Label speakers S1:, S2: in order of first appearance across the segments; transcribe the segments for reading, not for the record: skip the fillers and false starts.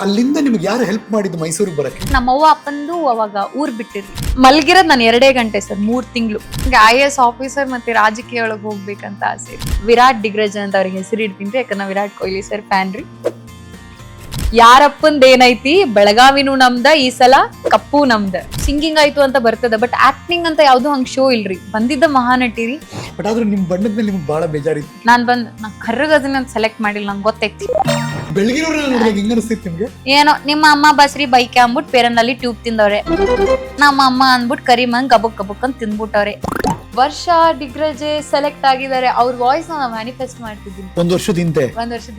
S1: ಅಲ್ಲಿಂದ ನಿಮ್ಗೆ ಯಾರು ಹೆಲ್ಪ್ ಮಾಡಿದ್ದು ಮೈಸೂರಿಗೆ ಬರಕ್ಕೆ?
S2: ನಮ್ಮವ್ವ ಅಪ್ಪಂದು ಅವಾಗ ಊರ್ ಬಿಟ್ಟಿದ್ರು. ಮಲ್ಗಿರೋದ್ ನಾನು 2 ಗಂಟೆ ಸರ್, 3 ತಿಂಗಳು. IAS ಆಫೀಸರ್ ಮತ್ತೆ ರಾಜಕೀಯ ಒಳಗೆ ಹೋಗ್ಬೇಕಂತ ಆಸೆ. ವಿರಾಟ್ ಡಿಗ್ರಜ್ ಅಂತ ಅವ್ರಿಗೆ ಹೆಸರು ಇಡ್ತೀನಿ, ಯಾಕಂದ್ರೆ ವಿರಾಟ್ ಕೊಹ್ಲಿ ಸರ್ ಫ್ಯಾನ್ ರೀ. ಯಾರಪ್ಪಂದ ಏನೈತಿ, ಬೆಳಗಾವಿನೂ ನಮ್ದ, ಈ ಸಲ ಕಪ್ಪು ನಮ್ದ. ಸಿಂಗಿಂಗ್ ಆಯ್ತು ಅಂತ ಬರ್ತದ, ಬಟ್ ಆಕ್ಟಿಂಗ್ ಅಂತ ಯಾವ್ದು ಹಂಗ್ ಶೋ ಇಲ್ರಿ. ಬಂದಿದ್ದ ಮಹಾನಟಿ ರೀ.
S1: ಬಟ್ ಆದ್ರೂ ನಿಮ್ ಬಣ್ಣದ ಮೇಲೆ ನಿಮ್ಗೆ ಬಹಳ ಬೇಜಾರಿತ್ತು.
S2: ನಾ ಕರ್ರಗದನ್ನ ಸೆಲೆಕ್ಟ್ ಮಾಡಿಲ್ಲ, ನಂಗೆ ಗೊತ್ತೈತಿ.
S1: ಬೆಳಗಿನವ್ರನ್ನ ನೋಡಿದಾಗ ಹೆಂಗ ಅನಿಸ್ತಿತ್ತು ನಿಮ್ಗೆ?
S2: ಏನೋ ನಿಮ್ಮ ಅಮ್ಮ ಬಸ್ರಿ ಬೈಕ್ ಅಂದ್ಬಿಟ್ಟು ಪೇರನಲ್ಲಿ ಟ್ಯೂಬ್ ತಿಂದವ್ರೆ, ನಮ್ಮ ಅಮ್ಮ ಅಂದ್ಬಿಟ್ಟು ಕರಿಮಂಗ್ ಗಬಕ್ ಗಬಕ್ ಅಂತ ತಿಂದ್ಬಿಟ್ಟವ್ರೆ. ವರ್ಷ ಡಿಗ್ರಜೆ ಸೆಲೆಕ್ಟ್ ಆಗಿದ್ದಾರೆ. ಅವ್ರ ವಾಯ್ಸ್ ನಾನು ಮ್ಯಾನಿಫೆಸ್ಟ್ ಮಾಡ್ತಿದ್ದೀನಿ.
S1: ಒಂದ್ ವರ್ಷದ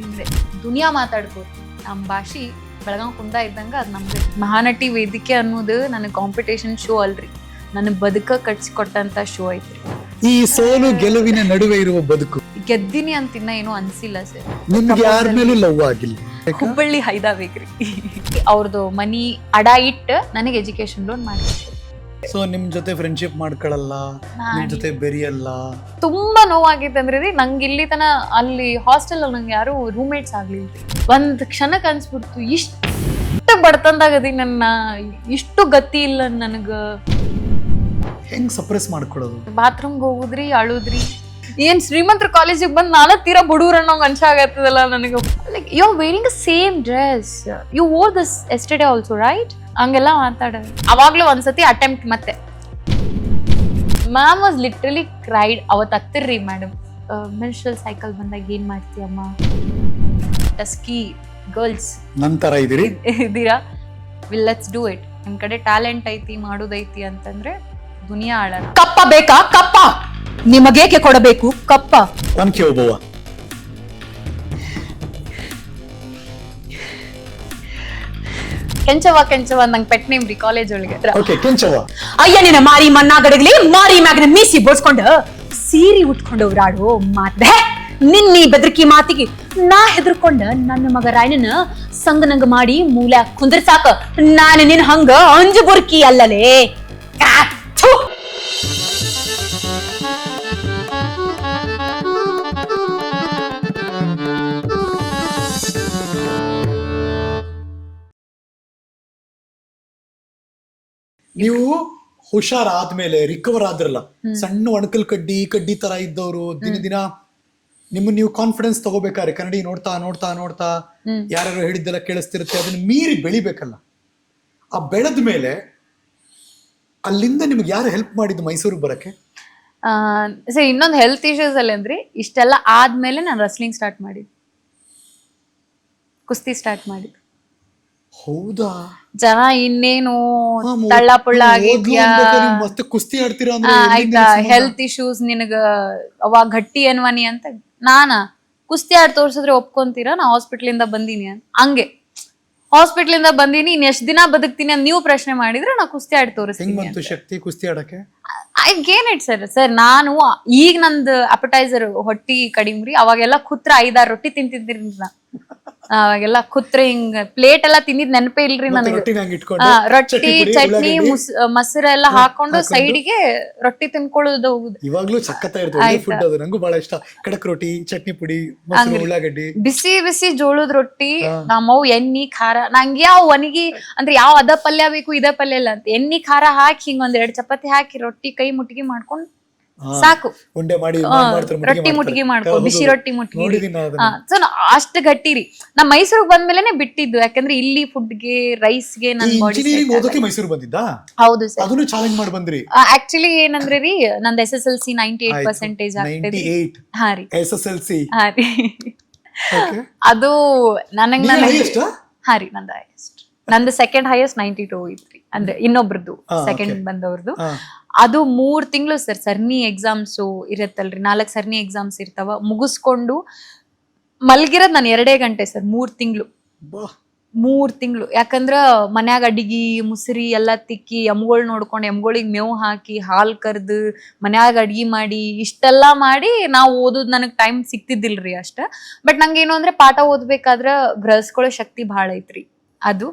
S2: ಹಿಂದೆ ದುನಿಯಾ ಮಾತಾಡ್ಬೋದು. ನಮ್ಮ ಭಾಷೆ ಬೆಳಗಾವ್ ಕುಂದ ಇದ್ದಂಗ ಅದ್ ನಮ್ದು. ಮಹಾನಟಿ ವೇದಿಕೆ ಅನ್ನೋದು ನನಗೆ ಕಾಂಪಿಟೇಷನ್ ಶೋ ಅಲ್ರಿ, ನನಗ್ ಬದುಕ ಕಟ್ಸಿಕೊಟ್ಟಂತ ಶೋ ಐತ್ರಿ.
S1: ಈ ಸೋಲು ಗೆಲುವಿನ ನಡುವೆ ಇರುವ ಬದುಕು,
S2: ಗೆದ್ದಿನಿ ಅಂತ ಇನ್ನ ಏನೋ ಅನ್ಸಿಲ್ಲ ಸರ್.
S1: ನಿಮ್ಗೆ ಯಾರ ಮೇಲೂ ಲವ್ ಆಗಿಲ್ಲ?
S2: ಹುಬ್ಬಳ್ಳಿ ಹೈದಾ ಬೇಕ್ರಿ. ಅವ್ರದ್ದು ಮನಿ ಅಡ ಇಟ್ಟು ನನಗೆ ಎಜುಕೇಶನ್ ಲೋನ್ ಮಾಡಿ.
S1: ಸೊ ನಿಮ್ ಜೊತೆ ಫ್ರೆಂಡ್ಶಿಪ್ ಮಾಡ್ಕೊಳ್ಳಲ್ಲ, ನಿಮ್ ಜೊತೆ ಬೆರಿಯಲ್ಲ?
S2: ತುಂಬಾ ನೋವಾಗಿತ್ತು ಅಂದ್ರೆ ರೀ, ನಂಗೆ ಇಲ್ಲಿ ತನ ಅಲ್ಲಿ ಹಾಸ್ಟೆಲ್ ಅಲ್ಲಿ ನಂಗೆ ಯಾರು ರೂಮ್ಮೇಟ್ಸ್ ಆಗ್ಲಿಲ್ಲ. ಒಂದ್ ಕ್ಷಣಕ್ಕೆ ಅನ್ಸ್ಬಿಡ್ತು, ಇಷ್ಟು ಬಡತಂದಾಗದಿ ನನ್ನ, ಇಷ್ಟು ಗತಿ ಇಲ್ಲ ನನಗ.
S1: ಹೆಂಗ್ ಸಪ್ರೆಸ್ ಮಾಡ್ಕೊಳ್ಳೋದು?
S2: ಬಾತ್ರೂಮ್ ಹೋಗುದ್ರಿ, ಅಳುದ್ರಿ. ಏನ್ ಶ್ರೀಮಂತರ ಕಾಲೇಜಿಗೆ ಬಂದ್ ನಾಳೆ ತೀರಾ ಬಡೂರ್ ಅನ್ನೋ ಮನುಷ್ಯ ಆಗತ್ತದಲ್ಲ ನನಗೆ. Like you are wearing a same dress, you wore this yesterday also right, ಹಂಗೆಲ್ಲ ಮಾತಾಡೋದು. ಅವಾಗ್ಲೂ ಒಂದ್ಸತಿ ಅಟೆಂಪ್ಟ್ ಮತ್ತೆ ಮ್ಯಾಮ್ ವಾಸ್ ಲಿಟ್ರಲಿ ಕ್ರೈಡ್. ಅವತ್ತು ಹತ್ತಿರ್ರಿ ಮೇಡಮ್, ಮೆನ್ಸ್ಟ್ರಲ್ ಸೈಕಲ್ ಬಂದಾಗ ಏನ್ ಮಾಡ್ತೀಯಮ್ಮ, ಟಸ್ಕಿ ಗರ್ಲ್ಸ್
S1: ನಂತರ
S2: ಇದೀರಾ, ವಿಲ್ ಲೆಟ್ಸ್ ಡೂ ಇಟ್. ನಿಮ್ ಕಡೆ ಟ್ಯಾಲೆಂಟ್ ಐತಿ, ಮಾಡೋದೈತಿ ಅಂತಂದ್ರೆ ದುನಿಯಾ ಆಳೋಣ.
S3: ಕಪ್ಪ ಬೇಕಾ? ಕಪ್ಪ ನಿಮಗೇಕೆ ಕೊಡಬೇಕು ಕಪ್ಪ?
S1: ಒನ್ಕೆ ಒಬ್ಬವ
S2: ಕೆಂಚವ ನಂಗೆ ಪೆಟ್ ನೇಮ್ ರೀ ಕಾಲೇಜ್ ಒಳಗೆ.
S1: ಓಕೆ, ಕೆಂಚವ್ವ.
S3: ಅಯ್ಯ ನಿನ್ನ ಮಾರಿ ಮನ್ನಾಗಡಗ್ಲಿ, ಮಾರಿ ಮ್ಯಾಗನ ಮೀಸಿ ಬೋಳ್ಸ್ಕೊಂಡ ಸೀರಿ ಉಟ್ಕೊಂಡು ಓಡಾಡೋ ಮಾತೆ. ನಿನ್ನಿ ಬೆದರಿಕಿ ಮಾತಿಗೆ ನಾ ಹೆದರ್ಕೊಂಡ ನನ್ನ ಮಗ ರಾಯಣ್ಣನ ಸಂಗನಂಗ ಮಾಡಿ ಮೂಲ ಕುಂದ್ರ ಸಾಕ. ನಾನು ನಿನ್ ಹಂಗ ಅಂಜು ಬುರ್ಕಿ ಅಲ್ಲಲೇ.
S1: ನೀವು ಹುಷಾರಾದ್ಮೇಲೆ ರಿಕವರ್ ಆದ್ರಲ್ಲ, ಸಣ್ಣ ಒಣಕಲ್ ಕಡ್ಡಿ ತರ ಇದ್ದವರು ದಿನ ದಿನ ನಿಮ್ಮನ್ನ ನೀವು ಕಾನ್ಫಿಡೆನ್ಸ್ ತಗೋಬೇಕಾದ್ರೆ ಕನ್ನಡಿ ನೋಡ್ತಾ ನೋಡ್ತಾ ನೋಡ್ತಾ ಯಾರು ಹೇಳಿದ್ದೆಲ್ಲ ಕೇಳಿಸ್ತಿರುತ್ತೆ, ಅದನ್ನ ಮೀರಿ ಬೆಳಿಬೇಕಲ್ಲ. ಆ ಬೆಳೆದ ಮೇಲೆ ಅಲ್ಲಿಂದ ನಿಮ್ಗೆ ಯಾರು ಹೆಲ್ಪ್ ಮಾಡಿದ್ದು ಮೈಸೂರಿಗೆ ಬರಕ್ಕೆ?
S2: ಸರ್ ಇನ್ನೊಂದು ಹೆಲ್ತ್ ಇಶ್ಯೂಸ್ ಅಲ್ಲಿ ಅಂದ್ರೆ, ಇಷ್ಟೆಲ್ಲ ಆದ್ಮೇಲೆ ನಾನು ರಸ್ಲಿಂಗ್ ಸ್ಟಾರ್ಟ್ ಮಾಡಿದ್ದು, ಕುಸ್ತಿ ಸ್ಟಾರ್ಟ್ ಮಾಡಿದ್ದು.
S1: ಹೌದಾ?
S2: ಜನ ಇನ್ನೇನು ತಳ್ಳ ಪುಳ್ಳ ಆಗಿದ್ಯಾ,
S1: ಮತ್ತೆ ಕುಸ್ತಿ ಆಡ್ತೀರಾ
S2: ಆಯ್ತಾ, ಹೆಲ್ತ್ ಇಶ್ಯೂಸ್ ನಿನಗ ಅವಾಗ ಗಟ್ಟಿ ಅನ್ವಾನಿ ಅಂತ. ಕುಸ್ತಿ ಆಡ್ ತೋರ್ಸಿದ್ರೆ ಒಪ್ಕೊಂತೀರಾ, ನಾ ಹಾಸ್ಪಿಟ್ಲ್ ಇಂದ ಬಂದೀನಿ ಅಂತ. ಹಂಗೆ ಹಾಸ್ಪಿಟ್ಲ್ ಇಂದ ಬಂದೀನಿ, ಇನ್ ಎಷ್ಟ್ ದಿನ ಬದುಕ್ತೀನಿ ಅಂತ ನೀವು ಪ್ರಶ್ನೆ ಮಾಡಿದ್ರೆ ನಾ ಕುಸ್ತಿ ಆಡ್ ತೋರಿಸ್ತೀನಿ.
S1: ಶಕ್ತಿ ಕುಸ್ತಿ ಆಡಕ್ಕೆ
S2: ಐ ಗೇನ್ ಇಟ್ ಸರ್. ನಾನು ಈಗ ನಂದು ಅಪಟೈಸರ್ ಹೊಟ್ಟಿ ಕಡಿಮ್ರಿ, ಅವಾಗೆಲ್ಲ ಕುತ್ರ 5-6 ರೊಟ್ಟಿ ತಿಂತಿದ್ರಿ. ಅವಾಗೆಲ್ಲ ಕುತ್ರ ಹಿಂಗ್ ಪ್ಲೇಟ್ ಎಲ್ಲಾ ತಿಂದಿದ್ ನೆನಪೇ ಇಲ್ರಿ ನನಗೆ. ರೊಟ್ಟಿ ಚಟ್ನಿ ಮೊಸರು ಎಲ್ಲ ಹಾಕೊಂಡು ಸೈಡಿಗೆ ರೊಟ್ಟಿ ತಿನ್ಕೊಳ್ಳೋದು ಹೋಗುದು.
S1: ಇವಾಗ್ಲೂ ಸಕ್ಕತ್ತ ಇರ್ತದೆ ಫುಡ್, ಅದು ನಂಗೂ ಬಹಳ ಇಷ್ಟ. ಕಡಕ್ ರೊಟ್ಟಿ, ಚಟ್ನಿ ಪುಡಿ, ಮೊಸರು, ಉಳ್ಳಾಗಡ್ಡಿ,
S2: ಬಿಸಿ ಜೋಳದ ರೊಟ್ಟಿ. ನಮ್ಮವ್ ಎಣ್ಣಿ ಖಾರ, ನಂಗೆ ಯಾವ ಒಣಗಿ ಅಂದ್ರೆ ಯಾವ ಅದ ಪಲ್ಯ ಬೇಕು ಇದ ಪಲ್ಯ ಇಲ್ಲ ಅಂತ, ಎಣ್ಣಿ ಖಾರ ಹಾಕಿ ಹಿಂಗ್ 1-2 ಚಪಾತಿ ಹಾಕಿ ರೊಟ್ಟಿ ಕೈ ಮುಟ್ಟಿಗೆ ಮಾಡ್ಕೊಂಡು ಸಾಕು.
S1: ಉಂಡೆ ಮಾಡಿ
S2: ರೊಟ್ಟಿ ಮುಟ್ಟಿಗೆ ಮಾಡ್ಕೊ, ಬಿಸಿ ರೊಟ್ಟಿ ಮುಟ್ಟಿಗೆ. ಸೊ ಅಷ್ಟು ಗಟ್ಟಿ ರೀ. ನಾ ಮೈಸೂರಿಗೆ ಬಂದ್ಮೇಲೆನೆ ಬಿಟ್ಟಿದ್ದು, ಯಾಕಂದ್ರೆ ಇಲ್ಲಿ ಫುಡ್ಗೆ ರೈಸ್ಗೆ ನನ್ ಬಾಡಿ.
S1: ಮೈಸೂರು ಬಂದಿದ್ದ?
S2: ಹೌದು ಸರ್,
S1: ಅದನ್ನು ಚಾಲೆಂಜ್ ಮಾಡಿ ಬಂದ್ರಿ.
S2: ಆಕ್ಚುಲಿ ಏನಂದ್ರೆ ರೀ, ನಂದು SSLC 98% ಆಗ್ತದೆ. ಹಾ ರೀ, SSLC. ಹಾ ರೀ, ಅದು ನನಗ್ ಹಾ ರೀ, ನಂದು ಹೈಯೆಸ್ಟ್. ನಂದು ಸೆಕೆಂಡ್ ಹೈಯೆಸ್ಟ್ 92 ಇತ್ರಿ. ಅಂದ್ರೆ ಇನ್ನೊಬ್ರದ್ದು ಸೆಕೆಂಡ್ ಬಂದವ್ರದ್ದು. ಅದು 3 ತಿಂಗಳು ಸರ್. ಸರ್ನಿ ಎಕ್ಸಾಮ್ಸ್ ಇರತ್ತಲ್ರಿ, 4 ಸರ್ನಿ ಎಕ್ಸಾಮ್ಸ್ ಇರ್ತಾವ. ಮುಗಿಸ್ಕೊಂಡು ಮಲ್ಗಿರೋದ್ ನಾನು 2 ಗಂಟೆ ಸರ್, 3 ತಿಂಗಳು. ಯಾಕಂದ್ರ ಮನ್ಯಾಗ ಅಡಿಗಿ ಮುಸ್ರಿ ಎಲ್ಲಾ ತಿಕ್ಕಿ, ಎಮ್ಗೊಳ್ ನೋಡ್ಕೊಂಡು, ಎಮ್ಗಳಿಗೆ ಮೇವು ಹಾಕಿ, ಹಾಲ್ ಕರ್ದು, ಮನ್ಯಾಗ ಅಡ್ಗಿ ಮಾಡಿ, ಇಷ್ಟೆಲ್ಲಾ ಮಾಡಿ ನಾವು ಓದೋದ್ ನನಗ್ ಟೈಮ್ ಸಿಕ್ತಿದ್ದಿಲ್ರಿ ಅಷ್ಟ. ಬಟ್ ನಂಗೇನು ಅಂದ್ರೆ ಪಾಠ ಓದ್ಬೇಕಾದ್ರ ಗ್ರಹಿಸ್ಕೊಳ್ಳೋ ಶಕ್ತಿ ಭಾಳ ಐತ್ರಿ ಅದು.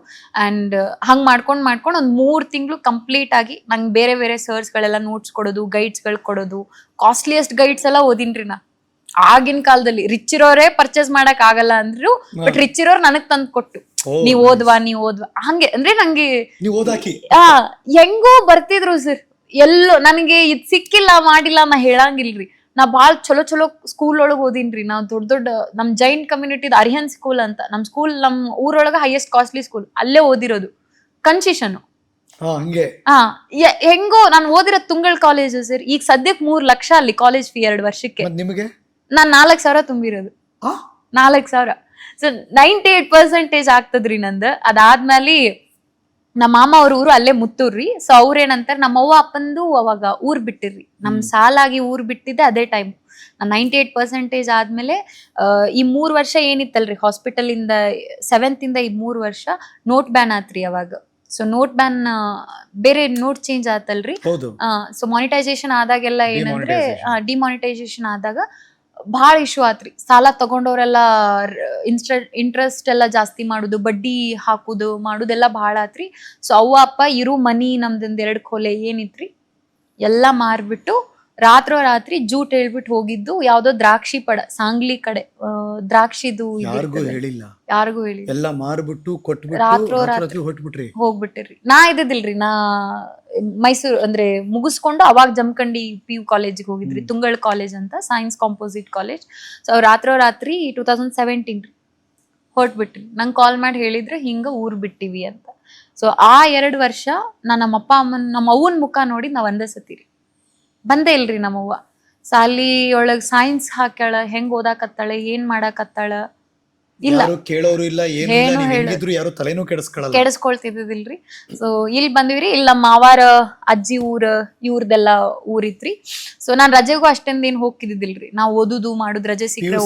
S2: ಅಂಡ್ ಹಂಗ್ ಮಾಡ್ಕೊಂಡ್ ಒಂದ್ 3 ತಿಂಗಳು ಕಂಪ್ಲೀಟ್ ಆಗಿ ನಂಗೆ ಬೇರೆ ಸರ್ಸ್ ಗಳೆಲ್ಲ ನೋಟ್ಸ್ ಕೊಡೋದು, ಗೈಡ್ಸ್ ಗಳು ಕೊಡೋದು. ಕಾಸ್ಟ್ಲಿಯಸ್ಟ್ ಗೈಡ್ಸ್ ಎಲ್ಲ ಓದಿನ್ರಿ ನಾ. ಆಗಿನ ಕಾಲದಲ್ಲಿ ರಿಚ್ ಇರೋರೇ ಪರ್ಚೇಸ್ ಮಾಡಕ್ ಆಗಲ್ಲ ಅಂದ್ರು, ಬಟ್ ರಿಚ್ ಇರೋರು ನನಗ್ ತಂದ್ ಕೊಟ್ಟು ನೀವ್ ಓದ್ವಾ ಹಂಗೆ ಅಂದ್ರೆ ನಂಗೆ
S1: ನೀವು ಓದಾಕಿ
S2: ಹೆಂಗೋ ಬರ್ತಿದ್ರು ಸರ್. ಎಲ್ಲೋ ನನಗೆ ಇದ್ ಸಿಕ್ಕಿಲ್ಲ ಮಾಡಿಲ್ಲ ನಾ ಹೇಳಂಗಿಲ್ರಿ. ನಾ ಬಾಳ್ ಚಲೋ ಚಲೋ ಸ್ಕೂಲ್ ಒಳಗ್ ಓದಿನ್ರಿ. ನಾವ್ ದೊಡ್ಡ ನಮ್ ಜೈನ್ ಕಮ್ಯುನಿಟಿ ಅರಿಹನ್ ಸ್ಕೂಲ್ ಅಂತ ನಮ್ ಸ್ಕೂಲ್ ನಮ್ ಊರೊಳಗ ಹೈಯೆಸ್ಟ್ ಕಾಸ್ಟ್ಲಿ ಸ್ಕೂಲ್, ಅಲ್ಲೇ ಓದಿರೋದು. ಕನ್ಸೆಷನ್
S1: ಹಂಗೆ
S2: ಹೆಂಗೋ ನಾನು ಓದಿರೋ ತುಂಗಳ್ ಕಾಲೇಜ್ ಸರ್. ಈಗ ಸದ್ಯಕ್ 3 ಲಕ್ಷ ಅಲ್ಲಿ ಕಾಲೇಜ್ ಫೀ 2 ವರ್ಷಕ್ಕೆ.
S1: ನಿಮಗೆ
S2: ನಾನ್ 4,000 ತುಂಬಿರೋದು. 4,000. ಸೊ 98% ಆಗ್ತದ್ರಿ ನಂದು. ಅದಾದ್ಮೇಲೆ ನಮ್ಮ ಮಾಮ ಅವ್ರ ಊರು ಅಲ್ಲೇ ಮುತ್ತೂರ್ರಿ. ಸೊ ಅವ್ರೇನಂತಾರ, ನಮ್ಮ ಅವ್ವ ಅಪ್ಪಂದು ಅವಾಗ ಊರ್ ಬಿಟ್ಟಿರ್ರಿ. ನಮ್ ಸಾಲಾಗಿ ಊರ್ ಬಿಟ್ಟಿದ್ದೆ ಅದೇ ಟೈಮ್. 98% ಆದ್ಮೇಲೆ ಈ 3 ವರ್ಷ ಏನಿತ್ತಲ್ರಿ ಹಾಸ್ಪಿಟಲ್ ಇಂದ 7th ಇಂದ ಈ 3 ವರ್ಷ ನೋಟ್ ಬ್ಯಾನ್ ಆತ್ರಿ ಅವಾಗ. ಸೊ ನೋಟ್ ಬ್ಯಾನ್ ಬೇರೆ ನೋಟ್ ಚೇಂಜ್ ಆತಲ್ರಿ. ಸೊ ಮಾನಿಟೈಸೇಷನ್ ಆದಾಗೆಲ್ಲ ಏನಂದ್ರೆ ಡಿಮಾನಿಟೈಸೇಷನ್ ಆದಾಗ ಬಹಳ ಇಶ್ಯೂ ಆತ್ರಿ. ಸಾಲ ತಗೊಂಡವ್ರೆಲ್ಲ ಇಂಟ್ರೆಸ್ಟ್ ಎಲ್ಲ ಜಾಸ್ತಿ ಮಾಡುದು, ಬಡ್ಡಿ ಹಾಕುದು ಮಾಡುದೆಲ್ಲ ಬಹಳ ಆತ್ರಿ. ಸೊ ಅವ್ವ ಅಪ್ಪ ಇರು ಮನಿ ನಮ್ದೊಂದ್ 2 ಕೊಲೆ ಏನಿತ್ರಿ ಎಲ್ಲಾ ಮಾರ್ಬಿಟ್ಟು ರಾತ್ರಿ ಜೂಟ್ ಹೇಳ್ಬಿಟ್ಟು ಹೋಗಿದ್ದು ಯಾವ್ದೋ ದ್ರಾಕ್ಷಿ ಪಡ ಸಾಂಗ್ಲಿ ಕಡೆ ದ್ರಾಕ್ಷಿದು ಯಾರಿಗೂ ಹೇಳಿ
S1: ಎಲ್ಲ ಮಾರ್ಬಿಟ್ಟು ಕೊಟ್ಬಿಟ್ಟು
S2: ಹೋಗ್ಬಿಟ್ಟಿರ್ರಿ. ನಾ ಇದ್ದಿಲ್ರಿ. ನಾ ಮೈಸೂರು ಅಂದ್ರೆ ಮುಗಿಸ್ಕೊಂಡು ಅವಾಗ ಜಮಖಂಡಿ PU ಕಾಲೇಜಿಗೆ ಹೋಗಿದ್ರಿ. ತುಂಗಳ್ ಕಾಲೇಜ್ ಅಂತ ಸೈನ್ಸ್ ಕಾಂಪೋಸಿಟ್ ಕಾಲೇಜ್. ಸೊ ರಾತ್ರಿ 2017 ಹೊರಟ್ಬಿಟ್ರಿ. ನಂಗೆ ಕಾಲ್ ಮಾಡಿ ಹೇಳಿದ್ರೆ ಹಿಂಗ ಊರ್ ಬಿಟ್ಟಿವಿ ಅಂತ. ಸೊ ಆ 2 ವರ್ಷ ನಮ್ಮ ಅಪ್ಪ ಅಮ್ಮನ್ ನಮ್ಮ ಅವ್ವನ್ ಮುಖ ನೋಡಿ ನಾವ್ ಒಂದೇ ಸತಿರಿ ಬಂದೇ ಇಲ್ರಿ. ನಮ್ಮವ್ವ ಸಾಲಿ ಒಳಗ್ ಸೈನ್ಸ್ ಹಾಕ್ಯಾಳ, ಹೆಂಗ್ ಓದಾಕತ್ತಾಳ, ಏನ್ ಮಾಡಾಕತ್ತಾಳ ಇಲ್ಲ
S1: ಕೇಳೋರು ಇಲ್ಲ, ಏನು ಹೇಳಿದ್ರು ಯಾರು ತಲೆನೂ
S2: ಕೆಡಿಸ್ಕೊಳ್ತಿದ್ದಿಲ್ರಿ. ಸೊ ಇಲ್ಲಿ ಬಂದಿವ್ರಿ. ಇಲ್ಲಿ ನಮ್ಮ ಮಾವಾರ ಅಜ್ಜಿ ಇವ್ರದೆಲ್ಲ ಊರಿತ್ರಿ. ಸೊ ನಾನ್ ರಜೆಗೂ ಅಷ್ಟೊಂದ್ ಏನ್ ಹೋಗ್ತಿದ್ದಿಲ್ರಿ. ನಾವ್ ಓದುದು ಮಾಡುದು ರಜೆ ಸಿಕ್ಕರೆ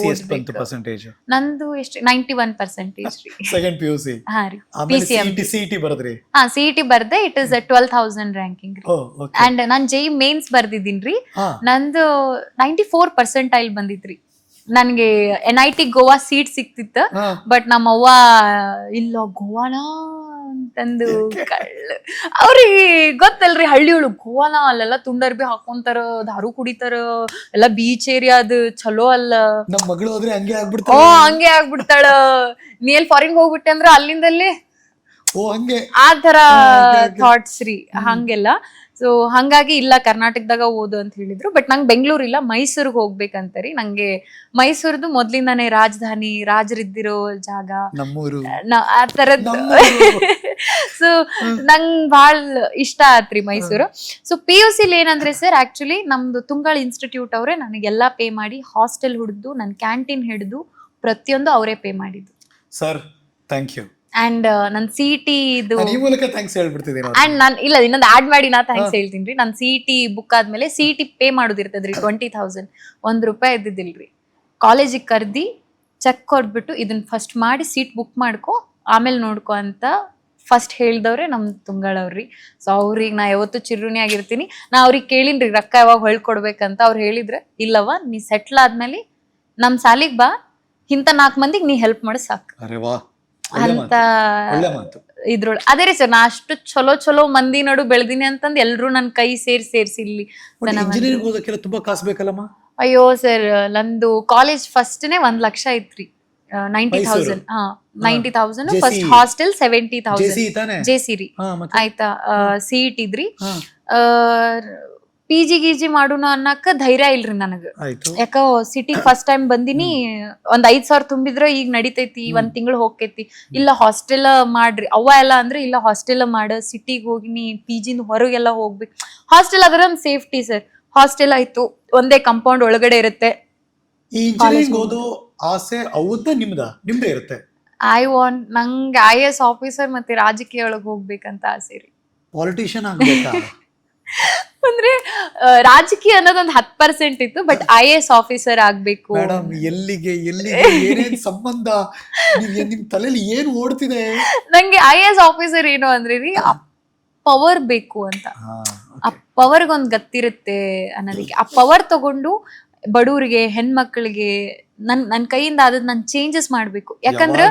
S2: ನಂದು ಎಷ್ಟು 91% ರೀ.
S1: ಸೆಕೆಂಡ್ PUC
S2: ಹಾ ರೀ.
S1: CET ಬರದ್ರಿ?
S2: CET ಬರ್ದೆ. It is 12,000 ranking. ಅಂಡ್ ನಾನ್ JEE ಮೇನ್ಸ್ ಬರ್ದಿದ್ದೀನ್ರಿ. ನಂದು 94% ಬಂದಿತ್ರಿ. ನನ್ಗೆ NIT ಗೋವಾ ಸೀಟ್ ಸಿಕ್ತಿತ್ತ. ಬಟ್ ನಮ್ಮವ್ವ ಇಲ್ಲ ಗೋವಾನ ಅಂತಂದು ಅವ್ರಿಗೆ ಗೊತ್ತಲ್ರಿ ಹಳ್ಳಿ ಒಳಗ್ ಗೋವಾನ ಅಲ್ಲೆಲ್ಲ ತುಂಡರ್ಬಿ ಹಾಕೊಂತಾರ, ದಾರು ಕುಡಿತಾರ, ಎಲ್ಲಾ ಬೀಚ್ ಏರಿಯಾ ಅದು ಚಲೋ ಅಲ್ಲ.
S1: ನಮ್ ಮಗಳು ಹೋದ್ರೆ ಹಂಗೆ
S2: ಆಗ್ಬಿಡ್ತಾಳ. ನೀ ಎಲ್ಲಿ ಫಾರಿನ್ ಹೋಗ್ಬಿಟ್ಟೆ ಅಂದ್ರ ಅಲ್ಲಿಂದಲ್ಲೇ ಆ ತರ ಥಾಟ್ಸ್ ರೀ. ಹಂಗೆಲ್ಲ. ಸೊ ಹಂಗಾಗಿ ಇಲ್ಲ ಕರ್ನಾಟಕದಾಗ ಓದು ಅಂತ ಹೇಳಿದ್ರು. ಬಟ್ ನಂಗೆ ಬೆಂಗಳೂರು ಇಲ್ಲ ಮೈಸೂರಿಗೆ ಹೋಗ್ಬೇಕಂತರಿ. ನಂಗೆ ಮೈಸೂರ್ದು ಮೊದ್ಲಿಂದಾನೇ ರಾಜಧಾನಿ, ರಾಜರಿದ್ದಿರೋ ಜಾಗ, ಆ ತರದ್. ಸೊ ನಂಗ್ ಬಾಳ್ ಇಷ್ಟ ಆತ್ರಿ ಮೈಸೂರು. ಸೊ PUC ಏನಂದ್ರೆ ಸರ್ ಆಕ್ಚುಲಿ ನಮ್ದು ತುಂಗಳ್ ಇನ್ಸ್ಟಿಟ್ಯೂಟ್ ಅವರೇ ನನಗೆಲ್ಲಾ ಪೇ ಮಾಡಿ ಹಾಸ್ಟೆಲ್ ಹಿಡಿದು ನನ್ ಕ್ಯಾಂಟೀನ್ ಹಿಡಿದು ಪ್ರತಿಯೊಂದು ಅವರೇ ಪೇ ಮಾಡಿದ್ದು
S1: ಸರ್. Thank you.
S2: ಅಂಡ್ ನನ್ CET ಇದು
S1: ಅಂಡ್
S2: ನಾನ್ ಇಲ್ಲ ಇನ್ನೊಂದು ಆಡ್ ಮಾಡಿ ನಾ ಥ್ಯಾಂಕ್ಸ್ ಹೇಳ್ತೀನಿ. ನನ್ CET ಬುಕ್ ಆದ್ಮೇಲೆ CET ಪೇ ಮಾಡೋದಿರ್ತದ್ರಿ 20,000. ₹1 ಇದ್ದಿದ್ದಿಲ್ರಿ. ಕಾಲೇಜಿಗೆ ಕರ್ದಿ ಚೆಕ್ ಕೊಟ್ಬಿಟ್ಟು ಇದನ್ನ ಫಸ್ಟ್ ಮಾಡಿ ಸೀಟ್ ಬುಕ್ ಮಾಡ್ಕೊ ಆಮೇಲೆ ನೋಡ್ಕೊ ಅಂತ ಫಸ್ಟ್ ಹೇಳ್ದವ್ರೆ ನಮ್ ತುಂಗಳವ್ರಿ. ಸೊ ಅವ್ರಿಗೆ ನಾ ಯಾವತ್ತು ಚಿರುಣಿ ಆಗಿರ್ತೀನಿ. ನಾ ಅವ್ರಿಗೆ ಕೇಳಿನ್ರಿ ರೊಕ್ಕ ಯಾವಾಗ ಹೊಳ್ಕೊಡ್ಬೇಕಂತ. ಅವ್ರು ಹೇಳಿದ್ರೆ ಇಲ್ಲವ ನೀ ಸೆಟ್ಲ್ ಆದ್ಮೇಲೆ ನಮ್ ಸಾಲಿಗ್ ಬಾ, ಇಂತ 4 ಮಂದಿಗೆ ನೀ ಹೆಲ್ಪ್ ಮಾಡಿ ಸಾಕು ಅಂತ ಇದ್ರೊಳ. ಅದೇ ರೀ ಸರ್, ನಾ ಅಷ್ಟು ಚಲೋ ಮಂದಿ ನಡು ಬೆಳ್ದಿನಿ ಅಂತಂದ್ ಎಲ್ರು ನನ್ ಕೈ ಸೇರ್ಸಿ ಇಲ್ಲಿ.
S1: ತುಂಬಾ ಕಾಸು ಬೇಕಲ್ಲಮ್ಮ?
S2: ಅಯ್ಯೋ ಸರ್, ನಂದು ಕಾಲೇಜ್ ಫಸ್ಟ್ನೇ 1 ಲಕ್ಷ ಐತ್ರಿ. 90,000. 90,000 ಫಸ್ಟ್ ಹಾಸ್ಟೆಲ್ 70,000 JC ರೀ. ಆಯ್ತಾ. CET ಇದ್ರಿ. PG ಮಾಡುನು ಅನ್ನಕ ಧೈರ್ಯ ಇಲ್ರಿ ನನಗ. ಯಾಕ ಸಿಟಿ ಫಸ್ಟ್ ಟೈಮ್ ಬಂದಿನಿ. ಒಂದ್ 5,000 ತುಂಬಿದ್ರ ಈಗ ನಡಿತೈತಿ, 1 ತಿಂಗಳು ಹೋಗ್ತೈತಿ. ಇಲ್ಲ ಹಾಸ್ಟೆಲ್ ಮಾಡ್ರಿ ಅವ್ವ ಎಲ್ಲ ಅಂದ್ರೆ, ಇಲ್ಲ ಹಾಸ್ಟೆಲ್ ಮಾಡ, ಸಿಟಿಗೆ ಹೋಗಿನಿ, PG ಹೊರಗೆಲ್ಲ ಹೋಗ್ಬೇಕು. ಹಾಸ್ಟೆಲ್ ಅದ್ರ ಒಂದ್ ಸೇಫ್ಟಿ ಸರ್. ಹಾಸ್ಟೆಲ್ ಆಯ್ತು, ಒಂದೇ ಕಾಂಪೌಂಡ್ ಒಳಗಡೆ ಇರುತ್ತೆ.
S1: ಆಸೆ ಹೌದಾ ನಿಮ್ದೇ ಇರುತ್ತೆ?
S2: ನಂಗೆ IAS ಆಫೀಸರ್ ಮತ್ತೆ ರಾಜಕೀಯ ಒಳಗ್ ಹೋಗ್ಬೇಕಂತ ಆಸೆ ರೀ.
S1: ಪಾಲಿಟಿಷಿಯನ್ ಆಗ್ಬೇಕಾ?
S2: ಅಂದ್ರೆ ರಾಜಕೀಯ ಅನ್ನೋದೊಂದು 10% ಇತ್ತು. ಬಟ್ IAS ಆಫೀಸರ್ ಆಗ್ಬೇಕು.
S1: ಮೇಡಮ್ ಎಲ್ಲಿಗೆ ಏನೇನ್ ಸಂಬಂಧ? ನಿಮ್ ತಲೆಯಲ್ಲಿ ಏನ್ ಓಡ್ತಿದೆ?
S2: ನಂಗೆ IAS ಆಫೀಸರ್ ಏನು ಅಂದ್ರೆ ರೀ, ಪವರ್ ಬೇಕು ಅಂತ. ಆ ಪವರ್ಗೊಂದ್ ಗತ್ತಿರುತ್ತೆ ಅನ್ನೋದಕ್ಕೆ. ಆ ಪವರ್ ತಗೊಂಡು ಬಡವರಿಗೆ, ಹೆಣ್ಮಕ್ಳಿಗೆ ನನ್ ಕೈಯಿಂದ ಆದದ್ ನಾನ್ ಚೇಂಜಸ್ ಮಾಡ್ಬೇಕು. ಯಾಕಂದ್ರೆ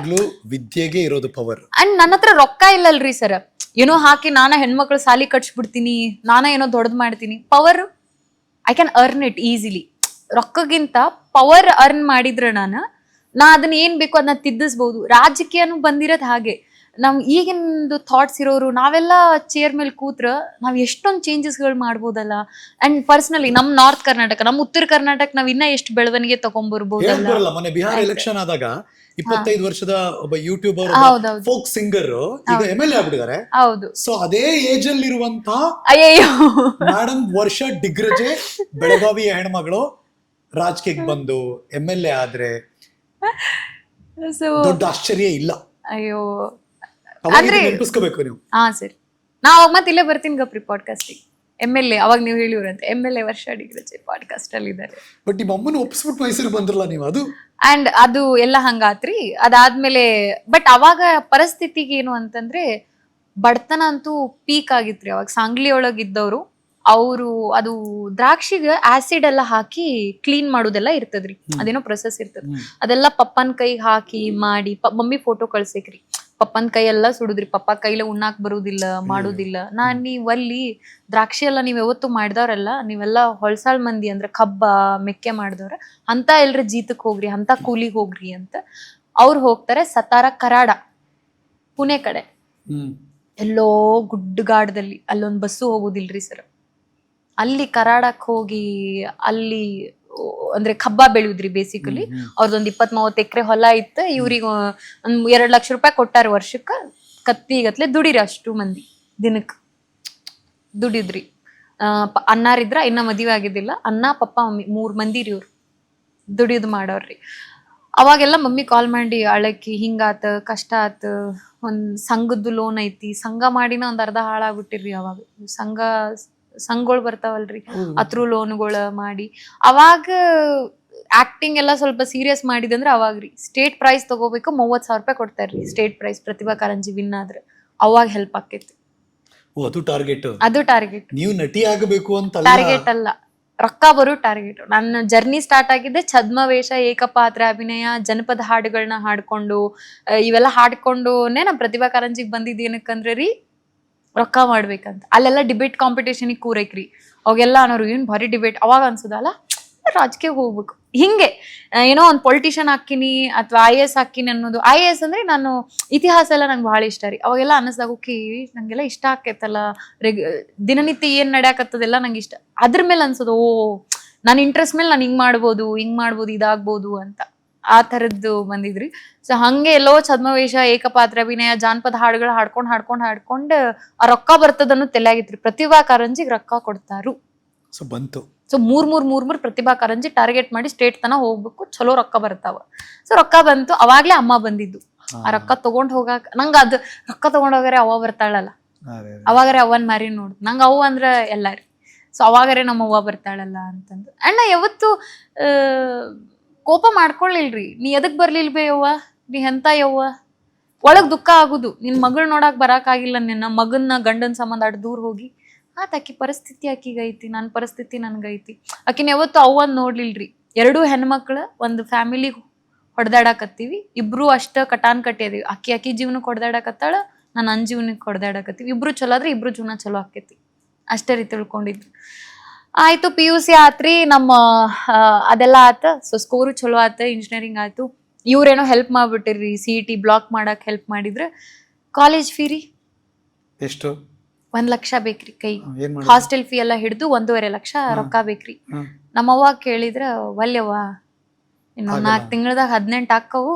S1: ವಿದ್ಯೆಗೆ ಇರೋದು ಪವರ್.
S2: ಅಂಡ್ ನನ್ನ ಹತ್ರ ರೊಕ್ಕ ಇಲ್ಲಲ್ರಿ ಸರ್. ಏನೋ ಹಾಕಿ ನಾನ ಹೆಣ್ಮಕ್ಳು ಸಾಲಿ ಕಟ್ಸ್ಬಿಡ್ತೀನಿ, ನಾನ ಏನೋ ದೊಡ್ಡದ್ ಮಾಡ್ತೀನಿ. Power I can earn it easily. ರೊಕ್ಕಗಿಂತ ಪವರ್ ಅರ್ನ್ ಮಾಡಿದ್ರೆ ನಾನು ನಾ ಅದನ್ನ ಏನ್ ಬೇಕು ಅದನ್ನ ತಿದ್ದಿಸ್ಬಹುದು. ರಾಜಕೀಯನು ಬಂದಿರೋದ್ ಹಾಗೆ. ನಮ್ ಈಗಿಂದು ಥಾಟ್ಸ್ ಇರೋರು ನಾವೆಲ್ಲ ಚೇರ್ ಮೇಲೆ ಕೂತ್ರ ನಾವ್ ಎಷ್ಟೊಂದ್ ಚೇಂಜಸ್ ಗಳು ಮಾಡ್ಬೋದಲ್ಲ. ಅಂಡ್ ಪರ್ಸನಲಿ ನಮ್ ನಾರ್ತ್ ಕರ್ನಾಟಕ, ನಮ್ ಉತ್ತರ ಕರ್ನಾಟಕ ನಾವ್ ಇನ್ನ ಎಷ್ಟು ಬೆಳವಣಿಗೆ ತಗೊಂಡ್ಬರ್ಬೋದಲ್ಲ.
S1: ಬರಲ್ಲ. ಮೊನ್ನೆ ಬಿಹಾರ ಎಲೆಕ್ಷನ್ ಆದಾಗ 25 ವರ್ಷದ ಒಬ್ಬ ಯೂಟ್ಯೂಬರ್ ಫೋಕ್ ಸಿಂಗರ್ ಈಗ MLA ಆಗ್ಬಿಟ್ಟಿದ್ದಾರೆ.
S2: ಹೌದು.
S1: ಸೊ ಅದೇ ಏಜ್ ಅಲ್ಲಿ ಇರುವಂತಹ
S2: ಅಯ್ಯಯ್ಯೋ
S1: ಮೇಡಮ್ ವರ್ಷ ಡಿಗ್ರಜೆ ಬೆಳಗಾವಿಯ ಹೆಣ್ಮಗಳು ರಾಜಕೀಯಕ್ಕೆ ಬಂದು MLA ಆದ್ರೆ
S2: ಸೊ
S1: ದೊಡ್ಡ ಆಶ್ಚರ್ಯ ಇಲ್ಲ.
S2: ಅಯ್ಯೋ
S1: ಅವಾಗ ನೆನಪಿಸ್ಕೋಬೇಕು ನೀವು.
S2: ಸರಿ, ನಾ ಅವಾಗ ಮತ್ತೆ ಇಲ್ಲೇ ಬರ್ತೀನಿ ಗಪ್ರಿ ಪಾಡ್ಕಾಸ್ಟಿಗೆ. MLA ಅವಾಗ ನೀವು ಹೇಳಿವ್ರಂತೆ MLA ವರ್ಷ ಡಿಗ್ರಜೆ ಪಾಡ್ಕಾಸ್ಟ್ ಅಲ್ಲಿ ಇದ್ದಾರೆ.
S1: ಬಟ್ ನಿಮ್ಮ ಅಮ್ಮನ ಒಪ್ಪಿಸ್ಬಿಟ್ಟು ಮೈಸೂರು ಬಂದ್ರಲ್ಲ ನೀವು. ಅದು
S2: ಅಂಡ್ ಅದು ಎಲ್ಲ ಹಂಗಾತ್ರಿ. ಅದಾದ್ಮೇಲೆ ಬಟ್ ಅವಾಗ ಪರಿಸ್ಥಿತಿಗೆ ಏನು ಅಂತಂದ್ರೆ ಬಡತನ ಅಂತೂ ಪೀಕ್ ಆಗಿತ್ರಿ. ಅವಾಗ ಸಾಂಗ್ಲಿ ಒಳಗಿದ್ದವ್ರು ಅವರು ಅದು ದ್ರಾಕ್ಷಿಗೆ ಆಸಿಡ್ ಎಲ್ಲ ಹಾಕಿ ಕ್ಲೀನ್ ಮಾಡೋದೆಲ್ಲ ಇರ್ತದ್ರಿ. ಅದೇನೋ ಪ್ರೊಸೆಸ್ ಇರ್ತದ. ಅದೆಲ್ಲ ಪಪ್ಪನ್ ಕೈಗೆ ಹಾಕಿ ಮಾಡಿ ಮಮ್ಮಿ ಫೋಟೋ ಕಳ್ಸೇಕ್ರಿ. ಪಪ್ಪನ್ ಕೈ ಎಲ್ಲ ಸುಡುದ್ರಿ. ಪಪ್ಪ ಕೈಲ ಉಣ್ಣಾಕ್ ಬರುದಿಲ್ಲ, ಮಾಡುದಿಲ್ಲ. ನೀವ್ ಅಲ್ಲಿ ದ್ರಾಕ್ಷಿ ಎಲ್ಲ ನೀವ್ ಯಾವತ್ತು ಮಾಡಿದವ್ರಲ್ಲ, ನೀವೆಲ್ಲ ಹೊಳ್ಸಾಳ್ ಮಂದಿ ಅಂದ್ರೆ ಕಬ್ಬ ಮೆಕ್ಕೆ ಮಾಡಿದವ್ರ ಅಂತ ಎಲ್ರ ಜೀತಕ್ ಹೋಗ್ರಿ, ಅಂತ ಕೂಲಿಗ್ ಹೋಗ್ರಿ ಅಂತ ಅವ್ರು ಹೋಗ್ತಾರೆ. ಸತಾರ ಕರಾಡ ಪುಣೆ ಕಡೆ ಎಲ್ಲೋ ಗುಡ್ಡಗಾಡದಲ್ಲಿ ಅಲ್ಲೊಂದ್ ಬಸ್ಸು ಹೋಗುದಿಲ್ರಿ ಸರ್. ಅಲ್ಲಿ ಕರಾಡಕ್ ಹೋಗಿ ಅಲ್ಲಿ ಅಂದ್ರೆ ಕಬ್ಬ ಬೆಳೆಯುದ್ರಿ ಬೇಸಿಕಲಿ. ಅವ್ರದೊಂದ್ 20-30 ಎಕರೆ ಹೊಲ ಇತ್ತು. ಇವ್ರಿಗೆ ಒಂದ್ 2 ಲಕ್ಷ ರೂಪಾಯಿ ಕೊಟ್ಟಾರ ವರ್ಷಕ್ಕ. ಕತ್ತಿಗತ್ಲೆ ದುಡಿರಿ ಅಷ್ಟು ಮಂದಿ ದಿನಕ್ ದುಡಿದ್ರಿ. ಅಣ್ಣಾರಿದ್ರ ಇನ್ನ ಮದುವೆ ಆಗಿದ್ದಿಲ್ಲ. ಅಣ್ಣ ಪಪ್ಪ ಮಮ್ಮಿ 3 ಮಂದಿ ರೀ ಇವ್ರು ದುಡಿಯೋದು ಮಾಡೋರ್ರಿ. ಅವಾಗೆಲ್ಲ ಮಮ್ಮಿ ಕಾಲ್ ಮಾಡಿ ಅಳಕ್ಕಿ ಹಿಂಗಾತ ಕಷ್ಟ ಆತ, ಒಂದ್ ಸಂಘದ್ದು ಲೋನ್ ಐತಿ, ಸಂಘ ಮಾಡಿನ ಒಂದ್ ಅರ್ಧ ಹಾಳಾಗ್ಬಿಟ್ಟಿರ್ರಿ. ಅವಾಗ ಸಂಘಗಳು ಬರ್ತಾವಲ್ರಿ, ಅದ್ರ ಲೋನ್ಗಳ ಮಾಡಿ ಅವಾಗ ಆಕ್ಟಿಂಗ್ ಎಲ್ಲ ಸ್ವಲ್ಪ ಸೀರಿಯಸ್ ಮಾಡಿದಂದ್ರೆ ಅವಾಗ್ರಿ ಸ್ಟೇಟ್ ಪ್ರೈಸ್ ತಗೋಬೇಕು. 30,000 ರೂಪಾಯಿ ಕೊಡ್ತಾರ್ರಿ state price Pratibha Karanji win ಆದ್ರೆ. ಅವಾಗ ಹೆಲ್ಪ್ ಆಕೈತಿ.
S1: ಅದು ಟಾರ್ಗೆಟ್.
S2: ಅದು ಟಾರ್ಗೆಟ್.
S1: ನೀವು ನಟಿ ಆಗಬೇಕು ಅಂತ
S2: ಟಾರ್ಗೆಟ್ ಅಲ್ಲ, ರೊಕ್ಕ ಬರೋ ಟಾರ್ಗೆಟ್. ನನ್ನ ಜರ್ನಿ ಸ್ಟಾರ್ಟ್ ಆಗಿದ್ದೆ ಛದ್ಮವೇಷ, ಏಕಪಾತ್ರ ಅಭಿನಯ, ಜನಪದ ಹಾಡುಗಳನ್ನ ಹಾಡ್ಕೊಂಡು ಇವೆಲ್ಲ ಹಾಡ್ಕೊಂಡುನೇ ನಾ ಪ್ರತಿಭಾ ಕಾರಂಜಿಗೆ ಬಂದಿದ್ದು. ಏನಕ್ಕಂದ್ರೆ ರೀ ರೊಕ್ಕ ಮಾಡ್ಬೇಕಂತ. ಅಲ್ಲೆಲ್ಲ ಡಿಬೇಟ್ ಕಾಂಪಿಟೇಷನಿಗೆ ಕೂರೈಕ್ರಿ. ಅವಾಗೆಲ್ಲ ಅನ್ನೋರು ಏನ್ ಭಾರಿ ಡಿಬೇಟ್. ಅವಾಗ ಅನ್ಸುದಲ್ಲ ರಾಜಕೀಯ ಹೋಗ್ಬೇಕು. ಹಿಂಗೆ ಏನೋ ಒಂದ್ ಪೊಲಿಟಿಷಿಯನ್ ಹಾಕಿನಿ ಅಥವಾ IAS ಹಾಕಿನಿ ಅನ್ನೋದು. IAS ಅಂದ್ರೆ ನಾನು ಇತಿಹಾಸ ಎಲ್ಲ ನಂಗೆ ಬಹಳ ಇಷ್ಟ ರೀ. ಅವಾಗೆಲ್ಲ ಅನ್ನಿಸ್ದಾಗ ಓಕೆ ನಂಗೆಲ್ಲ ಇಷ್ಟ ಆಕೈತಲ್ಲ, ದಿನನಿತ್ಯ ಏನ್ ನಡ್ಯಾಕತ್ತದೆಲ್ಲ ನಂಗೆ ಇಷ್ಟ. ಅದ್ರ ಮೇಲೆ ಅನ್ಸೋದು ಓ ನನ್ನ ಇಂಟ್ರೆಸ್ಟ್ ಮೇಲೆ ನಾನು ಹಿಂಗ್ ಮಾಡ್ಬೋದು ಇದಾಗ್ಬೋದು ಅಂತ. ಆ ಥರದ್ದು ಬಂದಿದ್ರಿ. ಸೊ ಹಂಗೆ ಎಲ್ಲೋ ಛದ್ಮವೇಷ, ಏಕಪಾತ್ರ ಅಭಿನಯ, ಜಾನಪದ ಹಾಡುಗಳು ಹಾಡ್ಕೊಂಡು ಆ ರೊಕ್ಕ ಬರ್ತದನ್ನು ತಲೆಯಾಗಿತ್ರಿ. ಪ್ರತಿಭಾ ಕಾರಂಜಿಗೆ ರೊಕ್ಕ ಕೊಡ್ತಾರು.
S1: ಸೊ ಬಂತು.
S2: ಸೊ ಮೂರ್ ಪ್ರತಿಭಾ ಕಾರಂಜಿ ಟಾರ್ಗೆಟ್ ಮಾಡಿ ಸ್ಟೇಟ್ ತನ ಹೋಗ್ಬೇಕು, ಚಲೋ ರೊಕ್ಕ ಬರ್ತಾವ. ಸೊ ರೊಕ್ಕ ಬಂತು. ಅವಾಗ್ಲೇ ಅಮ್ಮ ಬಂದಿದ್ದು. ಆ ರೊಕ್ಕ ತಗೊಂಡ್ ಹೋಗಾಕ ನಂಗ ಅದ್ ರೊಕ್ಕ ತಗೊಂಡ್ ಹೋಗಾರೆ ಅವ್ವ ಬರ್ತಾಳಲ್ಲ, ಅವಾಗಾರೆ ಅವ್ವನ್ ಮಾರಿ ನೋಡ್. ನಂಗ ಅವ್ವ ಅಂದ್ರ ಎಲ್ಲ ರೀ. ಸೊ ಅವಾಗಾರೆ ನಮ್ಮ ಅವ್ವ ಬರ್ತಾಳಲ್ಲ ಅಂತಂದು. ಅಣ್ಣ ಯಾವತ್ತು ಕೋಪ ಮಾಡ್ಕೊಳ್ಳಿಲ್ರಿ. ನೀ ಎದಕ್ ಬರ್ಲಿಲ್ಬೇ ಯವ್ವ, ನೀ ಎಂತ ಯವ್ವ. ಒಳಗ್ ದುಃಖ ಆಗುದು. ನಿನ್ ಮಗಳ್ ನೋಡಾಕ್ ಬರಾಕ್ ಆಗಿಲ್ಲ, ನಿನ್ನ ಮಗನ್ನ ಗಂಡನ್ ಸಂಬಂಧ ಅಡ್ ದೂರ ಹೋಗಿ ಆಕಿ ಪರಿಸ್ಥಿತಿ ಆಕಿಗೈತಿ, ನನ್ನ ಪರಿಸ್ಥಿತಿ ನನ್ಗೈತಿ. ಆಕಿನ ಯಾವತ್ತು ಅವ್ವನ್ ನೋಡ್ಲಿಲ್ರಿ. 2 ಹೆಣ್ಮಕ್ಳ ಒಂದು ಫ್ಯಾಮಿಲಿ ಹೊಡೆದಾಡಕತ್ತೀವಿ. ಇಬ್ರು ಅಷ್ಟ ಕಟಾನ್ ಕಟ್ಟಿದೀವಿ. ಆಕಿ ಜೀವನಕ್ಕೆ ಹೊಡೆದಾಡಕತ್ತಾಳ, ನಾನು ನನ್ನ ಜೀವನಕ್ಕೆ ಹೊಡೆದಾಡಕತ್ತೀವಿ. ಇಬ್ರು ಚಲೋ ಆದ್ರೆ ಇಬ್ರು ಜೀವನ ಚಲೋ ಆಕೈತಿ. ಅಷ್ಟೇ ರೀತಿ ತಿಳ್ಕೊಂಡಿದ್ರು. ಆಯ್ತು PUC ಆತ್ರಿ. ನಮ್ಮ ಅದೆಲ್ಲ ಆತ. ಸೊ ಸ್ಕೋರು ಚಲೋ ಆತ, ಇಂಜಿನಿಯರಿಂಗ್ ಆಯ್ತು. ಇವ್ರೇನೋ ಹೆಲ್ಪ್ ಮಾಡ್ಬಿಟ್ಟಿರ್ರಿ, CET ಬ್ಲಾಕ್ ಮಾಡಕ್ ಹೆಲ್ಪ್ ಮಾಡಿದ್ರೆ. ಕಾಲೇಜ್ ಫೀ ರೀ
S1: ಎಷ್ಟು?
S2: 1 ಲಕ್ಷ ಬೇಕ್ರಿ ಕೈ. ಹಾಸ್ಟೆಲ್ ಫೀ ಎಲ್ಲ ಹಿಡಿದು 1.5 ಲಕ್ಷ ರೊಕ್ಕ ಬೇಕ್ರಿ. ನಮ್ಮವ್ವ ಕೇಳಿದ್ರ ಒಲ್ಯವ್ವ ಇನ್ನೊಂದ್ 4 ತಿಂಗಳದಾಗ 18 ಹಾಕವು,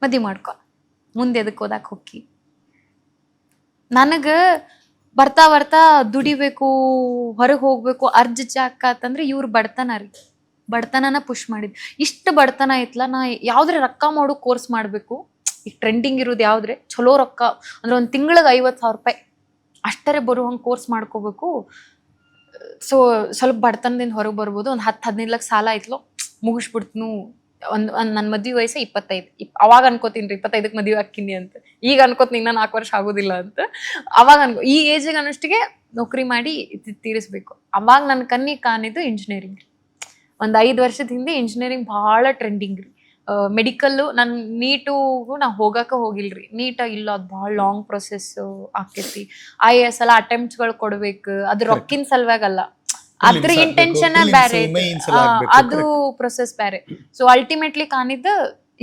S2: ಮದ್ವಿ ಮಾಡ್ಕೊ, ಮುಂದೆ ಎದಕ್ ಓದಾಕ್ ಹೋಗಿ. ನನಗ ಬರ್ತಾ ದುಡಿಬೇಕು, ಹೊರಗೆ ಹೋಗ್ಬೇಕು, ಅರ್ಜ್ ಚಾಕತ್ತಂದ್ರೆ ಇವ್ರ ಬಡತನ ರೀ. ಬಡತನನ ಪುಷ್ ಮಾಡಿದ್. ಇಷ್ಟು ಬಡತನ ಐತ್ಲ, ನಾ ಯಾವ್ದ್ರೆ ರೊಕ್ಕ ಮಾಡೋ ಕೋರ್ಸ್ ಮಾಡ್ಬೇಕು. ಈಗ ಟ್ರೆಂಡಿಂಗ್ ಇರೋದು ಯಾವ್ದ್ರೆ ಚಲೋ ರೊಕ್ಕ ಅಂದ್ರೆ 1 ತಿಂಗಳಿಗೆ 50,000 ರೂಪಾಯಿ ಅಷ್ಟರೇ ಬರುವಂಗೆ ಕೋರ್ಸ್ ಮಾಡ್ಕೋಬೇಕು. ಸೊ ಸ್ವಲ್ಪ ಬಡತನದಿಂದ ಹೊರಗೆ ಬರ್ಬೋದು. ಒಂದು 10-15 ಲಕ್ಷ ಸಾಲ ಐತ್ಲೋ ಮುಗಿಸ್ಬಿಡ್ತನು. ನನ್ನ ಮದ್ವೆ ವಯಸ್ಸು 25. ಅವಾಗ ಅನ್ಕೋತೀನಿ 25ಕ್ಕೆ ಮದುವೆ ಹಾಕಿನಿ ಅಂತ. ಈಗ ಅನ್ಕೋತೀನಿ ಇನ್ನ 4 ವರ್ಷ ಆಗೋದಿಲ್ಲ ಅಂತ. ಅವಾಗ ಈ ಏಜಿಗೆ ಅನ್ನೋಷ್ಟಿಗೆ ನೌಕರಿ ಮಾಡಿ ತೀರಿಸ್ಬೇಕು. ಅವಾಗ ನನ್ನ ಕಣ್ಣಿಗೆ ಕಾಣಿದ್ದು ಇಂಜಿನಿಯರಿಂಗ್. ಒಂದು 5 ವರ್ಷದ ಹಿಂದೆ ಇಂಜಿನಿಯರಿಂಗ್ ಭಾಳ ಟ್ರೆಂಡಿಂಗ್ ರೀ. ಮೆಡಿಕಲ್ಲು ನನ್ನ ನೀಟುಗೂ ನಾ ಹೋಗಿಲ್ರಿ. ನೀಟ ಇಲ್ಲ, ಅದು ಭಾಳ ಲಾಂಗ್ ಪ್ರೊಸೆಸ್ ಆಕೈತಿ. IAS ಎಲ್ಲ ಅಟೆಂಪ್ಟ್ಸ್ಗಳು ಕೊಡ್ಬೇಕು. ಅದು ರೊಕ್ಕಿನ ಸಲುವಾಗಲ್ಲ, ಅದ್ರ ಇಂಟೆನ್ಷನ್ ಬೇರೆ ಅದು ಪ್ರೊಸೆಸ್ ಬೇರೆ. ಸೊ ಅಲ್ಟಿಮೇಟ್ಲಿ ಕಾಣಿದ್ದ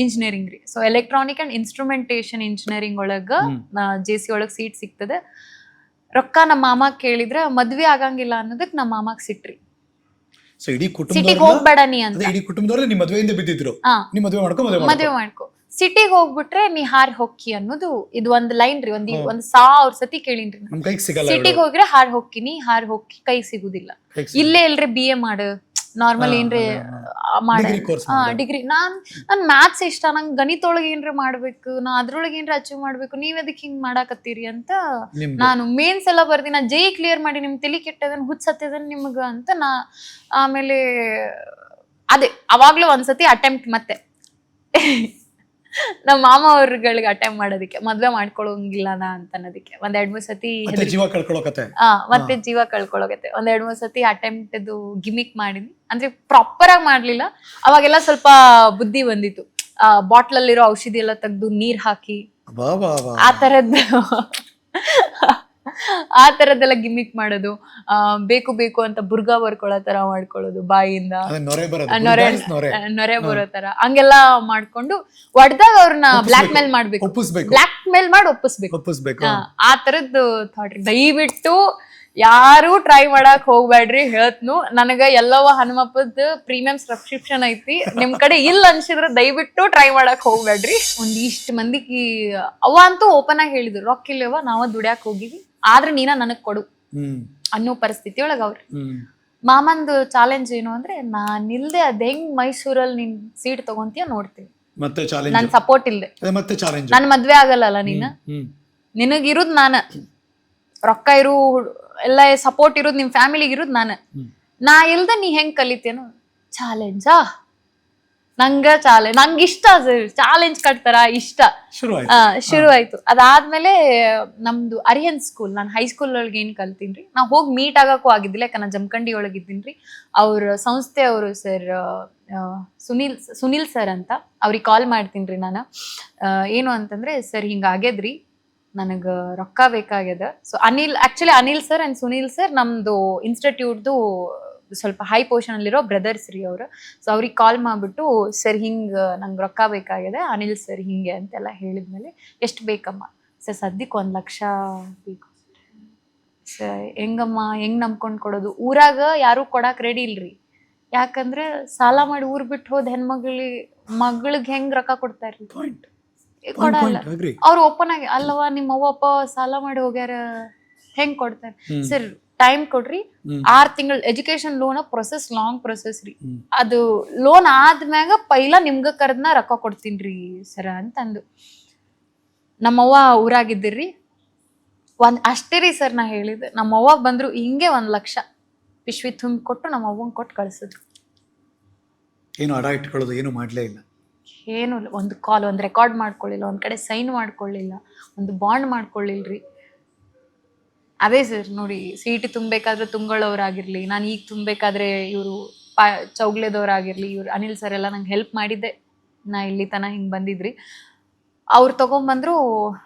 S2: ಇಂಜಿನಿಯರಿಂಗ್ ರೀ. So electronic and instrumentation engineering ಒಳಗ JC ಒಳಗ್ ಸೀಟ್ ಸಿಗ್ತದೆ. ರೊಕ್ಕ ನಮ್ಮ ಮಾಮ ಕೇಳಿದ್ರ ಮದ್ವೆ ಆಗಂಗಿಲ್ಲ ಅನ್ನೋದಕ್ ನಮ್ಮ ಮಾಮಾಗ್ ಸಿಟ್ರಿ.
S1: ಸೊ ಇಡೀ
S2: ಸಿಟಿಗೆ ಹೋಗ್ಬೇಡ ನೀ ಅಂತ.
S1: ಇಡೀ ಕುಟುಂಬದವ್ರೆ ನಿಮ್ಮ ಮದುವೆಯಿಂದ ಬಿದ್ದಿದ್ರು. ನಿಮ್ಮ ಮದುವೆ ಮಾಡ್ಕೊ
S2: ಸಿಟಿಗೆ ಹೋಗ್ಬಿಟ್ರೆ ನೀ ಹಾರ್ ಹೊಕ್ಕಿ ಅನ್ನೋದು ಇದು ಒಂದ್ ಲೈನ್ ರೀ. ಒಂದ್ 1000 ಸತಿ ಕೇಳಿನ್ರಿ. ಸಿಟಿಗೆ ಹೋಗ್ರೆ ಹಾರ್ ಹೊಕ್ಕಿನಿ, ಹಾರ್ ಹೊಕ್ಕಿ ಕೈ ಸಿಗುದಿಲ್ಲ. ಇಲ್ಲೇ ಎಲ್ರಿ BA ಮಾಡು, ನಾರ್ಮಲ್ ಏನ್ರಿ ಮಾಡ ಡಿಗ್ರಿ. ನನ್ ಮ್ಯಾಥ್ಸ್ ಇಷ್ಟ, ನಂಗೆ ಗಣಿತೊಳಗೆ ಏನ್ರಿ ಮಾಡ್ಬೇಕು, ನಾ ಅದ್ರೊಳಗೆ ಏನ್ರಿ ಅಚೀವ್ ಮಾಡ್ಬೇಕು, ನೀವ್ ಅದಕ್ಕೆ ಹಿಂಗ್ ಮಾಡಾಕತ್ತೀರಿ ಅಂತ ನಾನು ಮೇನ್ಸ್ ಎಲ್ಲ ಬರ್ದಿ. ನಾ JE ಕ್ಲಿಯರ್ ಮಾಡಿ ನಿಮ್ ತಲಿ ಕೆಟ್ಟದನ್ ಹುಚ್ಚತ್ತದನ್ ನಿಮ್ಗ ಅಂತ ನಾ ಆಮೇಲೆ ಅದೇ ಅವಾಗ್ಲೂ ಒಂದ್ಸತಿ ಅಟೆಂಪ್ಟ್ ಮತ್ತೆ ನಮ್ಮ ಮಾಮ ಅವ್ರಗಳಿಗೆ ಅಟೆಂಪ್ಟ್ ಮಾಡೋದಕ್ಕೆ, ಮದ್ವೆ ಮಾಡ್ಕೊಳಂಗಿಲ್ಲ ನಾ ಅಂತ ಅನ್ನೋದಕ್ಕೆ 1-2-3 ಸತಿ ಮತ್ತೆ ಜೀವ ಕಳ್ಕೊಳಕತ್ತೆ. 1-2-3 ಸತಿ ಅಟೆಂಪ್ಟ್ ಗಿಮಿಕ್ ಮಾಡಿದ್ವಿ. ಅಂದ್ರೆ ಪ್ರಾಪರ್ ಆಗಿ ಮಾಡ್ಲಿಲ್ಲ. ಅವಾಗೆಲ್ಲ ಸ್ವಲ್ಪ ಬುದ್ಧಿ ಬಂದಿತ್ತು. ಬಾಟ್ಲ್ ಅಲ್ಲಿರೋ ಔಷಧಿ ಎಲ್ಲ ತೆಗ್ದು ನೀರ್ ಹಾಕಿ ಆ ತರದ್ದೆಲ್ಲ ಗಿಮಿಕ್ ಮಾಡೋದು, ಬೇಕು ಬೇಕು ಅಂತ ಬುರ್ಗಾ ಬರ್ಕೊಳ್ಳೋ ತರ ಮಾಡ್ಕೊಳ್ಳೋದು, ಬಾಯಿಯಿಂದ ನೊರೆ ಬರೋ ತರ ಹಂಗೆಲ್ಲ ಮಾಡ್ಕೊಂಡು ಹೊಡ್ದಾಗ ಅವ್ರನ್ನ ಬ್ಲಾಕ್ ಮೇಲ್ ಮಾಡ್ಬೇಕು, ಬ್ಲಾಕ್ ಮೇಲ್ ಮಾಡಿ ಒಪ್ಪಿಸ್ಬೇಕು. ಆ ತರದ್ದು ಥಾಟ್. ದಯವಿಟ್ಟು ಯಾರು ಟ್ರೈ ಮಾಡಕ್ ಹೋಗ್ಬೇಡ್ರಿ ಹೇಳ್ತ್ನು. ನನಗ ಎಲ್ಲವ ಹನುಮಪ್ಪದ ಪ್ರೀಮಿಯಂ ಸಬ್ಸ್ಕ್ರಿಪ್ಷನ್ ಐತಿ. ನಿಮ್ ಕಡೆ ಇಲ್ಲ ಅನ್ಸಿದ್ರೆ ದಯವಿಟ್ಟು ಟ್ರೈ ಮಾಡಕ್ ಹೋಗ್ಬೇಡ್ರಿ. ಒಂದಿಷ್ಟು ಮಂದಿಗೆ ಅವ ಅಂತೂ ಓಪನ್ ಆಗಿ ಹೇಳಿದ್ರು, ರೊಕ್ಕ ಇಲ್ಲವ ನಾವ ದುಡ್ಯಾಕ್ ಹೋಗಿವಿ, ಆದ್ರೆ ನೀನ ನನಗ್ ಕೊಡು ಅನ್ನೋ ಪರಿಸ್ಥಿತಿ ಒಳಗ ಅವ್ರು. ಮಾಮಂದು ಚಾಲೆಂಜ್ ಏನು ಅಂದ್ರೆ, ನಾನ್ ಇಲ್ದೆ ಅದ್ ಹೆಂಗ್ ಮೈಸೂರಲ್ಲಿ ನೀನ್ ಸೀಟ್ ತಗೊಂತೀಯ ನೋಡ್ತೀನಿ, ನನ್ ಸಪೋರ್ಟ್ ಇಲ್ದೆ ನನ್ ಮದ್ವೆ ಆಗಲ್ಲ ನೀನ್, ನಿನಗಿರುದ್ ನಾನ, ರೊಕ್ಕ ಇರು ಎಲ್ಲ ಸಪೋರ್ಟ್ ಇರೋದು ನಿಮ್ ಫ್ಯಾಮಿಲಿಗೆ ಇರೋದು ನಾ ಇಲ್ದ ನೀ ಹೆಂಗ್ ಕಲಿತೇನು. ಚಾಲೆಂಜಾ ನಂಗೆ ಇಷ್ಟ, ಚಾಲೆಂಜ್ ಕಟ್ತಾರ ಇಷ್ಟ. ಶುರು ಆಯ್ತು. ಅದಾದ್ಮೇಲೆ ನಮ್ದು ಅರಿಯನ್ ಸ್ಕೂಲ್, ನಾನು ಹೈಸ್ಕೂಲ್ ಒಳಗೆ ಏನ್ ಕಲ್ತೀನ್ರಿ, ನಾವ್ ಹೋಗಿ ಮೀಟ್ ಆಗಕ್ಕೂ ಆಗಿದ್ದಿಲ್ಲ, ಯಾಕಂದ್ರೆ ಜಮಖಂಡಿ ಒಳಗೆ ಇದ್ದೀನ್ರಿ. ಅವ್ರ ಸಂಸ್ಥೆ ಅವರು ಸರ್ ಸುನಿಲ್ ಸರ್ ಅಂತ, ಅವ್ರಿಗೆ ಕಾಲ್ ಮಾಡ್ತೀನ್ರಿ ನಾನು. ಏನು ಅಂತಂದ್ರೆ, ಸರ್ ಹಿಂಗ ಆಗ್ಯದ್ರಿ, ನನಗ ರೊಕ್ಕ ಬೇಕಾಗ್ಯದ. So Anil sir and Sunil sir ನಮ್ದು ಇನ್ಸ್ಟಿಟ್ಯೂಟ್ದು ಸ್ವಲ್ಪ ಹೈ ಪೊಸಿಷನ್ ಅಲ್ಲಿರೋ ಬ್ರದರ್ಸ್ ರೀ ಅವರು. ಸೊ ಅವ್ರಿಗೆ ಕಾಲ್ ಮಾಡ್ಬಿಟ್ಟು, ಸರ್ ಹಿಂಗ ನಂಗೆ ರೊಕ್ಕ ಬೇಕಾಗಿದೆ, ಅನಿಲ್ ಸರ್ ಹಿಂಗೆ ಅಂತೆಲ್ಲ ಹೇಳಿದ್ಮೇಲೆ, ಎಷ್ಟು ಬೇಕಮ್ಮ? ಸರ್ ಸದ್ಯಕ್ಕೆ 1 ಲಕ್ಷ ಬೇಕು. ಸರ್ ಹೆಂಗಮ್ಮ, ಹೆಂಗ್ ನಂಬ್ಕೊಂಡ್ ಕೊಡೋದು? ಊರಾಗ ಯಾರು ಕೊಡಾಕ್ ರೆಡಿ ಇಲ್ರಿ. ಯಾಕಂದ್ರೆ ಸಾಲ ಮಾಡಿ ಊರ್ ಬಿಟ್ಟು ಹೋದ್ ಮಗಳಿಗೆ ಹೆಂಗ್ ರೊಕ್ಕ ಕೊಡ್ತಾರ್ರಿ? ಕೊಡಲ್ಲ. ಅವ್ರು ಓಪನ್ ಆಗಿ, ಅಲ್ಲವಾ ನಿಮ್ಮ ಅವ್ವ ಅಪ್ಪ ಸಾಲ ಮಾಡಿ ಹೋಗ್ಯಾರ, ಹೆಂಗ್ ಕೊಡ್ತಾರೆ? ಸರ್ ಟೈಮ್ ಕೊಡ್ರಿ, 6 ತಿಂಗಳು education loan process, long process ರೀ. ಅದು ಲೋನ್ ಆದ್ಮ್ಯಾಗ ಪೈಲ ನಿಮ್ಗ ಕರ್ದ್ನ ರೊಕ್ಕ ಕೊಡ್ತೀನ್ರಿ ಸರ ಅಂತಂದು. ನಮ್ಮವ್ವ ಊರಾಗಿದ್ದಿರ್ರಿ, ಅಷ್ಟೇ ರೀ ಸರ್ ನಾ ಹೇಳಿದ್ದೆ. ನಮ್ಮವ್ವ ಬಂದ್ರು, ಹಿಂಗೆ 1 ಲಕ್ಷ ಪಿಶ್ವಿ ತುಂಬ ಕೊಟ್ಟು ನಮ್ಮ ಅವ್ವಂಗ್ ಕೊಟ್ಟು ಕಳ್ಸಿದ್ರು.
S1: ಏನು ಅಡ ಇಟ್ಕೊಳ್ಳೋದು ಏನು ಮಾಡ್ಲೇ ಇಲ್ಲ.
S2: ಏನು ಇಲ್ಲ, ಒಂದು ಕಾಲ್, ಒಂದು ರೆಕಾರ್ಡ್ ಮಾಡ್ಕೊಳ್ಳಿಲ್ಲ, ಒಂದ್ ಕಡೆ ಸೈನ್ ಮಾಡ್ಕೊಳ್ಳಿಲ್ಲ, ಒಂದು ಬಾಂಡ್ ಮಾಡ್ಕೊಳ್ಳಿಲ್ರಿ. ಅದೇ ಸರ್ ನೋಡಿ, CET ತುಂಬಬೇಕಾದ್ರೆ ತುಂಗಳವ್ರಾಗಿರ್ಲಿ, ನಾನು ಈಗ ತುಂಬಬೇಕಾದ್ರೆ ಇವರು ಚೌಗ್ಲೆದವ್ರಾಗಿರ್ಲಿ, ಇವ್ರು ಅನಿಲ್ ಸರ್ ಎಲ್ಲ ನಂಗೆ ಹೆಲ್ಪ್ ಮಾಡಿದ್ದೆ, ನಾ ಇಲ್ಲಿ ತನ ಹಿಂಗೆ ಬಂದಿದ್ರಿ. ಅವ್ರು ತಗೊಂಬಂದ್ರು,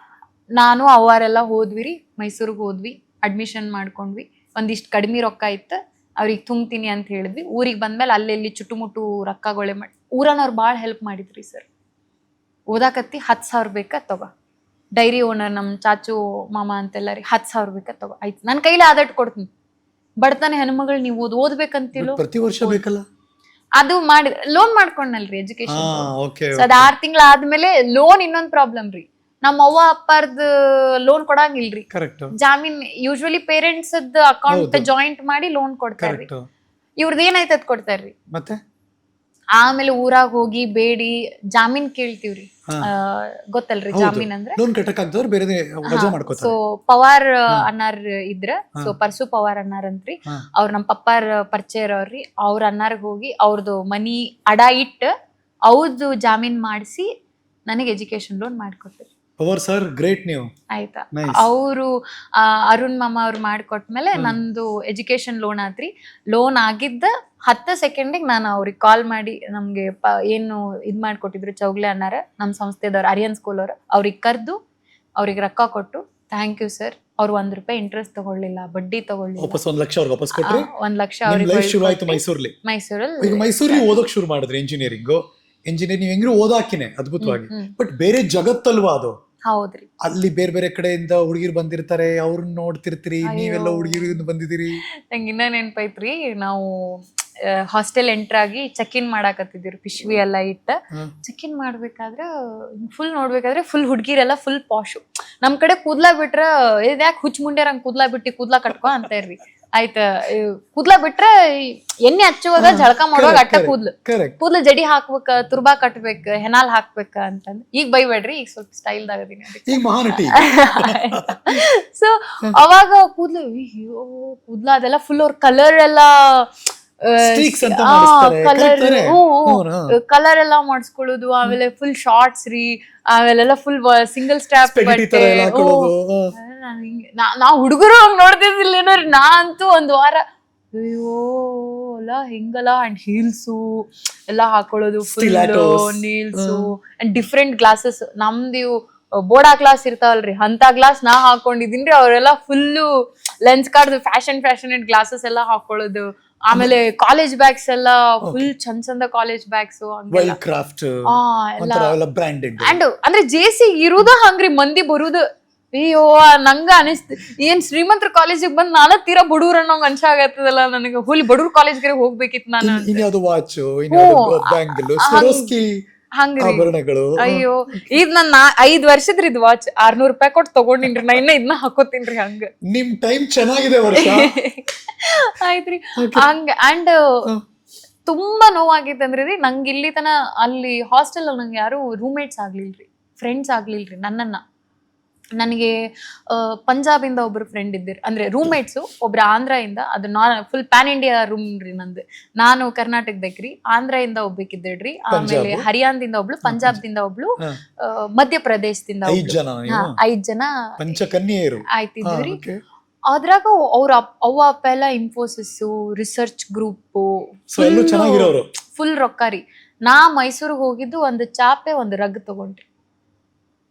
S2: ನಾನು ಅವರೆಲ್ಲ ಹೋದ್ವಿ ರೀ, ಮೈಸೂರಿಗೆ ಹೋದ್ವಿ, ಅಡ್ಮಿಷನ್ ಮಾಡ್ಕೊಂಡ್ವಿ. ಒಂದಿಷ್ಟು ಕಡಿಮೆ ರೊಕ್ಕ ಇತ್ತು, ಅವ್ರಿಗೆ ತುಂಬ್ತೀನಿ ಅಂತ ಹೇಳಿದ್ವಿ. ಊರಿಗೆ ಬಂದ್ಮೇಲೆ ಅಲ್ಲೆಲ್ಲಿ ಚುಟ್ಟುಮುಟ್ಟು ರೊಕ್ಕಗಳೇ ಮಾಡಿ, ಊರನ್ನವ್ರು ಭಾಳ ಹೆಲ್ಪ್ ಮಾಡಿದ್ರಿ ಸರ್. ಓದಾಕತ್ತಿ 10,000 ಬೇಕಾ ತಗೋ, ಡೈರಿ ಓನರ್ ನಮ್ಮ ಚಾಚು ಮಾಮ ಅಂತೆಲ್ಲ ರೀ, 10,000 ಬೇಕಾ ತಗೋ, ಆಯ್ತು ನನ್ನ ಕೈಲಿ ಆದಟ್ಟು ಕೊಡ್ತೀನಿ. ಬಡತನ ಹೆಣ್ಮಗಳು ನೀವು ಓದ್ಬೇಕಂತಿಲ್ಲ,
S1: ಪ್ರತಿ ವರ್ಷ ಬೇಕಲ್ಲ
S2: ಅದು ಮಾಡಿ ಲೋನ್ ಮಾಡ್ಕೊಂಡಲ್ರಿ ಎಜುಕೇಶನ್. ಅದ್ 6 ತಿಂಗಳ ಆದ್ಮೇಲೆ ಲೋನ್ ಇನ್ನೊಂದ್ ಪ್ರಾಬ್ಲಮ್ ರೀ, ನಮ್ಮ ಅವ್ವ ಅಪ್ಪಾರ್ದ ಲೋನ್ ಕೊಡಂಗಿಲ್ರಿ. ಜಾಮೀನ್ ಯೂಶುವಲಿ ಪೇರೆಂಟ್ಸ್ ಅಕೌಂಟ್ ಜಾಯಿಂಟ್ ಮಾಡಿ ಲೋನ್ ಕೊಡ್ತಾರ್ರಿ. ಇವ್ರದ್ದು ಏನಾಯ್ತು ಅದ್ ಕೊಡ್ತಾರ್ರಿ. ಮತ್ತೆ ಆಮೇಲೆ ಊರಾಗ ಹೋಗಿ ಬೇಡಿ ಜಾಮೀನ್ ಕೇಳ್ತೀವ್ರಿ. ಗೊತ್ತಲ್ರಿ ಜಾಮೀನ್ ಅಂದ್ರೆ. ಸೊ ಪವಾರ್ ಅನ್ನಾರ್ ಇದ್ರ, ಸೊ ಪರ್ಸು ಪವಾರ್ ಅನ್ನಾರ್ ಅಂತ್ರಿ, ಅವ್ರ ನಮ್ ಪಪ್ಪಾರ್ ಪರಿಚಯ ಇರೋರ್ರಿ. ಅವ್ರ ಅನ್ನಾರ್ಗ್ ಹೋಗಿ ಅವ್ರದ್ದು ಮನಿ ಅಡ ಇಟ್ಟು ಅವ್ರದ್ದು ಜಾಮೀನ್ ಮಾಡಿಸಿ ನನಗೆ ಎಜುಕೇಶನ್ ಲೋನ್ ಮಾಡ್ಕೊಟ್ರಿ.
S1: ಸರ್ ಗ್ರೇಟ್ ನೀವು.
S2: ಆಯ್ತಾ, ಅವರು ಅರುಣ್ ಮಾಮ ಅವ್ರು ಮಾಡ್ಕೊಟ್ಮೇಲೆ ನಂದು ಎಜುಕೇಶನ್ ಲೋನ್ ಆತ್ರಿ. ಲೋನ್ ಆಗಿದ್ದ 10 ಸೆಕೆಂಡಿಗೆ ನಾನು ಅವ್ರಿಗೆ ಕಾಲ್ ಮಾಡಿ, ನಮ್ಗೆ ಏನು ಇದ್ ಮಾಡ್ಕೊಟ್ಟಿದ್ರು ಚೌಗ್ಲೆ ಅನ್ನಾರ, ನಮ್ಮ ಸಂಸ್ಥೆದವ್ರು ಅರಿಯನ್ ಸ್ಕೂಲ್ ಅವ್ರು, ಅವ್ರಿಗೆ ಕರೆದು ಅವ್ರಿಗೆ ರೊಕ್ಕ ಕೊಟ್ಟು, ಥ್ಯಾಂಕ್ ಯು ಸರ್, ಅವ್ರು ₹1 ಇಂಟ್ರೆಸ್ಟ್ ತಗೊಳ್ಳಿಲ್ಲ, ಬಡ್ಡಿ ತಗೊಳ್ಳಿಲ್ಲ.
S1: ವಾಪಸ್ 1 ಲಕ್ಷ ಅವ್ರಿಗೆ ವಾಪಸ್ ಕೊಟ್ರಿ.
S2: 1 ಲಕ್ಷ
S1: ನಿಮ್
S2: ಅವ್ರಿಗೆ
S1: ಲೈಫ್ ಶುರು ಆಯ್ತು ಮೈಸೂರಲ್ಲಿ. ಈಗ ಮೈಸೂರಿಗೆ ಓದೋಕ್ ಶುರು ಮಾಡಿದ್ರಿ ಇಂಜಿನಿಯರಿಂಗ್ ನೀವು ಹೆಂಗ್ರೂ ಓದಾಕಿನೇ ಅದ್ಭುತವಾಗಿ. ಬಟ್ ಬೇರೆ ಜಗತ್ತಲ್ವಾ ಅದು.
S2: ಹೌದ್ರಿ.
S1: ಅಲ್ಲಿ ಬೇರೆ ಬೇರೆ ಕಡೆಯಿಂದ ಹುಡುಗಿರು ಬಂದಿರ್ತಾರೆ, ಅವ್ರನ್ನ ನೋಡ್ತಿರ್ತೀರಿ, ನೀವೆಲ್ಲ ಹುಡುಗಿರು ಬಂದಿದ್ದೀರಿ.
S2: ನಂಗೆ ಇನ್ನ ನೆನ್ಪೈತ್ರಿ, ನಾವು ಹಾಸ್ಟೆಲ್ ಎಂಟರ್ ಆಗಿ ಚೆಕ್ ಇನ್ ಮಾಡಾಕತ್ತಿದ್ವಿ, ಪಿಶ್ವಿ ಎಲ್ಲ ಇಟ್ಟ ಚೆಕ್ ಇನ್ ಮಾಡ್ಬೇಕಾದ್ರೆ ಫುಲ್ ನೋಡ್ಬೇಕಾದ್ರೆ ಫುಲ್ ಹುಡ್ಗಿರೆಲ್ಲ ಫುಲ್ ಪಾಶು. ನಮ್ ಕಡೆ ಕೂದ್ಲಾ ಬಿಟ್ರ ಇದ್ಯಾಕ್ ಹುಚ್ಚ ಮುಂಡ್ಯಾರಂಗ್ ಕೂದ್ಲಾ ಬಿಟ್ಟಿ ಕೂದ್ಲಾ ಕಟ್ಕೊ ಅಂತ ಇರ್ರಿ. ಆಯ್ತ ಕೂದ್ಲಾ ಬಿಟ್ರ ಎಣ್ಣೆ ಹಚ್ಚುವಾಗ ಜಳಕ ಮಾಡುವಾಗ ಅಟ್ಟ ಕೂದ್ಲು ಜಡಿ ಹಾಕ್ಬೇಕ, ತುರ್ಬಾ ಕಟ್ಬೇಕ, ಹೆನಾಲ್ ಹಾಕ್ಬೇಕ ಅಂತಂದ್. ಈಗ ಬೈಬೇಡ್ರಿ, ಈಗ ಸ್ವಲ್ಪ ಸ್ಟೈಲ್ ದಾಗದೀನಿ. ಸೊ ಅವಾಗ ಕೂದ್ಲ ಅದೆಲ್ಲ ಫುಲ್ ಅವ್ರ ಕಲರ್ ಎಲ್ಲ ಕಲರ್ ಎಲ್ಲ ಮಾಡಿಸ್ಕೊಳ್ಳೋದು, ಆಮೇಲೆ ಫುಲ್ ಶಾರ್ಟ್ಸ್ ರೀ, ಆಮೇಲೆಲ್ಲ ಫುಲ್ ಸಿಂಗಲ್ ಸ್ಟ್ಯಾಪ್ ಬಟ್ಟೆ. ನಾವ್ ಹುಡುಗರು ಹಂಗ್ ನೋಡ್ತಿದ್ದಿಲ್ಲ ಏನೋರಿ. ನಾ ಅಂತೂ ಒಂದ್ ವಾರ ಅಯ್ಯೋ ಅಲ್ಲ ಹಿಂಗಲ್ಲ, ಅಂಡ್ ಹೀಲ್ಸು ಎಲ್ಲಾ ಹಾಕೊಳ್ಳೋದು, ಫುಲ್ ನೀಲ್ಸು ಅಂಡ್ ಡಿಫ್ರೆಂಟ್ ಗ್ಲಾಸಸ್. ನಮ್ದು ಬೋಡಾ ಗ್ಲಾಸ್ ಇರ್ತಾವಲ್ರಿ, ಅಂತ ಗ್ಲಾಸ್ ನಾ ಹಾಕೊಂಡಿದೀನ್ರಿ. ಅವರೆಲ್ಲ full lens card fashion glasses ಎಲ್ಲ ಹಾಕೊಳ್ಳೋದು. ಆಮೇಲೆ ಕಾಲೇಜ್ ಬ್ಯಾಗ್ಸ್ ಎಲ್ಲ ಫುಲ್ ಚಂದ ಕಾಲೇಜ್ ಬ್ಯಾಗ್ಸ್ ಅಂಡ್ ಅಂದ್ರೆ ಜೇಸಿ ಇರುದ ಹಂಗ್ರಿ, ಮಂದಿ ಬರುದು. ಅಯ್ಯೋ ನಂಗ ಅನಿಸ್ತು, ಏನ್ ಶ್ರೀಮಂತರ ಕಾಲೇಜಿಗೆ ಬಂದ್ ನಾನ ತೀರಾ ಬಡವ್ರ ಅನ್ನೋಂಗ್ ಅನ್ಸಾಗತ್ತದಲ್ಲ ನನಗೆ. ಹುಲಿ ಬಡವ್ರ ಕಾಲೇಜ್ಗೆ ಹೋಗ್ಬೇಕಿತ್ತು ನಾನು. ಹಂಗ್ರಿ. ಅಯ್ಯೋ ಇದ್ ನನ್ 5 ವರ್ಷದ್ರಿ ಇದು ವಾಚ್, ₹600 ಕೊಟ್ಟು ತಗೊಂಡಿನ್ರಿ. ನಾ ಇದನ್ನ ಹಾಕೋತೀನ್ರಿ. ಹಂಗ
S1: ನಿಮ್ ಟೈಮ್ ಚೆನ್ನಾಗಿದೆ.
S2: ಆಯ್ತ್ರಿ. ಹಂಗ ಅಂಡ್ ತುಂಬಾ ನೋವಾಗಿತ್ತಂದ್ರಿ ರೀ, ನಂಗೆ ಇಲ್ಲಿ ತನ ಅಲ್ಲಿ ಹಾಸ್ಟೆಲ್ ನಂಗೆ ಯಾರು ರೂಮ್ಮೇಟ್ಸ್ ಆಗ್ಲಿಲ್ರಿ, ಫ್ರೆಂಡ್ಸ್ ಆಗ್ಲಿಲ್ರಿ. ನನಗೆ ಪಂಜಾಬಿಂದ ಒಬ್ರು ಫ್ರೆಂಡ್ ಇದ್ದಿರಿ, ಅಂದ್ರೆ ರೂಮ್ಮೇಟ್ಸು. ಒಬ್ರು ಆಂಧ್ರ ಇಂದ, ಅದು ಫುಲ್ ಪ್ಯಾನ್ ಇಂಡಿಯಾ ರೂಮ್ ರೀ ನಂದು. ನಾನು ಕರ್ನಾಟಕದಕ್ರಿ, ಆಂಧ್ರ ಇಂದ ಒಬ್ಬೇಕಿದ್ದಿಡ್ರಿ, ಆಮೇಲೆ ಹರಿಯಾಣದಿಂದ ಒಬ್ಳು, ಪಂಜಾಬ್ದಿಂದ ಒಬ್ಳು, ಮಧ್ಯಪ್ರದೇಶದಿಂದ 5 ಜನ ಆಯ್ತಿದ್ರಿ. ಅದ್ರಾಗ ಅವ್ರ ಅವ್ವ ಅಪ್ಪ ಎಲ್ಲ ಇನ್ಫೋಸಿಸ್ ರಿಸರ್ಚ್ ಗ್ರೂಪ್, ಫುಲ್ ರೊಕ್ಕ ರೀ. ನಾ ಮೈಸೂರಿಗೆ ಹೋಗಿದ್ದು ಒಂದು ಚಾಪೆ ಒಂದು ರಗ್ ತಗೊಂಡ್ರಿ.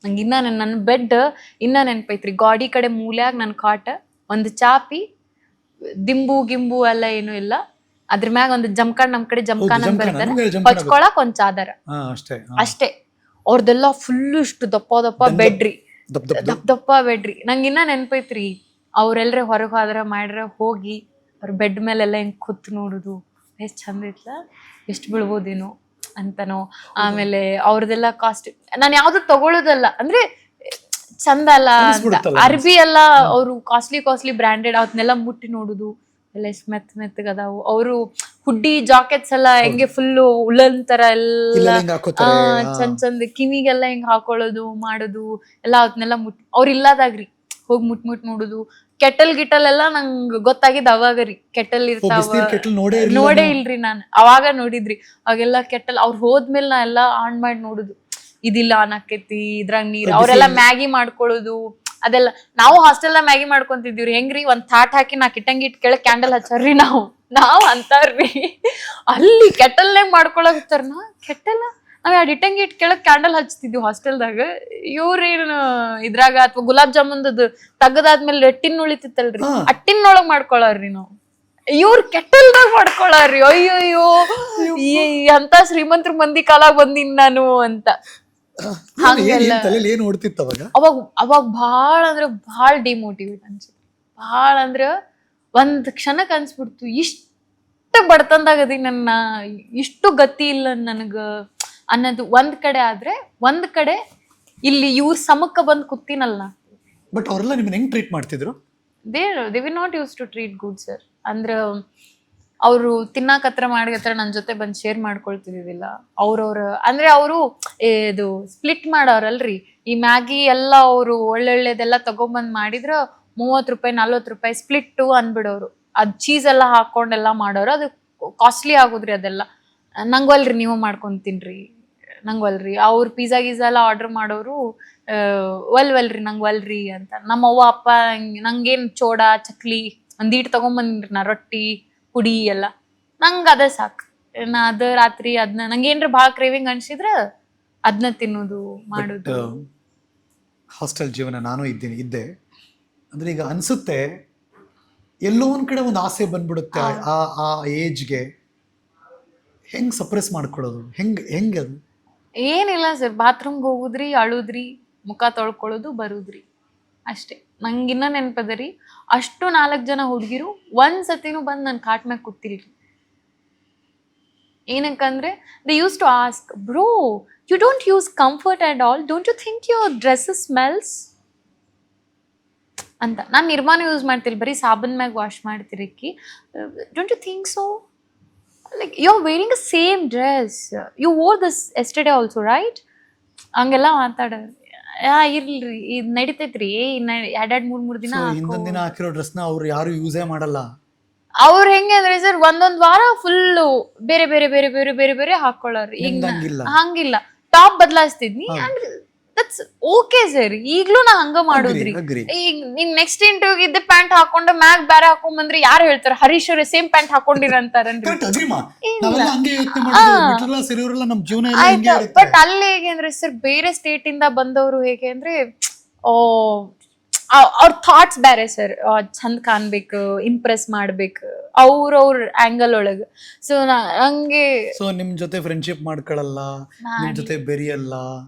S2: ನಂಗೆ ಇನ್ನ ನನ್ನ ಬೆಡ್ ಇನ್ನ ನೆನ್ಪೈತ್ರಿ. ಗಾಡಿ ಕಡೆ ಮೂಲ್ಯಾಗ ನನ್ ಕಾಟ, ಒಂದು ಚಾಪಿ, ದಿಂಬು ಗಿಂಬು ಎಲ್ಲ ಏನು ಇಲ್ಲ. ಅದ್ರ ಮ್ಯಾಗ ಒಂದು ಜಮ್ಕಾನ್, ನಮ್ ಕಡೆ ಜಮ್ಕಾನ್ ಅಂತ ಬರ್ತಾನೆ, ಹಚ್ಕೊಳಕ್ ಒಂದ್ ಚಾದರ ಅಷ್ಟೇ. ಅವ್ರದೆಲ್ಲ ಫುಲ್ ಇಷ್ಟು ದಪ್ಪ ಬೆಡ್ರಿ, ದಪ್ಪ ಬೆಡ್ರಿ. ನಂಗೆ ಇನ್ನ ನೆನ್ಪೈತ್ರಿ, ಅವ್ರೆಲ್ರ ಹೊರಗೆ ಹೋದ್ರ ಮಾಡ್ರ ಹೋಗಿ ಅವ್ರ ಬೆಡ್ ಮೇಲೆಲ್ಲ ಹಿಂಗ್ ಕೂತ್ ನೋಡುದು, ಎಷ್ಟ್ ಚಂದ ಇತ್ಲ, ಎಷ್ಟ್ ಬೀಳ್ಬೋದೇನೋ ಅಂತನೋ. ಆಮೇಲೆ ಅವ್ರದೆಲ್ಲ ಕಾಸ್ಟ್ ನಾನ್ ಯಾವ್ದು ತಗೊಳ್ಳೋದಲ್ಲ, ಅಂದ್ರೆ ಚಂದ ಅಲ್ಲ ಅಂತ. ಅರ್ಬಿ ಎಲ್ಲ ಅವ್ರು ಕಾಸ್ಟ್ಲಿ ಬ್ರ್ಯಾಂಡೆಡ್, ಅವನ್ನೆಲ್ಲ ಮುಟ್ಟಿ ನೋಡುದು, ಎಲ್ಲ ಎಷ್ಟ್ ಮೆತ್ತಗದಾವು. ಅವರು ಹುಡ್ಡಿ ಜಾಕೆಟ್ಸ್ ಎಲ್ಲ ಹೆಂಗೆ ಫುಲ್ ಉಲ್ಲನ್ ತರ ಎಲ್ಲ ಚಂದ ಕಿವಿಗೆಲ್ಲ ಹಿಂಗ್ ಹಾಕೊಳ್ಳೋದು ಮಾಡೋದು ಎಲ್ಲ, ಅವನ್ನೆಲ್ಲ ಮುಟ್ಟಿ ಅವ್ರ ಇಲ್ಲದಾಗ್ರಿ ಹೋಗಿ ಮುಟ್ ನೋಡುದು. ಕೆಟಲ್ ಗಿಟಲ್ ಎಲ್ಲ ನಂಗ್ ಗೊತ್ತಾಗಿದ್ ಅವಾಗರಿ. ಕೆಟಲ್ ಇರ್ತಾವ ನೋಡೇ ಇಲ್ರಿ ನಾನು, ಅವಾಗ ನೋಡಿದ್ರಿ. ಅವಾಗೆಲ್ಲ ಕೆಟಲ್ ಅವ್ರು ಹೋದ್ಮೇಲೆ ನಾ ಎಲ್ಲಾ ಆನ್ ಮಾಡಿ ನೋಡುದು, ಇದಿಲ್ಲ ಅನ್ನಕೇತಿ ಇದ್ರಾಗ ನೀರ್. ಅವ್ರೆಲ್ಲ ಮ್ಯಾಗಿ ಮಾಡ್ಕೊಳ್ಳೋದು ಅದೆಲ್ಲ. ನಾವು ಹಾಸ್ಟೆಲ್ ಮ್ಯಾಗಿ ಮಾಡ್ಕೊಂತಿದ್ವಿ. ಹೆಂಗ್ರಿ, ಒಂದ್ ಥಾಟ್ ಹಾಕಿ ನಾ ಕಿಟ್ಟಂಗಿ ಇಟ್ ಕೆಳಗ್ ಕ್ಯಾಂಡಲ್ ಹಚ್ಚಾರ್ರಿ ನಾವ್ ಅಂತಾರ್ರಿ. ಅಲ್ಲಿ ಕೆಟಲ್ನಾಗ ಮಾಡ್ಕೊಳಕ್ತಾರ. ನಾ ಕೆಟಲ್ ನಾವ್ ಇಟ್ಟಂಗಿ ಇಟ್ ಕೆಳಗ್ ಕ್ಯಾಂಡಲ್ ಹಚ್ತಿದ್ವಿ ಹಾಸ್ಟೆಲ್ದಾಗ. ಇವ್ರೇನು ಇದ್ರಾಗ ಅಥವಾ ಗುಲಾಬ್ ಜಾಮೂನ್ದು ತಗದಾದ್ಮೇಲೆ ಟಿನ್ ಉಳಿತಿತ್ತಲ್ರಿ, ಆ ಟಿನ್ ಒಳಗ್ ಮಾಡ್ಕೊಳಾರ್ರಿ ನಾವು. ಇವ್ರ ಕೆಟಲ್ದಾಗ ಮಾಡ್ಕೊಳಾರ್ರಿ. ಅಯ್ಯೋ ಅಂತ ಶ್ರೀಮಂತರ ಮಂದಿ ಕಾಲಾಗ ಬಂದಿನ್ ನಾನು ಅಂತ. ಅವಾಗ ಭಾಳ ಅಂದ್ರ ಭಾಳ ಡಿಮೋಟಿವೇಟ್ ಅನ್ಸುತ್ತೆ. ಭಾಳ ಅಂದ್ರ ಒಂದ್ ಕ್ಷಣಕ್ ಅನ್ಸ್ಬಿಡ್ತು, ಇಷ್ಟ ಬಡತನದಾಗದಿ ನನ್ನ, ಇಷ್ಟು ಗತಿ ಇಲ್ಲ ನನಗ ಅನ್ನೋದು ಒಂದ್ ಕಡೆ. ಆದ್ರೆ ಒಂದ್ ಕಡೆ ಇಲ್ಲಿ ಇವ್ರ ಸಮಕ್ಕ ಬಂದ್ ಕೂತೀನಲ್ಲ.
S1: ಬಟ್ ಅವ್ರೆಲ್ಲ ನಿಮ್ಮನ್ನ ಹೆಂಗ್ ಟ್ರೀಟ್ ಮಾಡ್ತಿದ್ರು?
S2: They will not use to treat good sir. ಅಂದ್ರ ಅವರು ತಿನ್ನಾಕತ್ರ ಮಾಡಿಗತ್ರ ನನ್ನ ಜೊತೆ ಬಂದು ಶೇರ್ ಮಾಡ್ಕೊಳ್ತಿದ್ದಿಲ್ಲ. ಅವ್ರವ್ರ ಅಂದ್ರೆ ಅವರು ಇದು ಸ್ಪ್ಲಿಟ್ ಮಾಡೋರಲ್ರಿ. ಈ ಮ್ಯಾಗಿ ಎಲ್ಲ ಅವರು ಒಳ್ಳೊಳ್ಳೆದೆಲ್ಲ ತಗೊಂಬಂದ್ ಮಾಡಿದ್ರ ₹30 ₹40 ಸ್ಪ್ಲಿಟ್ಟು ಅನ್ಬಿಡೋರು. ಅದ್ ಚೀಸ್ ಎಲ್ಲ ಹಾಕೊಂಡೆಲ್ಲ ಮಾಡೋರು. ಅದು ಕಾಸ್ಟ್ಲಿ ಆಗುದ್ರಿ ಅದೆಲ್ಲ. ನಂಗಲ್ರಿ ನೀವು ಮಾಡ್ಕೊಂತೀನ್ರಿ, ನಂಗಲ್ರಿ. ಅವ್ರ ಪಿಜ್ಜಾ ಗೀಝಾ ಎಲ್ಲ ಆರ್ಡರ್ ಮಾಡೋರು ಒಲ್ರಿ ನಂಗಲ್ರಿ ಅಂತ. ನಮ್ಮ ಅವ್ವ ಅಪ್ಪ ನಂಗೇನ್ ಚೋಡ ಚಕ್ಲಿ ಒಂದೀಟ್ ತಗೊಂಬಂದ್ರಿ ನಾ, ರೊಟ್ಟಿ ಪುಡಿ ಎಲ್ಲ, ನಂಗ ಅದ ಸಾಕು. ನಾ ಅದ ರಾತ್ರಿ ಅದನ್ನ ನಂಗೇನ್ರ ಭಾಳ ಕ್ರೇವಿಂಗ್ ಅನ್ಸಿದ್ರ ಅದನ್ನ ತಿನ್ನೋದು ಮಾಡೋದು.
S1: ಹಾಸ್ಟೆಲ್ ಜೀವನ ನಾನು ಇದ್ದೆ. ಅಂದ್ರೆ ಈಗ ಅನ್ಸುತ್ತೆ ಎಲ್ಲೋ ಒಂದ್ ಕಡೆ ಒಂದು ಆಸೆ ಬಂದ್ಬಿಡುತ್ತೆ ಆ ಏಜ್ಗೆ. ಹೆಂಗ್ ಸಪ್ರೆಸ್ ಮಾಡ್ಕೊಳ್ಳೋದು, ಹೆಂಗ್ ಅದು?
S2: ಏನಿಲ್ಲ ಸರ್, ಬಾತ್ರೂಮ್ಗೆ ಹೋಗುದ್ರಿ, ಅಳುದ್ರಿ, ಮುಖ ತೊಳ್ಕೊಳ್ಳೋದು, ಬರುದ್ರಿ ಅಷ್ಟೇ. ನಂಗಿನ್ನ ನೆನಪದರಿ, ಅಷ್ಟು 4 ಜನ ಹುಡುಗಿರು ಒಂದ್ಸತಿನೂ ಬಂದು ನನ್ನ ಕಾಟ್ ಮ್ಯಾಗ ಕೂತಿಲ್ರಿ. ಏನಕ್ಕಂದ್ರೆ they use to ask, bro you don't use comfort and all, don't you think your dresses smells ಅಂತ. ನಾನು ನಿರ್ಮಾಣ ಯೂಸ್ ಮಾಡ್ತಿಲ್ಲ, ಬರೀ ಸಾಬನ್ ಮ್ಯಾಗ ವಾಶ್ ಮಾಡ್ತಿರಕ್ಕಿ. Don't you think so, like you are wearing a same dress, you wore this yesterday also right, ಹಂಗೆಲ್ಲ ಮಾತಾಡೋರು. ಇರ್ಲಿ ಇದು ನಡಿತೈತ್ರಿ, 2-3 ದಿನ
S1: ಹಿಂದಿನ ದಿನ ಹಾಕಿರೋ ಡ್ರೆಸ್ನ ಅವ್ರು ಯಾರು ಯೂಸೇ ಮಾಡಲ್ಲ.
S2: ಅವ್ರು ಹೆಂಗೆ ಅಂದ್ರೆ ಸರ್, ಒಂದೊಂದ್ ವಾರ ಫುಲ್ಲು ಬೇರೆ ಬೇರೆ ಬೇರೆ ಬೇರೆ ಬೇರೆ ಬೇರೆ ಹಾಕೊಳ್ಳೋರು. ಈಗ ಹಂಗಿಲ್ಲ, ಟಾಪ್ ಬದಲಾಯಿಸ್ತಿದ್ನಿ, ದಟ್ಸ್ ಓಕೆ ಸರ್. ಈಗ್ಲೂ ನಾ ಹಂಗ ಮಾಡೋದ್ರಿ. ಈಗ ನೀನ್ ನೆಕ್ಸ್ಟ್ ಇಂಟರ್ವ್ಯೂ ಇದ್ದ ಪ್ಯಾಂಟ್ ಹಾಕೊಂಡ ಮ್ಯಾಗ್ ಬೇರೆ ಹಾಕೊಂಡ್ ಬಂದ್ರೆ ಯಾರು ಹೇಳ್ತಾರ, ಹರೀಶ್ ಅವ್ರೆ ಸೇಮ್ ಪ್ಯಾಂಟ್ ಹಾಕೊಂಡಿರ ಅಂತಾರನ್ರಿ. ಬಟ್ ಅಲ್ಲಿ ಹೇಗೆ ಅಂದ್ರೆ ಸರ್, ಬೇರೆ ಸ್ಟೇಟ್ ಇಂದ ಬಂದವರು ಹೇಗೆ ಅಂದ್ರೆ ಅವ್ರ ಥಾಟ್ಸ್ ಬೇರೆ ಸರ್. ಚಂದ ಕಾಣ್ಬೇಕು, ಇಂಪ್ರೆಸ್ ಮಾಡ್ಬೇಕು ಅವ್ರವ್ರ ಆಂಗಲ್ ಒಳಗ. ಸೊ ಹಂಗೆ
S1: ನಿಮ್ ಜೊತೆ ಫ್ರೆಂಡ್ಶಿಪ್ ಮಾಡ್ಕೊಳಲ್ಲ, ನಿಮ್ ಜೊತೆ ಬೆರಿಯಲ್ಲ,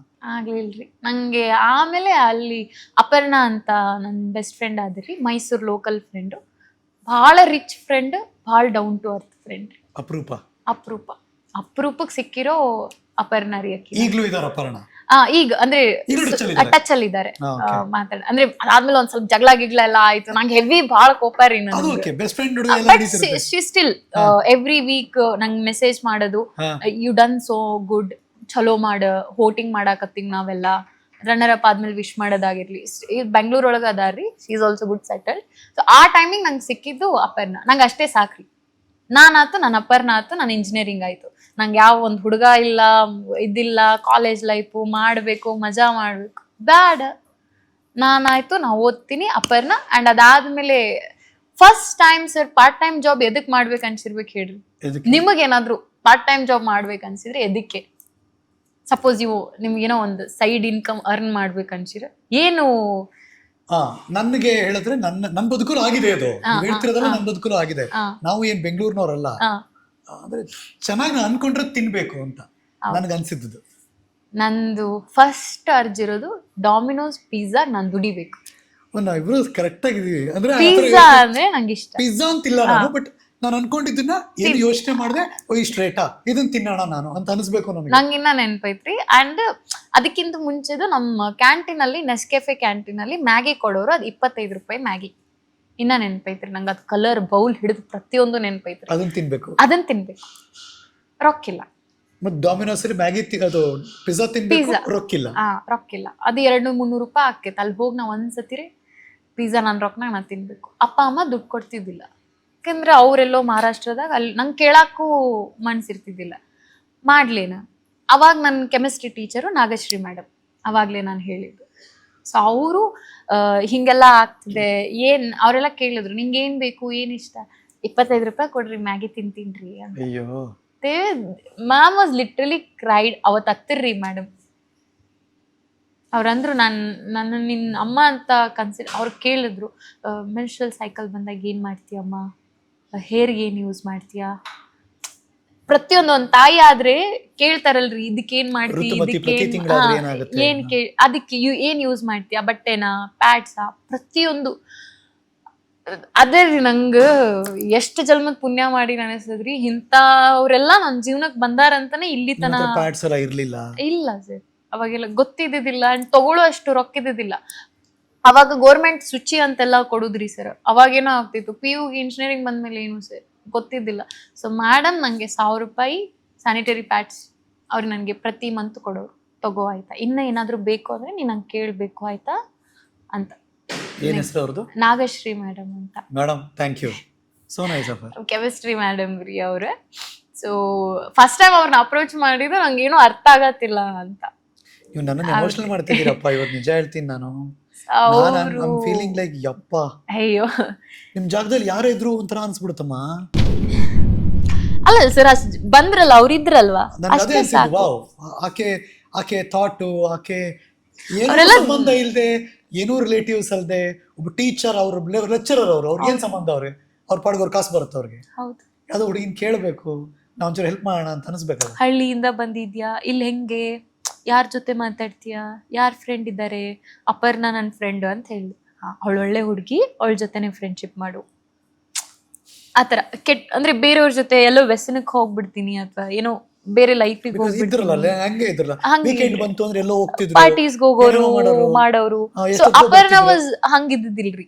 S2: ಆಗ್ಲಿಲ್ರಿ ನಂಗೆ. ಆಮೇಲೆ ಅಲ್ಲಿ ಅಪರ್ಣಾ ಅಂತ ನನ್ನ ಬೆಸ್ಟ್ ಫ್ರೆಂಡ್ ಆದ್ರಿ, ಮೈಸೂರು ಲೋಕಲ್ ಫ್ರೆಂಡು, ಭಾಳ ರಿಚ್ ಫ್ರೆಂಡ್, ಭಾಳ ಡೌನ್ ಟು ಅರ್ತ್ ಫ್ರೆಂಡ್. ಅಪರೂಪಕ್ಕೆ ಸಿಕ್ಕಿರೋ ಅಪರ್ಣಾ ರೀ.
S1: ಈಗಲೂ ಇದಾರ ಅಪರ್ಣಾ?
S2: ಈಗ ಅಂದ್ರೆ ಟಚ್ ಅಲ್ಲಿ ಇದಾರೆ, ಮಾತಾಡ ಅಂದ್ರೆ ಅದಾದ್ಮೇಲೆ ಒಂದ್ ಸ್ವಲ್ಪ ಜಗಳ ಗಿಗ್ಲ ಎಲ್ಲ ಆಯ್ತು. ನಂಗೆ ಹೆವಿ ಭಾಳ ಕೋಪ ರೀ. ಸ್ಟಿಲ್ ಎವ್ರಿ ವೀಕ್ ನಂಗೆ ಮೆಸೇಜ್ ಮಾಡೋದು, ಯು ಡನ್ ಸೋ ಗುಡ್, ಚಲೋ ಮಾಡ, ವೋಟಿಂಗ್ ಮಾಡಾಕತ್ತೀವಿ ನಾವೆಲ್ಲ, ರನ್ನರ್ ಅಪ್ ಆದ್ಮೇಲೆ ವಿಶ್ ಮಾಡೋದಾಗಿರ್ಲಿ. ಬೆಂಗಳೂರು ಒಳಗೆ ಅದಾರ್ರಿ, she is also good settled. So ಆ ಟೈಮಿಗೆ ನಂಗೆ ಸಿಕ್ಕಿದ್ದು ಅಪರ್ಣಾ. ನಂಗೆ ಅಷ್ಟೇ ಸಾಕ್ರಿ, ನಾನಾಯ್ತು, ನನ್ನ ಅಪರ್ಣಾ ಆಯ್ತು, ನನ್ನ ಇಂಜಿನಿಯರಿಂಗ್ ಆಯ್ತು. ನಂಗೆ ಯಾವ ಒಂದು ಹುಡುಗ ಇಲ್ಲ, ಇದಿಲ್ಲ, ಕಾಲೇಜ್ ಲೈಫು ಮಾಡಬೇಕು, ಮಜಾ ಮಾಡ್ಬೇಕು, ಬ್ಯಾಡ. ನಾನಾಯ್ತು, ನಾ ಓದ್ತೀನಿ, ಅಪರ್ಣಾ. ಆ್ಯಂಡ್ ಅದಾದ್ಮೇಲೆ first time sir part time job ಎದಕ್ ಮಾಡ್ಬೇಕು ಅನ್ಸಿರ್ಬೇಕು ಹೇಳ್ರಿ? ನಿಮಗೇನಾದ್ರು ಪಾರ್ಟ್ ಟೈಮ್ ಜಾಬ್ ಮಾಡ್ಬೇಕು ಅನ್ಸಿದ್ರೆ ಎದಕ್ಕೆ? ಸಪೋಸ್ ನಿಮ್ಗೇನೋ ಒಂದು ಸೈಡ್ ಇನ್ಕಮ್ ಅರ್ನ್ ಮಾಡ್ಬೇಕು ಅನ್ಸಿರ ಏನು?
S1: ನನ್ಗೆ ಹೇಳಿದ್ರೆ ನನ್ನ ಬದುಕಲು ಆಗಿದೆ, ಅದು ಹೇಳ್ತಿರೋದಲ್ಲ, ನನ್ನ ಬದುಕಲು ಆಗಿದೆ. ನಾವು ಏನ್ ಬೆಂಗಳೂರಿನವರಲ್ಲ, ಅಂದ್ರೆ ಚೆನ್ನಾಗಿ ಅನ್ಕೊಂಡ್ರೆ ತಿನ್ಬೇಕು ಅಂತ ನನ್ಗೆ ಅನ್ಸಿದ್ದು.
S2: ನಂದು ಫಸ್ಟ್ ಅರ್ಜ್ ಇರೋದು ಡಾಮಿನೋಸ್ ಪಿಜ್ಜಾ. ನಾನು ದುಡಿಬೇಕು.
S1: ಇಬ್ರು ಕರೆಕ್ಟ್ ಆಗಿದೀವಿ. ಅಂದ್ರೆ
S2: ಪಿಜ್ಜಾ ಅಂದ್ರೆ ನಂಗೆ ಇಷ್ಟ.
S1: ಪಿಜ್ಜಾ ಅಂತಿಲ್ಲ ನಾನು, ಬಟ್ ನಾನು ಅನ್ಕೊಂಡಿದ್ದನ್ನ ಏನು ಯೋಚನೆ ಮಾಡಿದೆ, ಇಷ್ಟು ರೇಟಾ, ಇದನ್ನ ತಿನ್ನೋಣ ನಾನು ಅಂತ ಅನಿಸ್ಬೇಕು ನನಗೆ.
S2: ನಂಗಿನ್ನ ನೆನಪೈತ್ರಿ. ಅಂಡ್ ಅದಕ್ಕಿಂತ ಮುಂಚೆದು ನಮ್ಮ ಕ್ಯಾಂಟೀನ್ ಅಲ್ಲಿ, ನೆಸ್ಕೆಫೆ ಕ್ಯಾಂಟೀನ್ ಅಲ್ಲಿ ಮ್ಯಾಗಿ ಕೊಡೋರು, ಅದು 25 ರೂಪಾಯಿ ಮ್ಯಾಗಿ. ಇನ್ನ ನೆನಪೈತ್ರಿ ನಂಗೆ, ಅದು ಕಲರ್ ಬೌಲ್ ಹಿಡಿದು ಪ್ರತಿಯೊಂದು ನೆನಪೈತ್ರಿ. ಅದನ್ನ ತಿನ್ಬೇಕು, ರೊಕ್ಕಿಲ್ಲ.
S1: ಮತ್ತೆ ಡಾಮಿನೋಸ್ ಮ್ಯಾಗಿ ಅದು ಪಿಜ್ಜಾ ತಿನ್ಬೇಕು, ರೊಕ್ಕಿಲ್ಲ.
S2: ರೊಕ್ಕಿಲ್ಲ. ಅದು 200-300 ರೂಪಾಯಿ ಆಕೈತೆ. ಅಲ್ಲಿ ಹೋಗಿ ನಾವು ಒಂದ್ಸತಿರಿ ಪಿಜ್ಜಾ ನನ್ನ ರೊಕ್ಕನಾಗ ನಾ ತಿನ್ಬೇಕು. ಅಪ್ಪ ಅಮ್ಮ ದುಡ್ಡು ಕೊಡ್ತಿದ್ದಿಲ್ಲ, ಯಾಕಂದ್ರೆ ಅವರೆಲ್ಲೋ ಮಹಾರಾಷ್ಟ್ರದಾಗ, ಅಲ್ಲಿ ನಂಗೆ ಕೇಳಕ್ಕೂ ಮನ್ಸಿರ್ತಿದ್ದಿಲ್ಲ. ಮಾಡ್ಲೇನ ಅವಾಗ ನನ್ನ ಕೆಮಿಸ್ಟ್ರಿ ಟೀಚರು ನಾಗಶ್ರೀ ಮೇಡಮ್, ಅವಾಗಲೇ ನಾನು ಹೇಳಿದ್ದು. ಸೊ ಅವರು ಹಿಂಗೆಲ್ಲ ಆಗ್ತಿದೆ ಅವರೆಲ್ಲ ಕೇಳಿದ್ರು, ನಿಂಗೆ ಏನು ಬೇಕು, ಏನು ಇಷ್ಟ? 25 ರೂಪಾಯಿ ಕೊಡ್ರಿ, ಮ್ಯಾಗಿ ತಿಂತೀನ್ರಿ ಅಂತ. Ma'am was literally cried. ಅವತ್ತು ಹತ್ತಿರ್ರಿ ಮೇಡಮ್ ಅವ್ರಂದ್ರು, ನನ್ನ ನಿನ್ನ ಅಮ್ಮ ಅಂತ ಅವ್ರು ಕೇಳಿದ್ರು, ಮೆನ್ಸ್ಟ್ರಲ್ ಸೈಕಲ್ ಬಂದಾಗ ಏನು ಮಾಡ್ತೀಯಮ್ಮ, ಹೇರ್ಗೆ ಏನು ಯೂಸ್ ಮಾಡ್ತೀಯಾ? ಪ್ರತಿಯೊಂದು ಒಂದು ತಾಯಿ ಆದ್ರೆ ಕೇಳ್ತಾರಲ್ರಿ, ಇದಕ್ಕೇನ್ ಮಾಡ್ತೀವಿ, ಅದಕ್ಕೆ ಏನ್ ಯೂಸ್ ಮಾಡ್ತೀಯಾ, ಬಟ್ಟೆನಾ, ಪ್ಯಾಡ್ಸಾ, ಪ್ರತಿಯೊಂದು. ಅದೇ ರೀ, ನಂಗೆ ಎಷ್ಟು ಜನ್ಮದ ಪುಣ್ಯ ಮಾಡಿ ಅನಿಸ್ತದ್ರಿ, ಇಂಥವ್ರೆಲ್ಲ ನನ್ನ ಜೀವನಕ್ಕೆ ಬಂದಾರಂತಾನೆ ಇಲ್ಲಿ ತನ. ಇಲ್ಲ ಸರ್, ಅವಾಗೆಲ್ಲ ಗೊತ್ತಿದ್ದಿದ್ದಿಲ್ಲ, ಅಂಡ್ ತಗೊಳ್ಳೋ ಅಷ್ಟು ರೊಕ್ಕಿದ್ದಿದ್ದಿಲ್ಲ. ಅವಾಗ ಗೋರ್ಮೆಂಟ್ ಶುಚಿ ಅಂತೆಲ್ಲ ಕೊಡುದ್ರಿ ಸರ್, ಅವಾಗೇನೋ ಆಗ್ತಿತ್ತು. PU ಇಂಜಿನಿಯರಿಂಗ್ ಬಂದ್ಮೇಲೆ ಏನು ಸರ್ ಗೊತ್ತಿದ್ದಿಲ್ಲ. ಸೊ ಮೇಡಮ್ ನಂಗೆ 1000 ರೂಪಾಯಿ ಸ್ಯಾನಿಟರಿ ಪ್ಯಾಡ್ಸ್ ಅವ್ರು ನನಗೆ ಪ್ರತಿ ಮಂತ್ ಕೊಡೋರು. ತಗೋ ಆಯ್ತಾ, ಇನ್ನ ಏನಾದ್ರು ಬೇಕು ಅಂದ್ರೆ ನೀನ್ ನಂಗೆ ಕೇಳಬೇಕು ಆಯ್ತಾ ಅಂತ.
S1: ಏನ್ ಹೆಸರು ಅವ್ರದ್ದು?
S2: ನಾಗಶ್ರೀ ಮೇಡಮ್ ಅಂತ.
S1: Madam thank you, so nice of her.
S2: Chemistry madam ರೀ ಅವ್ರೆ. ಸೊ ಫಸ್ಟ್ ಟೈಮ್ ಅವ್ರನ್ನ ಅಪ್ರೋಚ್ ಮಾಡಿದ್ರು ನಂಗೆ ಏನೂ ಅರ್ಥ ಆಗತ್ತಿಲ್ಲ ಅಂತ.
S1: ನೀವು ನನ್ನನ್ನು ಎಮೋಷನಲ್ ಮಾಡ್ತಿದ್ದೀರಪ್ಪ ಇವತ್ತು, ನಿಜ ಹೇಳ್ತೀನಿ ನಾನು. ಫೀಲಿಂಗ್ ಲೈಕ್ ಯಪ್ಪ,
S2: ಅಯ್ಯೋ
S1: ನಿಮ್ ಜಾಗದಲ್ಲಿ ಯಾರೇ ಇದ್ರು ಒಂಥರ ಅನ್ಸ್ಬಿಡುತ್ತಮ್ಮ.
S2: ಅಲ್ಲ ಸರ್, ಅಷ್ಟು ಬಂದ್ರಲ್ಲ, ಅವ್ರಿದ್ರಲ್ವಾ,
S1: ಆಕೆ ಥಾಟು, ಆಕೆ ಏನು ಸಂಬಂಧ ಇಲ್ಲದೆ ಏನೂ ರಿಲೇಟಿವ್ಸ್ ಅಲ್ದೆ ಒಬ್ಬ ಟೀಚರ್, ಅವ್ರ ಲೆಕ್ಚರರ್, ಅವ್ರಿಗೆ ಏನ್ ಸಂಬಂಧ? ಅವ್ರ ಪಾಡ್ಗೆ ಅವ್ರ ಕಾಸು ಬರುತ್ತೆ ಅವ್ರಿಗೆ.
S2: ಹೌದು.
S1: ಯಾವ್ದೋ ಹುಡುಗಿನ ಕೇಳಬೇಕು, ನಾವ್ ಒಂಚೂರು ಹೆಲ್ಪ್ ಮಾಡೋಣ ಅಂತ ಅನಿಸ್ಬೇಕಲ್ಲ.
S2: ಹಳ್ಳಿಯಿಂದ ಬಂದಿದ್ಯಾ, ಇಲ್ಲಿ ಹೆಂಗೆ, ಯಾರ ಜೊತೆ ಮಾತಾಡ್ತೀಯಾ, ಯಾರ್ ಫ್ರೆಂಡ್ ಇದ್ದಾರೆ, ಅಪರ್ಣ ನನ್ನ ಫ್ರೆಂಡ್ ಅಂತ ಹೇಳಿ, ಅವಳೊಳ್ಳೆ ಹುಡುಗಿ, ಅವಳ ಜೊತೆನೆ ಫ್ರೆಂಡ್ಶಿಪ್ ಮಾಡು. ಆತರ ಅಂದ್ರೆ ಬೇರೆಯವ್ರ ಜೊತೆ ಎಲ್ಲೋ ವ್ಯಸನಕ್ಕೆ ಹೋಗ್ಬಿಡ್ತೀನಿ ಅಥವಾ ಏನೋ ಬೇರೆ ಲೈಫಿಗೆ
S1: ಇದ್ರಲ್ಲ ಹಂಗೆ ಇದ್ರಲ್ಲ, ವೀಕೆಂಡ್ ಬಂತು ಅಂದ್ರೆ ಎಲ್ಲೋ ಹೋಗ್ತಿದ್ರು,
S2: ಪಾರ್ಟೀಸ್ಗೆ ಹೋಗೋರು ಮಾಡೋರು. ಸೊ ಅಪರ್ಣ ವಾಸ್ ಹಂಗಿದ್ದಿಲ್ರಿ.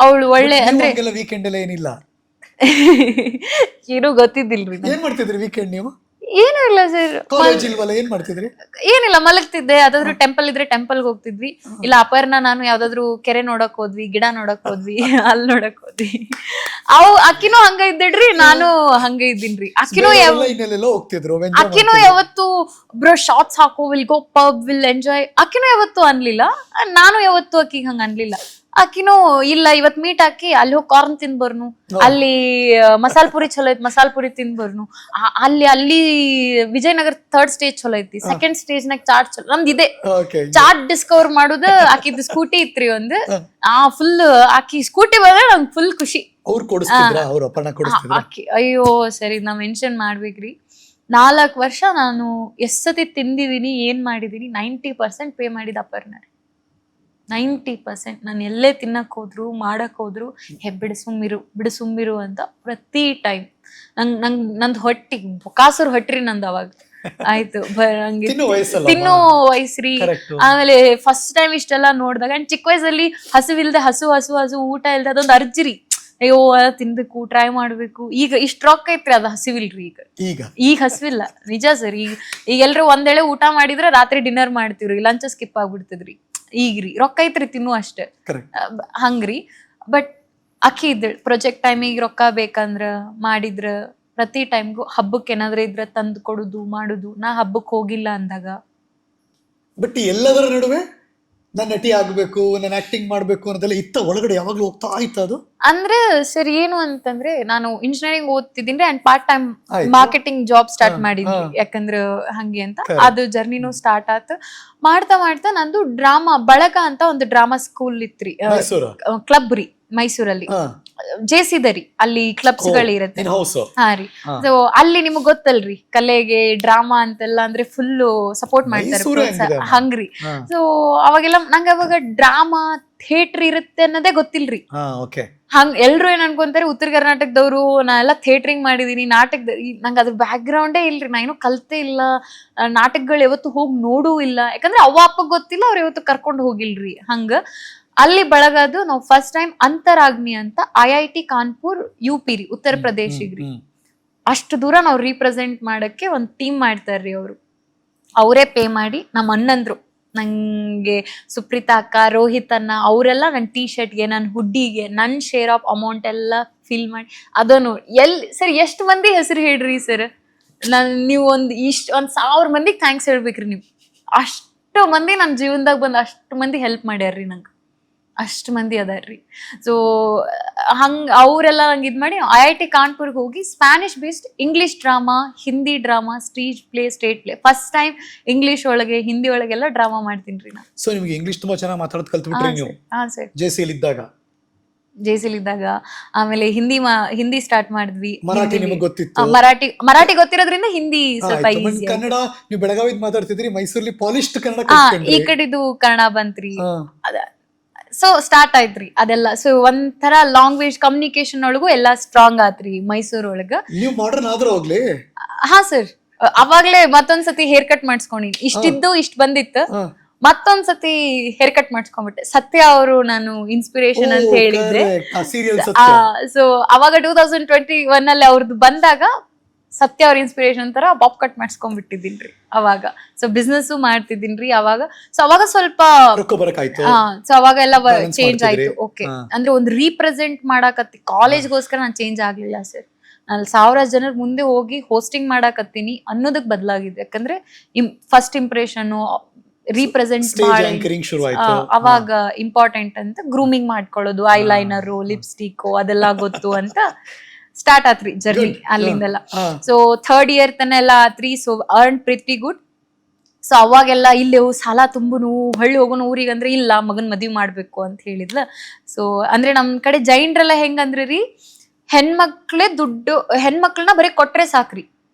S2: ಅವಳು ಒಳ್ಳೆ ಅಂದ್ರೆ
S1: ವೀಕೆಂಡ್ ಎಲ್ಲ ಏನಿಲ್ಲ,
S2: ಏನೋ ಗೊತ್ತಿದ್ದಿಲ್ರಿ.
S1: ಏನ್ ಮಾಡ್ತಿದ್ರಿ ವೀಕೆಂಡ್ ನೀವು?
S2: ಏನೂ ಇಲ್ಲ ಸರ್,
S1: ಕಾಲೇಜ್ ಇಲ್ವಲ್ಲ, ಏನ್ ಮಾಡ್ತಿದ್ರಿ?
S2: ಏನಿಲ್ಲ, ಮಲಗ್ತಿದ್ದೆ. ಯಾವ್ದಾದ್ರು ಟೆಂಪಲ್ ಇದ್ರೆ ಟೆಂಪಲ್ಗೆ ಹೋಗ್ತಿದ್ವಿ, ಇಲ್ಲ ಅಪರ್ಣ ನಾನು ಯಾವ್ದಾದ್ರು ಕೆರೆ ನೋಡಕ್ ಹೋದ್ವಿ, ಗಿಡ ನೋಡಕ್ ಹೋದ್ವಿ, ಅಲ್ಲಿ ನೋಡಕ್ ಹೋದ್ವಿ. ಅಕ್ಕಿನೂ ಹಂಗ ಇದ್ದಿಡ್ರಿ, ನಾನು ಹಂಗ ಇದ್ದೀನ್ರಿ. ಅಕ್ಕಿನೂ ಯಾವತ್ತು ಬ್ರೋ ಶಾರ್ಟ್ಸ್ ಹಾಕೋ, will go pub, will enjoy, ಅಕ್ಕಿನೂ ಯಾವತ್ತು ಅನ್ಲಿಲ್ಲ. ನಾನು ಯಾವತ್ತು ಅಕ್ಕಿಗೆ ಹಂಗ ಅನ್ಲಿಲ್ಲ. ಅಕ್ಕಿನೂ ಇಲ್ಲ ಇವತ್ ಮೀಟ್ ಹಾಕಿ ಅಲ್ಲಿ ಹೋಗಿ ಕಾರ್ನ್ ತಿಂದ್ ಬರ್ನು, ಅಲ್ಲಿ ಮಸಾಲ್ ಪುರಿ ಚಲೋ ಐತಿ ಮಸಾಲ್ ಪುರಿ ತಿಂದ್ ಬರ್ನು, ಅಲ್ಲಿ ವಿಜಯನಗರ 3rd ಸ್ಟೇಜ್ ಚಲೋ ಐತಿ, 2nd ಸ್ಟೇಜ್ ನಾಗ ಚಾಟ್ ಚಲೋ. ನಮ್ದು ಇದೆ ಚಾಟ್ ಡಿಸ್ಕವರ್ ಮಾಡುದು. ಆಕಿದ್ ಸ್ಕೂಟಿ ಇತ್ರಿ ಒಂದು, ಫುಲ್ ಆಕಿ ಸ್ಕೂಟಿ ಬಂದ್ರೆ ನಂಗೆ ಫುಲ್ ಖುಷಿ. ಆಕಿ ಅಯ್ಯೋ ಸರಿ ನಾ ಮೆನ್ಷನ್ ಮಾಡ್ಬೇಕ್ರಿ, 4 ವರ್ಷ ನಾನು ಎಷ್ಟ್ ಸತಿ ತಿಂದಿದೀನಿ, ಏನ್ ಮಾಡಿದೀನಿ, 90% ಪೇ ಮಾಡಿದ ಅಪರ್ಣ. 90% ನಾನು ಎಲ್ಲೇ ತಿನ್ನಕ್ ಹೋದ್ರು ಮಾಡಕ್ ಹೋದ್ರು ಬಿಡು ಸುಮ್ಮಿರು ಅಂತ ಪ್ರತಿ ಟೈಮ್. ನಂದ್ ಹೊಟ್ಟಿ ಕಾಸೂರ್ ಹೊಟ್ರಿ ನಂದು ಅವಾಗ. ಆಯ್ತು ತಿನ್ನೋ ವಯಸ್ಸ್ರಿ. ಆಮೇಲೆ ಫಸ್ಟ್ ಟೈಮ್ ಇಷ್ಟೆಲ್ಲ ನೋಡ್ದಾಗ ಅಂಡ್ ಚಿಕ್ಕ ವಯಸ್ಸಲ್ಲಿ ಹಸುವಿಲ್ದೆ ಹಸು ಊಟ ಇಲ್ದೆ ಅದೊಂದು ಅರ್ಜಿರಿ. ಅಯ್ಯೋ ತಿನ್ಬೇಕು, ಟ್ರೈ ಮಾಡ್ಬೇಕು. ಈಗ ಇಷ್ಟ ರೊಕ್ಕ ಐತ್ರಿ, ಅದು ಹಸಿವಿಲ್ರಿ ಈಗ ಹಸಿವಿಲ್ಲ ನಿಜ ಸರ್. ಈಗ ಎಲ್ರು ಒಂದೇಳೆ ಊಟ ಮಾಡಿದ್ರೆ ರಾತ್ರಿ ಡಿನ್ನರ್ ಮಾಡ್ತೀವ್ರಿ, ಲಂಚ್ ಸ್ಕಿಪ್ ಆಗ್ಬಿಡ್ತದ್ರಿ. ಈಗ್ರಿ ರೊಕ್ಕ ಐತ್ರಿ ತಿನ್ನು ಅಷ್ಟೇ ಹಂಗ್ರಿ. ಬಟ್ ಅಕ್ಕಿ ಇದ್ದಳು ಪ್ರೊಜೆಕ್ಟ್ ಟೈಮಿಗೆ ರೊಕ್ಕ ಬೇಕಂದ್ರ ಮಾಡಿದ್ರ ಪ್ರತಿ ಟೈಮ್ಗೂ ಹಬ್ಬಕ್ಕೆ ಏನಾದ್ರ ಇದ್ರ ತಂದು ಕೊಡುದು ಮಾಡುದು. ನಾ ಹಬ್ಬಕ್ಕೆ ಹೋಗಿಲ್ಲ ಅಂದಾಗ
S1: ಬಟ್ ಎಲ್ಲದರ ನಡುವೆ ನಾನು ನಟಿ ಆಗ್ಬೇಕು, ನಾನು ಆಕ್ಟಿಂಗ್ ಮಾಡ್ಬೇಕು ಅನ್ನೋದೆಲ್ಲ ಇತ್ತ ಒಳಗಡೆ ಯಾವಾಗ್ಲೂ ಹೋಗ್ತಾ ಆಯ್ತು. ಅದು ಅಂದ್ರೆ
S2: ಸರ್ ಏನು ಅಂತಂದ್ರೆ ನಾನು ಇಂಜಿನಿಯರಿಂಗ್ ಓದ್ತಿದ್ದೀನಿ and part time marketing job start ಮಾಡಿದ್ವಿ. ಯಾಕಂದ್ರೆ ಹಂಗೆ ಅಂತ ಅದು ಜರ್ನಿನೂ ಸ್ಟಾರ್ಟ್ ಆಯ್ತು. ಮಾಡ್ತಾ ನಂದು ಡ್ರಾಮಾ ಬಳಗ ಅಂತ ಒಂದು ಡ್ರಾಮಾ ಸ್ಕೂಲ್ ಇತ್ರಿ, ಕ್ಲಬ್ ರೀ ಮೈಸೂರಲ್ಲಿ. ಜೇಸಿದರಿ ಅಲ್ಲಿ ಕ್ಲಬ್ಸ್ ಗಳು ಇರತ್ತೆ. ಹಾ ರೀ. ಸೊ ಅಲ್ಲಿ ನಿಮಗ್ ಗೊತ್ತಲ್ರಿ ಕಲೆಗೆ ಡ್ರಾಮಾ ಅಂತೆಲ್ಲ ಅಂದ್ರೆ ಫುಲ್ ಸಪೋರ್ಟ್ ಮಾಡ್ತಾರೆ ಹಂಗ್ರಿ. ಸೊ ಅವಾಗೆಲ್ಲ ನಂಗೆ ಅವಾಗ ಡ್ರಾಮಾ ಥಿಯೇಟರ್ ಇರುತ್ತೆ ಅನ್ನೋದೇ ಗೊತ್ತಿಲ್ರಿ. ಹಂಗ ಎಲ್ರು ಏನ್ ಅನ್ಕೊಂತಾರೆ ಉತ್ತರ ಕರ್ನಾಟಕದವ್ರು ನಾ ಎಲ್ಲ ಥಿಯೇಟ್ರಿಂಗ್ ಮಾಡಿದೀನಿ, ನಾಟಕದ ನಂಗೆ ಅದ್ರ ಬ್ಯಾಕ್ ಗ್ರೌಂಡೇ ಇಲ್ರಿ. ನಾ ಏನೂ ಕಲ್ತೇ ಇಲ್ಲ, ನಾಟಕಗಳು ಯಾವತ್ತು ಹೋಗಿ ನೋಡೂ ಇಲ್ಲ. ಯಾಕಂದ್ರೆ ಅವ್ವ ಅಪ್ಪ ಗೊತ್ತಿಲ್ಲ, ಅವ್ರು ಯಾವತ್ತು ಕರ್ಕೊಂಡು ಹೋಗಿಲ್ರಿ. ಹಂಗ ಅಲ್ಲಿ ಬಳಗದು ನಾವು ಫಸ್ಟ್ ಟೈಮ್ ಅಂತರಾಗ್ನಿ ಅಂತ IIT ಕಾನ್ಪುರ್ UP ರೀ, ಉತ್ತರ ಪ್ರದೇಶಿಗ್ರಿ. ಅಷ್ಟು ದೂರ ನಾವು ರೀಪ್ರೆಸೆಂಟ್ ಮಾಡಕ್ಕೆ ಒಂದ್ ಟೀಮ್ ಮಾಡ್ತಾರ್ರಿ ಅವರು. ಅವರೇ ಪೇ ಮಾಡಿ ನಮ್ಮ ಅಣ್ಣಂದ್ರು ನಂಗೆ ಸುಪ್ರೀತಾ ಅಕ್ಕ, ರೋಹಿತ್ ಅನ್ನ ಅವರೆಲ್ಲ ನನ್ನ ಟೀ ಶರ್ಟ್ಗೆ, ನನ್ನ ಹುಡ್ಡಿಗೆ ನನ್ನ ಶೇರ್ ಆಫ್ ಅಮೌಂಟ್ ಎಲ್ಲ ಫಿಲ್ ಮಾಡಿ ಅದನ್ನು ಸರ್ ಎಷ್ಟು ಮಂದಿ ಹೆಸರು ಹೇಳ್ರಿ ಸರ್. ನೀವು ಒಂದ್ 1000 ಮಂದಿಗೆ ಥ್ಯಾಂಕ್ಸ್ ಹೇಳ್ಬೇಕ್ರಿ ನೀವು. ಅಷ್ಟು ಮಂದಿ ನನ್ನ ಜೀವನದಾಗ ಬಂದು ಅಷ್ಟು ಮಂದಿ ಹೆಲ್ಪ್ ಮಾಡ್ಯಾರ್ರಿ ನಂಗೆ. ಅಷ್ಟು ಮಂದಿ ಅದಾರ್ರಿ. ಸೊ ಅವರೆಲ್ಲ ನಂಗೆ ಇದ್ ಮಾಡಿ IIT ಕಾನ್ಪುರ್ಗೆ ಹೋಗಿ Spanish based English drama, Hindi drama, stage play, state play first time English ಒಳಗೆ ಹಿಂದಿ ಒಳಗೆಲ್ಲ ಡ್ರಾಮಾ ಮಾಡ್ತೀನಿ ನಾನು.
S1: ಸೊ ನಿಮ್ಗೆ ಇಂಗ್ಲಿಷ್ ತುಂಬಾ ಚೆನ್ನಾಗಿ ಮಾತಾಡೋದು ಕಲ್ತ್ಬಿಟ್ರಿ ನೀವು?
S2: ಹಾ ಸರ್,
S1: ಜೆಸಿಲ್ ಇದ್ದಾಗ.
S2: ಆಮೇಲೆ ಹಿಂದಿ ಸ್ಟಾರ್ಟ್ ಮಾಡಿದ್ವಿ.
S1: ಮರಾಠಿ ನಿಮಗೆ ಗೊತ್ತಿತ್ತು?
S2: ಮರಾಠಿ ಗೊತ್ತಿರೋದ್ರಿಂದ ಹಿಂದಿ ಸ್ವಲ್ಪ ಈಸಿ.
S1: ಕನ್ನಡ ನೀವು ಬೆಳಗಾವಿ ಮಾತಾಡ್ತಿದ್ರಿ, ಮೈಸೂರಲ್ಲಿ ಪಾಲಿಶ್ಡ್ ಕನ್ನಡ,
S2: ಈ ಕಡೆದು ಕನ್ನಡ ಬಂತ್ರಿ. ಸೊ ಸ್ಟಾರ್ಟ್ ಆಯ್ತ್ರಿ ಅದೆಲ್ಲ. ಸೊ ಒಂಥರ ಲ್ಯಾಂಗ್ವೇಜ್ ಕಮ್ಯುನಿಕೇಶನ್ ಒಳಗು ಎಲ್ಲಾ ಸ್ಟ್ರಾಂಗ್ ಆತ್ರಿ ಮೈಸೂರ್ ಒಳಗ.
S1: ನೀವು ಮಾಡರ್ನ್ ಆದ್ರೂ ಹೋಗ್ಲಿ.
S2: ಹಾ ಸರ್, ಅವಾಗ್ಲೇ ಮತ್ತೊಂದ್ಸತಿ ಹೇರ್ ಕಟ್ ಮಾಡಿಸ್ಕೊಂಡಿನಿ. ಇಷ್ಟ ಬಂದಿತ್ತು, ಮತ್ತೊಂದ್ಸತಿ ಹೇರ್ ಕಟ್ ಮಾಡಿಸ್ಕೊಂಡ್ಬಿಟ್ಟೆ. ಸತ್ಯ ಅವರು ನಾನು ಇನ್ಸ್ಪಿರೇಷನ್ ಅಂತ ಹೇಳಿದ್ರೆ. ಸೊ ಅವಾಗ 2021 ಅಲ್ಲಿ ಅವ್ರದ್ದು ಬಂದಾಗ ಸತ್ಯ ಅವ್ರ ಇನ್ಸ್ಪಿರೇಷನ್ ತರ ಬಾಪ್ ಕಟ್ ಮಾಡಿಸ್ಕೊಂಡ್ಬಿಟ್ಟಿದ್ದೀನ್ರಿ ಅವಾಗ. ಸೊ ಬಿಸ್ನೆಸ್ ಮಾಡ್ತಿದ್ದೀನ್ರಿ ಅವಾಗ. ಸೊ ಅವಾಗ ಸ್ವಲ್ಪ ಸೊ ಅವಾಗ ಎಲ್ಲ ಚೇಂಜ್ ಆಯ್ತು. ಓಕೆ ಅಂದ್ರೆ ಒಂದು ರೀಪ್ರೆಸೆಂಟ್ ಮಾಡಾಕತ್ತಿ ಕಾಲೇಜ್ಗೋಸ್ಕರ ನಾನು ಚೇಂಜ್ ಆಗ್ಲಿಲ್ಲ ಸರ್. ನಾನು 1000 ಜನರ ಮುಂದೆ ಹೋಗಿ ಹೋಸ್ಟಿಂಗ್ ಮಾಡಾಕತ್ತೀನಿ ಅನ್ನೋದಕ್ ಬದಲಾಗಿದೆ. ಯಾಕಂದ್ರೆ ಫಸ್ಟ್ ಇಂಪ್ರೆಷನ್ ರೀಪ್ರೆಸೆಂಟ್ ಅವಾಗ ಇಂಪಾರ್ಟೆಂಟ್ ಅಂತ ಗ್ರೂಮಿಂಗ್ ಮಾಡ್ಕೊಳ್ಳೋದು, ಐಲೈನರು, ಲಿಪ್ಸ್ಟಿಕ್ ಅದೆಲ್ಲ ಗೊತ್ತು ಅಂತ ಸ್ಟಾರ್ಟ್ ಆತ್ರಿ ಜರ್ನಿ ಅಲ್ಲಿಂದೆಲ್ಲ. ಸೊ 3rd ಇಯರ್ ತನ ಎಲ್ಲ ಆತ್ರಿ. So earn pretty good. So ಅವಾಗೆಲ್ಲ ಇಲ್ಲೇವು ಸಾಲ ತುಂಬುನು ಹಳ್ಳಿ ಹೋಗೋನು ಊರಿಗೆ ಅಂದ್ರೆ ಇಲ್ಲ ಮಗನ್ ಮದ್ವಿ ಮಾಡ್ಬೇಕು ಅಂತ ಹೇಳಿದ್ಲ. ಸೊ ಅಂದ್ರೆ ನಮ್ ಕಡೆ ಜೈನ್ರೆಲ್ಲ ಹೆಂಗಂದ್ರಿ ರೀ, ಹೆಣ್ಮಕ್ಳೇ ದುಡ್ಡು, ಹೆಣ್ಮಕ್ಳನ್ನ ಬರೀ ಕೊಟ್ರೆ ಸಾಕ್ರಿ,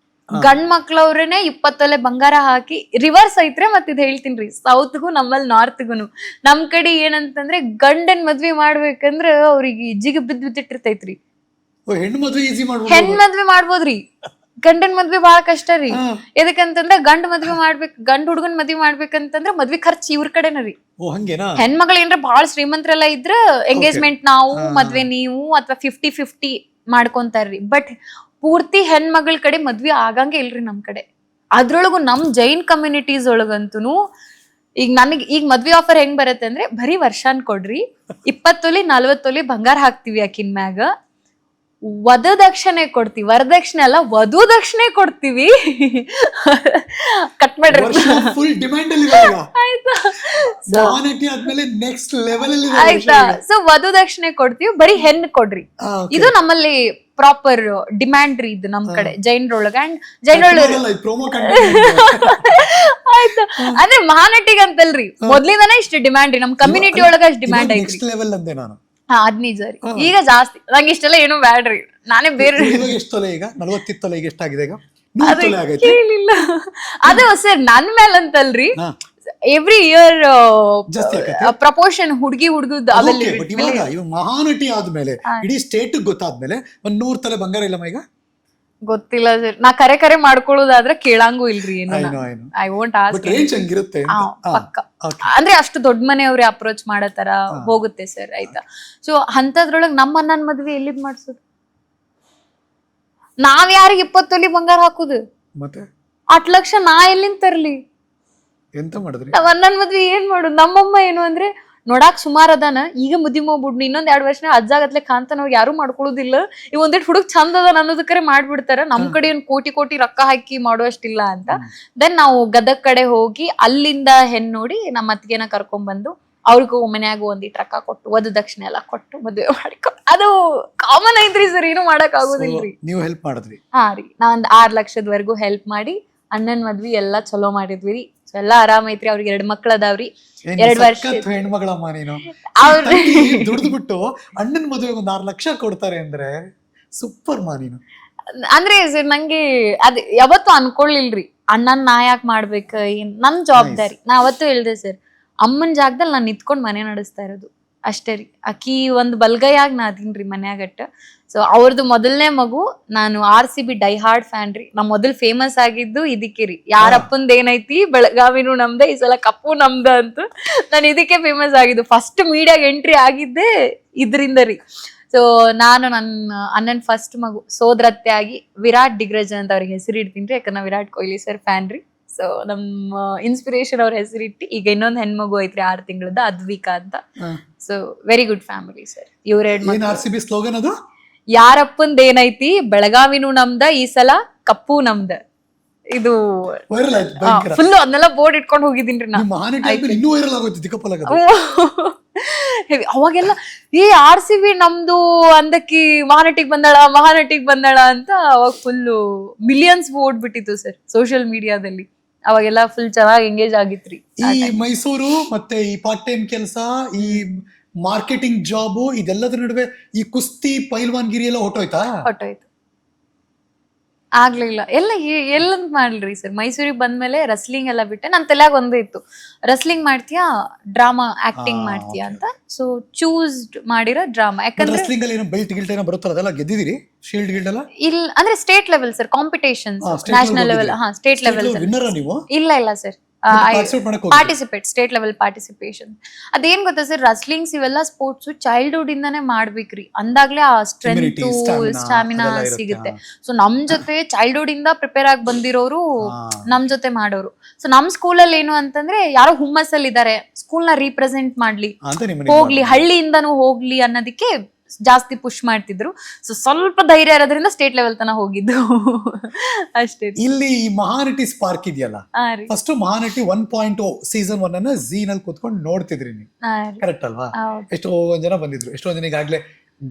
S2: ಗಂಡ್ ಮಕ್ಳವ್ರೇನೆ 20 ತೊಲೆ ಬಂಗಾರ ಹಾಕಿ, ರಿವರ್ಸ್ ಐತ್ರೆ ಮತ್ ಇದ್ ಹೇಳ್ತೀನ್ರಿ, ಸೌತ್ಗೂ ನಮ್ಮಲ್ಲಿ ನಾರ್ತ್ಗುನು. ನಮ್ ಕಡೆ ಏನಂತಂದ್ರೆ ಗಂಡನ್ ಮದ್ವಿ ಮಾಡ್ಬೇಕಂದ್ರ ಅವ್ರಿಗೆ ಜಿಗ್ ಬಿದ್ದಿಟ್ಟಿರ್ತೈತ್ರಿ.
S1: ಹೆಣ್ಣು ಮದ್ವೆ ಈಸಿ ಮಾಡ್ಬೋದು.
S2: ಹೆಣ್ ಮದ್ವೆ ಮಾಡ್ಬೋದ್ರಿ, ಗಂಡನ್ ಮದ್ವೆ ಬಾಳ ಕಷ್ಟ ರೀ. ಎದಕ್ಕಂತಂದ್ರ ಗಂಡ್ ಮದ್ವೆ ಮಾಡ್ಬೇಕು, ಗಂಡ್ ಹುಡುಗನ್ ಮದ್ವೆ ಮಾಡ್ಬೇಕಂತಂದ್ರ ಮದ್ವೆ ಖರ್ಚು ಇವ್ರ ಕಡೆನ ರೀ. ಹೆಣ್ಮಕ್ಳು ಏನ್ರ ಬಾಳ ಶ್ರೀಮಂತರೆಲ್ಲ ಇದ್ರ ಎಂಗೇಜ್ಮೆಂಟ್ ನಾವು, ಮದ್ವೆ ನೀವು, ಅಥವಾ 50-50 ಮಾಡ್ಕೊಂತಾರ್ರಿ. ಬಟ್ ಪೂರ್ತಿ ಹೆಣ್ಮಗಳ ಕಡೆ ಮದ್ವೆ ಆಗಂಗೆ ಇಲ್ರಿ ನಮ್ ಕಡೆ. ಅದ್ರೊಳಗು ನಮ್ ಜೈನ್ ಕಮ್ಯುನಿಟೀಸ್ ಒಳಗಂತೂ ಈಗ ನನಗ್ ಈಗ ಮದ್ವೆ ಆಫರ್ ಹೆಂಗ್ ಬರತ್ತೆ ಅಂದ್ರೆ, ಬರೀ ವರ್ಷಾನ್ ಕೊಡ್ರಿ, 20 ತೊಲಿ 40 ತೊಲಿ ಬಂಗಾರ ಹಾಕ್ತಿವಿ ಆಕಿನ್ ಮ್ಯಾಗ, ವಧುದಕ್ಷಿಣೆ ಕೊಡ್ತೀವಿ, ವರದಕ್ಷಿಣೆ ಅಲ್ಲ ವಧುದಕ್ಷಿಣೆ ಕೊಡ್ತೀವಿ. ಕಟ್ ಮಾಡ್ರಿ,
S1: ಫುಲ್ ಡಿಮ್ಯಾಂಡ್ ಅಲ್ಲಿ
S2: ಆಯ್ತಾ.
S1: ಆದ್ಮೇಲೆ ನೆಕ್ಸ್ಟ್ ಲೆವೆಲ್ ಅಲ್ಲಿ
S2: ಆಯ್ತಾ. ಸೊ ವಧುದಕ್ಷಿಣೆ ಕೊಡ್ತೀವಿ, ಬರೀ ಹೆಣ್ಣು ಕೊಡ್ರಿ. ಇದು ನಮ್ಮಲ್ಲಿ ಪ್ರಾಪರ್ ಡಿಮ್ಯಾಂಡ್ ರೀ, ಇದು ನಮ್ ಕಡೆ ಜೈನ್ರೊಳಗ. ಅಂಡ್ ಜೈನ್ರೊಳಗ ಆಯ್ತಾ, ಅಂದ್ರೆ ಮಹಾನಟಿಗೆ ಅಂತಲ್ರಿ, ಮೊದ್ಲಿಂದಾನೇ ಇಷ್ಟು ಡಿಮ್ಯಾಂಡ್ ರೀ ನಮ್ ಕಮ್ಯುನಿಟಿ ಒಳಗ, ಅಷ್ಟು ಡಿಮ್ಯಾಂಡ್ ಐತ್ರಿ. 15 ರೀ, ಈಗ ಜಾಸ್ತಿ. ನಂಗೆ ಇಷ್ಟೆಲ್ಲ ಏನು ಬ್ಯಾಡ್ರಿ, ನಾನೇ ಬೇರೆ.
S1: ಎಷ್ಟು ತೊಲೆ ಈಗ? 40 ತೊಲೆಗೆ ಎಷ್ಟಾಗಿದೆ ಈಗ?
S2: ಕೇಳಿಲ್ಲ ಅದು ಸರ್ ನನ್ ಮೇಲಂತಲ್ರಿ. ಎವ್ರಿ ಇಯರ್ ಪ್ರಪೋರ್ಷನ್ ಹುಡುಗಿ ಹುಡುಗದ
S1: ಇವಾಗ ಮಹಾನಟಿ ಆದ್ಮೇಲೆ ಇಡೀ ಸ್ಟೇಟ್ ಗೊತ್ತಾದ್ಮೇಲೆ 100 ತೊಲೆ ಬಂಗಾರ ಇಲ್ಲಮ್ಮ ಈಗ?
S2: ಗೊತ್ತಿಲ್ಲ ಸರ್, ನಾ ಕರೆ ಮಾಡ್ಕೊಳ್ಳೋದಾದ್ರೆ ಕೇಳಂಗೂ ಇಲ್ರಿ ಏನು. I won't ask. ಪಕ್ಕ ಅಂದ್ರೆ ಅಷ್ಟು ದೊಡ್ಡ ಮನೆಯವ್ರೆ ಅಪ್ರೋಚ್ ಮಾಡತರ ಹೋಗುತ್ತೆ ಸರ್. ಆಯ್ತಾ. ಸೊ ಅಂತದ್ರೊಳಗ್ ನಮ್ಮ ಅಣ್ಣನ್ ಮದ್ವೆ ಎಲ್ಲಿದ್ ಮಾಡ್ಸೋದು? ನಾವ್ ಯಾರಿಗೆ 20 ತೊಲಿ ಬಂಗಾರ ಹಾಕುದು?
S1: ಮತ್ತೆ
S2: 8 ಲಕ್ಷ ನಾ ಎಲ್ಲಿಂದ ತರ್ಲಿ?
S1: ಎಂತ ಮಾಡಿದ್ರಿ?
S2: ನಾವ್ ಅಣ್ಣನ್ ಮದ್ವೆ ಏನ್ ಮಾಡುದು? ನಮ್ಮಮ್ಮ ಏನು ಅಂದ್ರೆ, ನೋಡಾಕ್ ಸುಮಾರ್ ಅದಾನ, ಈಗ ಮುದ್ದಿ ಮಾಡ್ಬಿಡ್ನಿ, ಇನ್ನೊಂದ್ 2 ವರ್ಷ ಅಜ್ಜಾಗತ್ಲೆ ಕಾಂತನ ಯಾರು ಮಾಡ್ಕೊಳ್ಳೋದಿಲ್ಲ, ಇವ್ ಒಂದಿಟ್ ಹುಡುಗ್ ಚಂದ ಅದ ಅನ್ನೋದಕ್ಕರೆ ಮಾಡ್ಬಿಡ್ತಾರ. ನಮ್ ಕಡೆ ಏನ್ ಕೋಟಿ ರೊಕ್ಕ ಹಾಕಿ ಮಾಡುವಷ್ಟಿಲ್ಲ ಅಂತ. ದೆನ್ ನಾವು ಗದಗ್ ಕಡೆ ಹೋಗಿ ಅಲ್ಲಿಂದ ಹೆಣ್ ನೋಡಿ ನಮ್ಮ ಅತ್ತಿಗೆನ ಕರ್ಕೊಂಡ್ ಬಂದು ಅವ್ರಿಗೂ ಮನ್ಯಾಗ ಒಂದಿಟ್ ರೊಕ್ಕ ಕೊಟ್ಟು ವಧು ದಕ್ಷಿಣೆ ಎಲ್ಲ ಕೊಟ್ಟು ಮದ್ವೆ ಮಾಡಿಕೊಟ್ಟು, ಅದು ಕಾಮನ್ ಐತ್ರಿ ಸರ್, ಏನು ಮಾಡಕ್ ಆಗೋದಿಲ್ರಿ.
S1: ನೀವು ಹೆಲ್ಪ್ ಮಾಡಿದ್ರಿ?
S2: ಹಾ ರೀ, ನಾ ಒಂದ್ 6 ಲಕ್ಷದವರೆಗೂ ಹೆಲ್ಪ್ ಮಾಡಿ ಅಣ್ಣನ್ ಮದ್ವಿ ಎಲ್ಲಾ ಚಲೋ ಮಾಡಿದ್ವಿ ರೀ. ಸೊ ಎಲ್ಲಾ ಆರಾಮ್ ಐತ್ರಿ. ಅವ್ರಿಗೆ 2 ಮಕ್ಳು ಅದಾವ್ರಿ. 2 ವರ್ಷ
S1: ಹೆಣ್ಮಗಳಮ್ಮ ನೀನು. ದುಡ್ದು ಬಿಟ್ಟು ಅಣ್ಣನ್ ಮದುವೆಗೆ 6 ಲಕ್ಷ ಕೊಡ್ತಾರೆ ಅಂದ್ರೆ ಸೂಪರ್ ಮಾ ನೀನು.
S2: ಅಂದ್ರೆ ಸರ್ ನಂಗೆ ಅದ್ ಯಾವತ್ತು ಅನ್ಕೊಳ್ಳಿಲ್ರಿ, ಅಣ್ಣನ್ ನಾ ಯಾಕೆ ಮಾಡ್ಬೇಕ, ನನ್ ಜವಾಬ್ದಾರಿ. ನಾ ಅವತ್ತು ಹೇಳ್ದೆ ಸರ್, ಅಮ್ಮನ್ ಜಾಗದಲ್ಲಿ ನಾನ್ ನಿಂತ್ಕೊಂಡ್ ಮನೆ ನಡೆಸ್ತಾ ಇರೋದು ಅಷ್ಟೇ ರೀ. ಅಕ್ಕಿ ಒಂದ್ ಬಲ್ಗೈಯಾಗಿ ನಾ ಅದೀನ್ರಿ ಮನ್ಯಾಗಟ್ಟ. ಸೊ ಅವ್ರದ್ದು ಮೊದಲನೇ ಮಗು. ನಾನು RCB ಡೈ ಹಾರ್ಡ್ ಫ್ಯಾನ್ ರೀ. ನಾ ಮೊದಲ್ ಫೇಮಸ್ ಆಗಿದ್ದು ಇದಕ್ಕೆ ರೀ, ಯಾರಪ್ಪಂದ ಏನೈತಿ ಬೆಳಗಾವಿನೂ ನಮ್ದ, ಈ ಸಲ ಕಪ್ಪು ನಮ್ದ ಅಂತ. ನಾನು ಇದಕ್ಕೆ ಫೇಮಸ್ ಆಗಿದ್ದು. ಫಸ್ಟ್ ಮೀಡಿಯಾಗ ಎಂಟ್ರಿ ಆಗಿದ್ದೆ ಇದರಿಂದ ರೀ. ಸೊ ನಾನು ನನ್ನ ಅಣ್ಣನ್ ಫಸ್ಟ್ ಮಗು ಸೋದರತ್ತೆ ಆಗಿ ವಿರಾಟ್ ಡಿಗ್ರಜ್ ಅಂತ ಅವ್ರಿಗೆ ಹೆಸರು ಇಡ್ತೀನಿ ರೀ, ಯಾಕಂದ್ರೆ ವಿರಾಟ್ ಕೊಹ್ಲಿ ಸರ್ ಫ್ಯಾನ್ ರೀ. ಸೊ ನಮ್ಮ ಇನ್ಸ್ಪಿರೇಷನ್ ಅವ್ರ ಹೆಸರಿಟ್ಟು ಈಗ ಇನ್ನೊಂದು ಹೆಣ್ಮಗು ಐತ್ರಿ 6 ತಿಂಗಳದ, ಅದ್ವಿಕಾ ಅಂತ. So very good family sir. ಇವ್ರೆರಡು
S1: RCB ಸ್ಲೋಗನ್ ಅದು,
S2: ಯಾರಪ್ಪಂದ ಏನೈತಿ ಬೆಳಗಾವಿನೂ ನಮ್ದ, ಈ ಸಲ ಕಪ್ಪು ನಮ್ದ. ಇದು ಫುಲ್ ಅದನ್ನೆಲ್ಲ ಬೋರ್ಡ್ ಇಟ್ಕೊಂಡು ಹೋಗಿದ್ದೀನಿ ನಾ. ಅವಾಗೆಲ್ಲ ಈ RCB ನಮ್ದು ಅಂದಕ್ಕಿ ಮಹಾನಟಿಗ್ ಬಂದಾಳ ಅಂತ ಅವಾಗ ಫುಲ್ಲು ಮಿಲಿಯನ್ಸ್ ಓಡ್ಬಿಟ್ಟಿತ್ತು ಸರ್ ಸೋಷಿಯಲ್ ಮೀಡಿಯಾದಲ್ಲಿ. ಅವಾಗೆಲ್ಲ ಫುಲ್ ಚೆನ್ನಾಗಿ ಎಂಗೇಜ್ ಆಗಿತ್ರಿ.
S1: ಈ ಮೈಸೂರು ಮತ್ತೆ ಈ ಪಾರ್ಟ್ ಟೈಮ್ ಕೆಲಸ, ಈ ಮಾರ್ಕೆಟಿಂಗ್ ಜಾಬು, ಇದೆಲ್ಲದ್ರ ನಡುವೆ ಈ ಕುಸ್ತಿ ಪೈಲ್ವಾನ್ಗಿರಿ ಎಲ್ಲ ಹೊಟ್ಟೋಯ್ತು.
S2: ಆಗ್ಲಿಲ್ಲ, ಎಲ್ಲ ಮಾಡ್ಲ್ರಿ ಸರ್. ಮೈಸೂರಿಗೆ ಬಂದ್ಮೇಲೆ ರಸ್ಲಿಂಗ್ ಎಲ್ಲ ಬಿಟ್ಟೆ. ನನ್ ತಲೆಯಾಗ ಒಂದೇ ಇತ್ತು, ರಸ್ಲಿಂಗ್ ಮಾಡ್ತೀಯಾ ಡ್ರಾಮಾ ಆಕ್ಟಿಂಗ್ ಮಾಡ್ತೀಯಾ ಅಂತ. ಸೊ ಚೂಸ್ ಮಾಡಿರೋ ಡ್ರಾಮಾ. ಯಾಕಂದ್ರೆ
S1: ಬೆಲ್ಟ್ ಗಿಲ್ಟ್ ಏನೋ ಬರುತ್ತಲ್ಲ, ಅದೆಲ್ಲ ಗೆದ್ದಿದ್ದೀರಿ? ಶೀಲ್ಡ್ ಗಿಲ್ಡ್ ಎಲ್ಲ
S2: ಇಲ್ಲ, ಅಂದ್ರೆ state level sir, competitions, national level. State level ಇಲ್ಲ sir, participate, state level participation. ಅದೇನ್ ಗೊತ್ತಾ ಸರ್, ರಸ್ಲಿಂಗ್ಸ್ ಇವೆಲ್ಲ ಸ್ಪೋರ್ಟ್ಸ್ ಚೈಲ್ಡ್ಹುಡ್ ಇಂದಾನೆ ಮಾಡ್ಬೇಕ್ರಿ, ಅಂದಾಗ್ಲೇ ಆ ಸ್ಟ್ರೆಂತ್ ಸ್ಟಾಮಿನಾ ಸಿಗುತ್ತೆ. ಸೊ ನಮ್ ಜೊತೆ ಚೈಲ್ಡ್ಹುಡ್ ಇಂದ ಪ್ರಿಪೇರ್ ಆಗಿ ಬಂದಿರೋರು ನಮ್ ಜೊತೆ ಮಾಡೋರು. ಸೊ ನಮ್ ಸ್ಕೂಲಲ್ಲಿ ಏನು ಅಂತಂದ್ರೆ, ಯಾರೋ ಹುಮ್ಮಸ್ಸಲ್ಲಿ ಇದಾರೆ, ಸ್ಕೂಲ್ ನ ರೀಪ್ರೆಸೆಂಟ್ ಮಾಡ್ಲಿ, ಹೋಗ್ಲಿ, ಹಳ್ಳಿಯಿಂದನೂ ಹೋಗ್ಲಿ ಅನ್ನೋದಕ್ಕೆ ಜಾಸ್ತಿ ಪುಷ್ ಮಾಡ್ತಿದ್ರು. ಸೊ ಸ್ವಲ್ಪ ಧೈರ್ಯ ಇರೋದ್ರಿಂದ ಸ್ಟೇಟ್ ಲೆವೆಲ್ ತನ ಹೋಗಿದ್ದು ಅಷ್ಟೇ.
S1: ಇಲ್ಲಿ ಮಹಾನಟಿ ಸ್ಪಾರ್ಕ್ ಇದೆಯಲ್ಲ, ಫಸ್ಟ್ ಮಹಾನಟಿ 1.0 ಸೀಸನ್ 1 ಅನ್ನ ಝೀ ನಲ್ಲಿ ಕೂತ್ಕೊಂಡು ನೋಡ್ತಿದ್ರಿ ನೀವು, ಕರೆಕ್ಟ್ ಅಲ್ವಾ? ಎಷ್ಟೊಂದ್ ಜನ ಬಂದಿದ್ರು, ಎಷ್ಟೊಂದ್ ಜನ ಈಗಾಗ್ಲೇ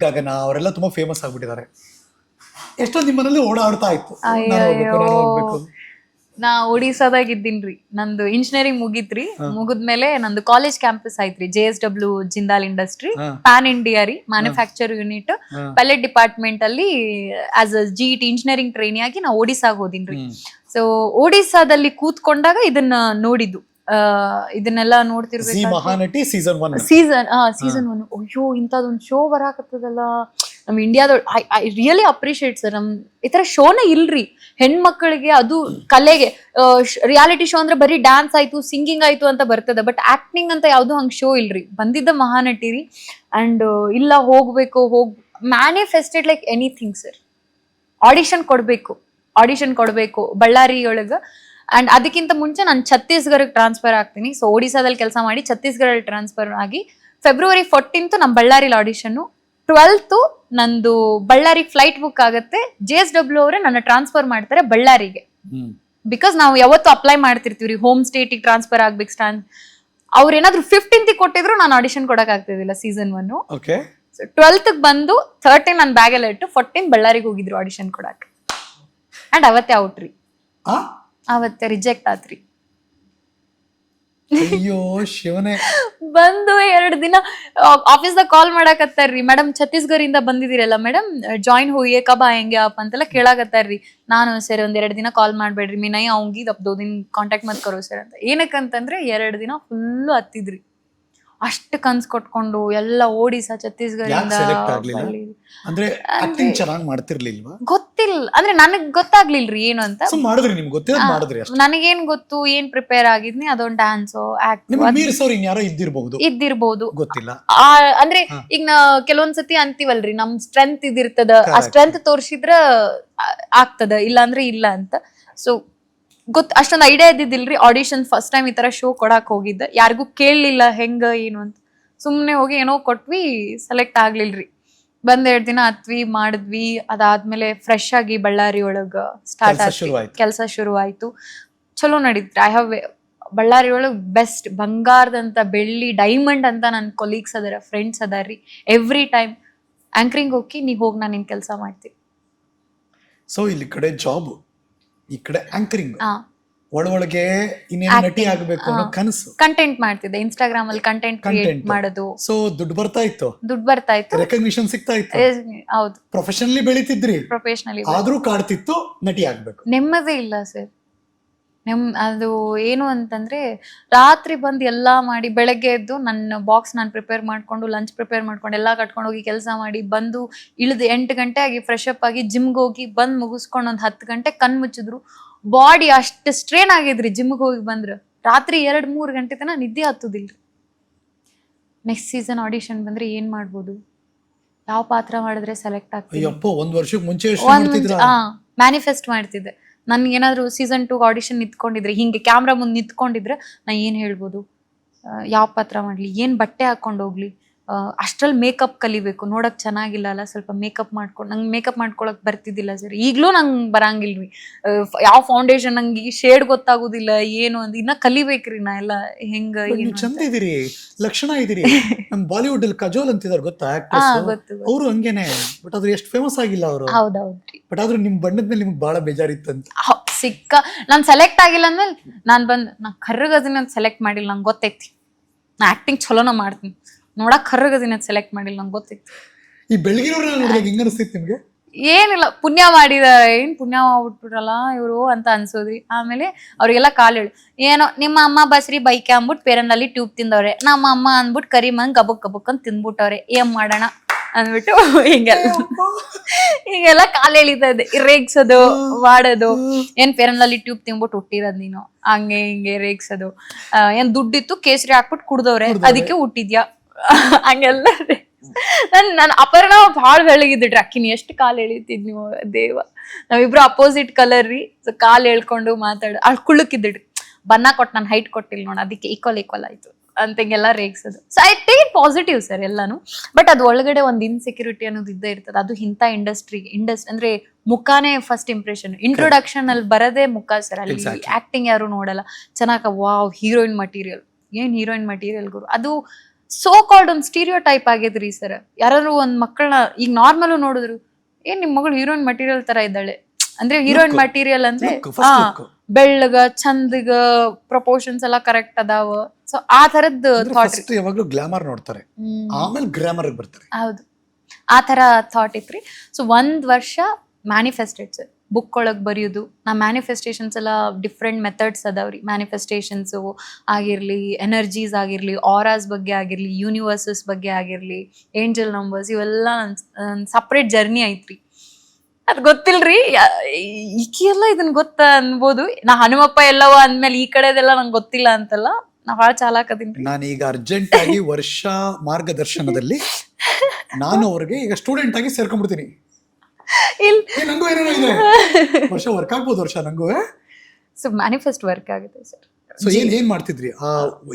S1: ಗಗನ ಅವರೆಲ್ಲ ತುಂಬಾ ಫೇಮಸ್ ಆಗ್ಬಿಟ್ಟಿದ್ದಾರೆ. ಎಷ್ಟೊಂದು ನಿಮ್ಮನಲ್ಲಿ ಓಡಾಡ್ತಾ ಇತ್ತು, ಹೋಗ್ಬೇಕು.
S2: ನಾ ಒಡಿಸಾದಾಗ ಇದ್ದೀನ್ರಿ. ನಂದು ಇಂಜಿನಿಯರಿಂಗ್ ಮುಗಿತ್ರಿ. ಮುಗಿದ್ಮೇಲೆ ನಂದು ಕಾಲೇಜ್ ಕ್ಯಾಂಪಸ್ ಐತ್ರಿ, JSW Jindal industry, PAN India ರೀ, ಮ್ಯಾನುಫ್ಯಾಕ್ಚರ್ ಯೂನಿಟ್, ಪೆಲೆಟ್ ಡಿಪಾರ್ಟ್ಮೆಂಟ್ ಅಲ್ಲಿ as a GET engineering trainee ಆಗಿ ನಾ ಒಡಿಸಾಗ ಹೋದಿನ್ರಿ. ಸೊ ಒಡಿಸಾದಲ್ಲಿ ಕೂತ್ಕೊಂಡಾಗ ಇದನ್ನ ನೋಡಿದ್ದು. ಇದನ್ನೆಲ್ಲ ನೋಡ್ತಿರ್ಬೇಕು.
S1: ಮಹಾನಟಿ ಸೀಸನ್ 1.
S2: ಸೀಸನ್ 1 ಅಯ್ಯೋ ಇಂಥದೊಂದು ಶೋ ಬರಾಕತ್ತದಲ್ಲ ನಮ್ ಇಂಡಿಯಾದೊಳಗೆ. I really appreciate sir. ನಮ್ ಈ ತರ ಶೋನೇ ಇಲ್ರಿ ಹೆಣ್ಮಕ್ಳಿಗೆ, ಅದು ಕಲೆಗೆ. ರಿಯಾಲಿಟಿ ಶೋ ಅಂದ್ರೆ ಬರೀ ಡ್ಯಾನ್ಸ್ ಆಯ್ತು, ಸಿಂಗಿಂಗ್ ಆಯ್ತು ಅಂತ ಬರ್ತದ, ಬಟ್ ಆಕ್ಟಿಂಗ್ ಅಂತ ಯಾವ್ದು ಹಂಗ್ ಶೋ ಇಲ್ರಿ. ಬಂದಿದ್ದ ಮಹಾನಟಿ ರೀ. ಅಂಡ್ ಇಲ್ಲ ಹೋಗ್ಬೇಕು, manifested like anything sir. Audition ಕೊಡ್ಬೇಕು ಬಳ್ಳಾರಿ ಒಳಗ. ಅಂಡ್ ಅದಕ್ಕಿಂತ ಮುಂಚೆ ನಾನು ಛತ್ತೀಸ್ಗಢಕ್ಕೆ ಟ್ರಾನ್ಸ್ಫರ್ ಆಗ್ತೀನಿ. ಸೊ ಒಡಿಸಾದಲ್ಲಿ ಕೆಲಸ ಮಾಡಿ ಛತ್ತೀಸ್ಗಢಲ್ಲಿ ಟ್ರಾನ್ಸ್ಫರ್ ಆಗಿ February 14 ನಮ್ಮ ಬಳ್ಳಾರಿಲಿ ಆಡಿಷನ್ನು. 12th ನಂದು ಬಳ್ಳಾರಿ ಫ್ಲೈಟ್ ಬುಕ್ ಆಗುತ್ತೆ. JSW ಅವರೇ ನನ್ನ ಟ್ರಾನ್ಸ್ಫರ್ ಮಾಡ್ತಾರೆ ಬಳ್ಳಾರಿಗೆ. ಬಿಕಾಸ್ ನಾವು ಯಾವತ್ತು ಅಪ್ಲೈ ಮಾಡ್ತಿರ್ತೀವಿ ಹೋಮ್ ಸ್ಟೇಟಿಗೆ ಟ್ರಾನ್ಸ್ಫರ್ ಆಗ್ಬೇಕು. ಅವ್ರು ಏನಾದ್ರು 15th ಕೊಟ್ಟಿದ್ರು ನಾನು ಆಡಿಷನ್ ಕೊಡಕ್ ಆಗ್ತಿದಿಲ್ಲ ಸೀಸನ್ 1. 12th ಬಂದು 13 ನನ್ನ ಬ್ಯಾಗಲ್ಲಿ ಇಟ್ಟು 14 ಬಳ್ಳಾರಿಗೆ ಹೋಗಿದ್ರು ಆಡಿಷನ್ ಕೊಡಕ್. ಅಂಡ್ ಅವತ್ತೇ ಔಟ್ ರೀ. ಅವತ್ತೆ ರಿಜೆಕ್ಟ್ ಆತ್ರಿ.
S1: ಅಯ್ಯೋ ಶಿವನೇ.
S2: ಬಂದು 2 ದಿನ ಆಫೀಸ್ದಾಗ ಕಾಲ್ ಮಾಡಾಕತ್ತಾರ್ರಿ, ಮೇಡಮ್ ಛತ್ತೀಸ್ಗಢದಿಂದ ಬಂದಿದ್ದೀರಲ್ಲ ಮೇಡಮ್, ಜಾಯಿನ್ ಹೋಗಿ ಕಬ ಹೆಂಗೆ ಅಪ್ಪ ಅಂತೆಲ್ಲ ಕೇಳಾಕತ್ತಾರ್ರಿ. ನಾನು ಸರ್ 1-2 ದಿನ ಕಾಲ್ ಮಾಡ್ಬೇಡ್ರಿ, ಮೀ ನೈ ಅವಂಗಿ 2 ದಿನ ಕಾಂಟ್ಯಾಕ್ಟ್ ಮತ್ ಕರೋ ಸರ್ ಅಂತ. ಏನಕ್ಕಂತಂದ್ರೆ 2 ದಿನ ಫುಲ್ಲು ಹತ್ತಿದ್ರಿ. ಅಷ್ಟು ಕನ್ಸ್ ಕೊಟ್ಕೊಂಡು ಎಲ್ಲ ಓಡಿಸಾ ಛತ್ತೀಸ್ಗಢದಿಂದ
S1: ಅಂದ್ರೆ ಆಕ್ಟಿಂಗ್ ಚೆನ್ನಾಗಿ ಮಾಡ್ತಿರ್ಲಿಲ್ವಾ?
S2: ಗೊತ್ತಿಲ್ಲ ಅಂದ್ರೆ ನನಗ್ ಗೊತ್ತಾಗ್ಲಿಲ್ರಿ ಏನು ಅಂತ.
S1: ಮಾಡಿದ್ರಿ ನಿಮ್ಗೆ ಗೊತ್ತಿಲ್ಲ ಮಾಡಿದ್ರಿ ಅಷ್ಟೇ.
S2: ನನಗೇನ್ ಗೊತ್ತು, ಏನ್ ಪ್ರಿಪೇರ್ ಆಗಿದ್ನಿ ಅದೊಂದು ಡ್ಯಾನ್ಸೋ ಇದ್ದಿರ್ಬೋದು
S1: ಗೊತ್ತಿಲ್ಲ.
S2: ಅಂದ್ರೆ ಈಗ ನಾ ಕೆಲವೊಂದ್ಸತಿ ಅಂತೀವಲ್ರಿ ನಮ್ ಸ್ಟ್ರೆಂತ್ ಇದಿರ್ತದ, ಆ ಸ್ಟ್ರೆಂತ್ ತೋರ್ಸಿದ್ರ ಆಗ್ತದ, ಇಲ್ಲ ಅಂದ್ರೆ ಇಲ್ಲ ಅಂತ. ಸೊ ಅಷ್ಟೊಂದು ಐಡಿಯಾ ಇದ್ದಿದ್ದಿಲ್ರಿ. ಆಡಿಷನ್ ಫಸ್ಟ್ ಟೈಮ್ ಈ ತರ ಶೋ ಕೊಡಕ್ ಹೋಗಿದ್ದೆ, ಯಾರಿಗೂ ಕೇಳಲಿಲ್ಲ ಹೆಂಗ ಏನು ಅಂತ. ಸುಮ್ನೆ ಹೋಗಿ ಏನೋ ಕೊಟ್ವಿ, ಸೆಲೆಕ್ಟ್ ಆಗ್ಲಿಲ್ರಿ. 2 ದಿನ ಹತ್ವಿ, ಮಾಡಿದ್ವಿ. ಅದಾದ್ಮೇಲೆ ಫ್ರೆಶ್ ಆಗಿ ಬಳ್ಳಾರಿ ಒಳಗ ಸ್ಟಾರ್ಟ್ ಕೆಲಸ ಶುರು ಆಯ್ತು. ಚಲೋ ನಡೀತ್ರಿ. ಐ ಹ್ಯಾವ್ ಬಳ್ಳಾರಿ ಒಳಗ್ ಬೆಸ್ಟ್ ಬಂಗಾರದಂತ, ಬೆಳ್ಳಿ, ಡೈಮಂಡ್ ಅಂತ ನನ್ನ ಕೊಲೀಗ್ಸ್ ಅದಾರ, ಫ್ರೆಂಡ್ಸ್ ಅದಾರ್ರಿ. ಎವ್ರಿ ಟೈಮ್ ಆಂಕರಿಂಗ್ ಹೋಗಿ ನೀ ಹೋಗಿ ನಾನು ನಿನ್ ಕೆಲಸ ಮಾಡ್ತೀನಿ.
S1: ಸೊ ಇಲ್ಲಿ ಕಡೆ ಜಾಬ್, ಈ ಕಡೆ ಆಂಕರಿಂಗ್, ಒಳಗೆ ಇನ್ನೇನು ನಟಿ ಆಗಬೇಕು ಅನ್ನೋ ಕನಸು.
S2: ಕಂಟೆಂಟ್ ಮಾಡ್ತಿದ್ದೆ ಇನ್ಸ್ಟಾಗ್ರಾಮ್ ಅಲ್ಲಿ, ಕಂಟೆಂಟ್ ಕ್ರಿಯೇಟ್ ಮಾಡೋದು.
S1: ಸೊ ದುಡ್ಡು ಬರ್ತಾ ಇತ್ತು, ರೆಕಗ್ನಿಷನ್ ಸಿಗ್ತಾ ಇತ್ತು.
S2: ಹೌದು,
S1: ಪ್ರೊಫೆಷನಲಿ ಬೆಳಿತಿದ್ರಿ.
S2: ಪ್ರೊಫೆಷನಲಿ
S1: ಆದ್ರೂ ಕಾಡ್ತಿತ್ತು ನಟಿ ಆಗ್ಬೇಕು.
S2: ನೆಮ್ಮದಿ ಇಲ್ಲ ಸರ್. ಅದು ಏನು ಅಂತಂದ್ರೆ ರಾತ್ರಿ ಬಂದು ಎಲ್ಲಾ ಮಾಡಿ, ಬೆಳಗ್ಗೆ ಎದ್ದು ನನ್ನ ಬಾಕ್ಸ್ ನಾನು ಪ್ರಿಪೇರ್ ಮಾಡ್ಕೊಂಡು, ಲಂಚ್ ಪ್ರಿಪೇರ್ ಮಾಡ್ಕೊಂಡು, ಎಲ್ಲಾ ಕಟ್ಕೊಂಡು ಹೋಗಿ ಕೆಲಸ ಮಾಡಿ, ಬಂದು ಇಳಿದು 8 ಗಂಟೆ ಆಗಿ ಫ್ರೆಶ್ ಅಪ್ ಆಗಿ ಜಿಮ್ಗೆ ಹೋಗಿ ಬಂದ್ ಮುಗಿಸ್ಕೊಂಡು 10 ಗಂಟೆ ಕಣ್ ಮುಚ್ಚಿದ್ರು. ಬಾಡಿ ಅಷ್ಟು ಸ್ಟ್ರೇನ್ ಆಗಿದ್ರಿ. ಜಿಮ್ಗೆ ಹೋಗಿ ಬಂದ್ರೆ ರಾತ್ರಿ 2-3 ಗಂಟೆ ತನಕ ನಿದ್ದೆ ಹತ್ತುದಿಲ್ರಿ. ನೆಕ್ಸ್ಟ್ ಸೀಸನ್ ಆಡಿಷನ್ ಬಂದ್ರೆ ಏನ್ ಮಾಡ್ಬೋದು, ಯಾವ ಪಾತ್ರ ಮಾಡಿದ್ರೆ ಸೆಲೆಕ್ಟ್ ಆಗ್ತದೆ,
S1: ಒಂದ್ ವರ್ಷಕ್ಕೆ ಮುಂಚೆ
S2: ಮ್ಯಾನಿಫೆಸ್ಟ್ ಮಾಡ್ತಿದ್ದೆ. ನನ್ಗೇನಾದ್ರು ಸೀಸನ್ 2 ಆಡಿಷನ್ ನಿಂತ್ಕೊಂಡಿದ್ರೆ, ಹಿಂಗೆ ಕ್ಯಾಮ್ರಾ ಮುಂದೆ ನಿಂತ್ಕೊಂಡಿದ್ರೆ ನಾ ಏನ್ ಹೇಳ್ಬೋದು, ಯಾವ ಪಾತ್ರ ಮಾಡ್ಲಿ, ಏನ್ ಬಟ್ಟೆ ಹಾಕೊಂಡು ಹೋಗ್ಲಿ, ಅಷ್ಟ್ರಲ್ಲಿ ಮೇಕಪ್ ಕಲಿಬೇಕು. ನೋಡಕ್ ಚೆನ್ನಾಗಿಲ್ಲ ಅಲ್ಲ, ಸ್ವಲ್ಪ ಮೇಕಪ್ ಮಾಡ್ಕೊಂಡು, ನಂಗೆ ಮೇಕಪ್ ಮಾಡ್ಕೊಳಕ್ ಬರ್ತಿದ್ದಿಲ್ಲ ಸರ್. ಈಗ್ಲೂ ನಂಗೆ ಬರಂಗಿಲ್ರಿ. ಯಾವ ಫೌಂಡೇಶನ್ ನಂಗೆ ಶೇಡ್ ಗೊತ್ತಾಗುದಿಲ್ಲ ಏನು ಅಂತ, ಇನ್ನ ಕಲಿಬೇಕ್ರಿ ನಾ ಎಲ್ಲ ಹೆಂಗ.
S1: ಚಂದ ಇದೀರಿ, ಲಕ್ಷಣ ಇದೀರಿ. ನಮ್ ಬಾಲಿವುಡ್ ಅಲ್ಲಿ ಕಜೋಲ್ ಅಂತಿದಾರೆ ಗೊತ್ತಾ, ಅವರು ಹಂಗೇನೆ. ಬಟ್ ಆದ್ರೆ ಎಷ್ಟು ಫೇಮಸ್ ಆಗಿಲ್ಲ ಅವರು.
S2: ಹೌದೌದ್ರಿ.
S1: ಬಟ್ ಆದ್ರೂ ನಿಮ್ ಬಣ್ಣದ ಮೇಲೆ ನಿಮ್ಗೆ ಬಹಳ ಬೇಜಾರಿತ್ತಂತ.
S2: ಸಿಕ್ಕ ನಾನ್ ಸೆಲೆಕ್ಟ್ ಆಗಿಲ್ಲ ಅಂದ್ಮೇಲೆ ನಾ ಕರ್ರಗದಿನ ಸೆಲೆಕ್ಟ್ ಮಾಡಿಲ್ಲ, ನಂಗೆ ಗೊತ್ತೈತಿ. ನಾ ಆಕ್ಟಿಂಗ್ ಚಲೋನ ಮಾಡ್ತೀನಿ, ನೋಡಕ್ ಕರ್ರಗದಿನ ಸೆಲೆಕ್ಟ್ ಮಾಡಿಲ್ಲ, ನಂಗೆ ಗೊತ್ತಿತ್ತು.
S1: ಈ ಬೆಳಗಿನವ್ರನ್ನ ನೋಡಿದಾಗ ಹೆಂಗ ಅನಿಸ್ತಿತ್ತು ನಿಮ್ಗೆ?
S2: ಏನಿಲ್ಲ, ಪುಣ್ಯ ಮಾಡಿದಾರೆ, ಏನ್ ಪುಣ್ಯ ಮಾಡ್ಬಿಟ್ರಲ್ಲ ಇವರು ಅಂತ ಅನ್ಸೋದ್ರಿ. ಆಮೇಲೆ ಅವ್ರಿಗೆಲ್ಲ ಕಾಲೇಳು, ಏನೋ ನಿಮ್ಮ ಅಮ್ಮ ಬಸ್ರಿ ಬೈಕ್ ಅಂದ್ಬಿಟ್ಟು ಪೇರನಲ್ಲಿ ಟ್ಯೂಬ್ ತಿಂದವ್ರೆ, ನಮ್ಮ ಅಮ್ಮ ಅಂದ್ಬಿಟ್ಟು ಕರಿ ಮಂಗ್ ಗಬಕ್ ಅಂತ ತಿಂದ್ಬಿಟ್ಟವ್ರೆ, ಏನ್ ಮಾಡೋಣ ಅಂದ್ಬಿಟ್ಟು ಹಿಂಗೆಲ್ಲ ಕಾಲ ಎಳಿತಾ ಇದೆ. ರೇಗ್ಸೋದು ಮಾಡೋದು, ಏನ್ ಪೇರನಲ್ಲಿ ಟ್ಯೂಬ್ ತಿಂದ್ಬಿಟ್ಟು ಹುಟ್ಟಿರೋದ್ ನೀನು, ಹಂಗೆ ಹಿಂಗೆ ರೇಗ್ಸೋದು. ಏನ್ ದುಡ್ಡಿತ್ತು ಕೇಸರಿ ಹಾಕ್ಬಿಟ್ಟು ಕುಡ್ದವ್ರೆ ಅದಕ್ಕೆ ಹುಟ್ಟಿದ್ಯಾ, ಹಂಗೆಲ್ಲ. ನನ್ ಅಪರ್ಣ ಭಾಳ ಬೆಳಗಿದ್ರಿ. ಅಕ್ಕಿನಿ ಎಷ್ಟು ಕಾಲ್ ಎಳಿತಿದ್ ನೀವು ದೇವ. ನಾವಿಬ್ರು ಅಪೋಸಿಟ್ ಕಲರ್ ರೀ. ಸೊ ಕಾಲ್ ಹೇಳ್ಕೊಂಡು ಅವ್ಳು ಕುಳ್ಳಕ್ಕಿದ್ರಿ. ಬನ್ನ ಕೊಟ್ಟು ನಾನು ಹೈಟ್ ಕೊಟ್ಟಿಲ್ಲ ನೋಡ, ಅದಕ್ಕೆ ಈಕ್ವಲ್ ಆಯ್ತು ಅಂತ ಹಿಂಗೆಲ್ಲ ರೇಗ್ಸೋದು. So I take positive sir ಎಲ್ಲಾನು. ಬಟ್ ಅದು ಒಳಗಡೆ ಒಂದು ಇನ್ಸೆಕ್ಯೂರಿಟಿ ಅನ್ನೋದು ಇದ್ದೇ ಇರ್ತದೆ. ಅದು ಇಂಥ ಇಂಡಸ್ಟ್ರಿ ಅಂದ್ರೆ ಮುಖಾನೇ ಫಸ್ಟ್ ಇಂಪ್ರೆಷನ್. ಇಂಟ್ರೊಡಕ್ಷನ್ ಅಲ್ಲಿ ಬರದೇ ಮುಖ ಸರ್. ಅಲ್ಲಿ ಆಕ್ಟಿಂಗ್ ಯಾರು ನೋಡಲ್ಲ. ಚೆನ್ನಾಗ ವಾವ್ ಹೀರೋಯಿನ್ ಮಟೀರಿಯಲ್, ಏನ್ ಹೀರೋಯಿನ್ ಮಟೀರಿಯಲ್ ಗುರು. ಅದು ಸೋ ಕಾಲ್ಡ್ ಒಂದು ಸ್ಟೀರಿಯೋ ಟೈಪ್ ಆಗಿದ್ರಿ ಸರ್. ಯಾರಾದ್ರು ಒಂದ್ ಮಕ್ಕಳನ್ನ ಈಗ ನಾರ್ಮಲ್ ನೋಡಿದ್ರು, ಏನ್ ನಿಮ್ ಮಗಳು ಹೀರೋಯಿನ್ ಮಟೀರಿಯಲ್ ತರ ಇದ್ದಾಳೆ, ಅಂದ್ರೆ ಹೀರೋಯಿನ್ ಮಟೀರಿಯಲ್ ಅಂದ್ರೆ
S1: Look, first look.
S2: ಬೆಳ್ಳಗ ಚಂದಗ ಪ್ರಪೋರ್ಷನ್ಸ್ ಎಲ್ಲ ಕರೆಕ್ಟ್ ಅದಾವ. ಸೊ ಆ ತರದ್ ಥಾಟ್
S1: ಫಸ್ಟ್ ಯಾವಾಗ್ಲೂ ಗ್ಲಾಮರ್ ನೋಡ್ತಾರೆ, ಆಮೇಲೆ ಗ್ರಾಮರ್ ಬರ್ತಾರೆ.
S2: ಹೌದು, ಆ ತರ ಥಾಟ್ ಇತ್ರಿ. ಸೊ 1 ವರ್ಷ ಮ್ಯಾನಿಫೆಸ್ಟೆಡ್ ಸರ್, ಬುಕ್ ಒಳಗೆ ಬರೆಯೋದು. ನಾ ಮ್ಯಾನಿಫೆಸ್ಟೇಷನ್ಸ್ ಎಲ್ಲ ಡಿಫ್ರೆಂಟ್ ಮೆಥಡ್ಸ್ ಅದಾವ್ರಿ. ಮ್ಯಾನಿಫೆಸ್ಟೇಷನ್ಸು ಆಗಿರಲಿ, ಎನರ್ಜೀಸ್ ಆಗಿರಲಿ, ಆರಾಸ್ ಬಗ್ಗೆ ಆಗಿರಲಿ, ಯೂನಿವರ್ಸಸ್ ಬಗ್ಗೆ ಆಗಿರಲಿ, ಏಂಜಲ್ ನಂಬರ್ಸ್, ಇವೆಲ್ಲ ನನ್ನ ಸಪ್ರೇಟ್ ಜರ್ನಿ ಐತ್ರಿ. ಅದು ಗೊತ್ತಿಲ್ರಿ, ಈಕೆಲ್ಲ ಇದನ್ನ ಗೊತ್ತ ಅನ್ಬೋದು. ನಾ ಹನುಮಪ್ಪ ಎಲ್ಲವ ಅಂದ್ಮೇಲೆ ಈ ಕಡೆದೆಲ್ಲ ನಂಗೆ ಗೊತ್ತಿಲ್ಲ ಅಂತಲ್ಲ, ನಾ ಭಾಳ ಚಾಲಾಕದೀನಿ.
S1: ನಾನು ಈಗ ಅರ್ಜೆಂಟ್ ಆಗಿ ವರ್ಷ ಮಾರ್ಗದರ್ಶನದಲ್ಲಿ ನಾನು ಅವ್ರಿಗೆ ಈಗ ಸ್ಟೂಡೆಂಟ್ ಆಗಿ ಸೇರ್ಕೊಂಡ್ಬಿಡ್ತೀನಿ. ನಂಗೂ ಏನೇನೋ ಇದೆ, ವರ್ಷ ವರ್ಕ್ ಆಗ್ಬೋದು ವರ್ಷ ನಂಗೂ.
S2: ಸೊ ಮ್ಯಾನಿಫೆಸ್ಟ್ ವರ್ಕ್ ಆಗುತ್ತೆ ಸರ್.
S1: ಸೊ ಏನ್ ಮಾಡ್ತಿದ್ರಿ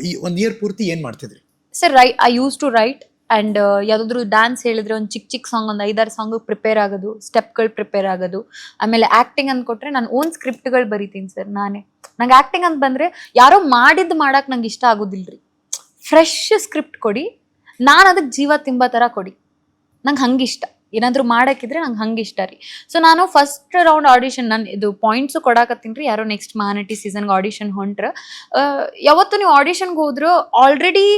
S1: ಈ 1 ಇಯರ್ ಪೂರ್ತಿ? ಏನ್ ಮಾಡ್ತಿದ್ರಿ
S2: sir? I use to write and ಯಾವುದಾದ್ರು ಡ್ಯಾನ್ಸ್ ಹೇಳಿದ್ರೆ ಒಂದು ಚಿಕ್ಕ ಸಾಂಗ್, ಒಂದು 5-6 ಸಾಂಗ್ ಪ್ರಿಪೇರ್ ಆಗೋದು, ಸ್ಟೆಪ್ಗಳು ಪ್ರಿಪೇರ್ ಆಗೋದು. ಆಮೇಲೆ ಆ್ಯಕ್ಟಿಂಗ್ ಅಂದ್ಕೊಟ್ರೆ ನಾನು ಓನ್ ಸ್ಕ್ರಿಪ್ಟ್ಗಳು ಬರಿತೀನಿ ಸರ್ ನಾನೇ. ನಂಗೆ ಆ್ಯಕ್ಟಿಂಗ್ ಅಂತ ಬಂದರೆ ಯಾರೋ ಮಾಡಿದ್ದು ಮಾಡಕ್ಕೆ ನಂಗೆ ಇಷ್ಟ ಆಗೋದಿಲ್ರಿ. ಫ್ರೆಶ್ ಸ್ಕ್ರಿಪ್ಟ್ ಕೊಡಿ, ನಾನು ಅದಕ್ಕೆ ಜೀವ ತಿಂಬೋ ಥರ ಕೊಡಿ, ನಂಗೆ ಹಂಗೆ ಇಷ್ಟ. ಏನಾದರೂ ಮಾಡೋಕ್ಕಿದ್ರೆ ನಂಗೆ ಹಂಗೆ ಇಷ್ಟ ರೀ. ಸೊ ನಾನು ಫಸ್ಟ್ ರೌಂಡ್ ಆಡಿಷನ್, ನಾನು ಇದು ಪಾಯಿಂಟ್ಸು ಕೊಡಾಕತ್ತೀನಿ ರೀ. ಯಾರೋ ನೆಕ್ಸ್ಟ್ ಮಹಾನಟಿ ಸೀಸನ್ಗೆ ಆಡಿಷನ್ ಹೊಂಟ್ರೆ, ಯಾವತ್ತು ನೀವು ಆಡಿಷನ್ಗೆ ಹೋದ್ರು ಆಲ್ರೆಡಿ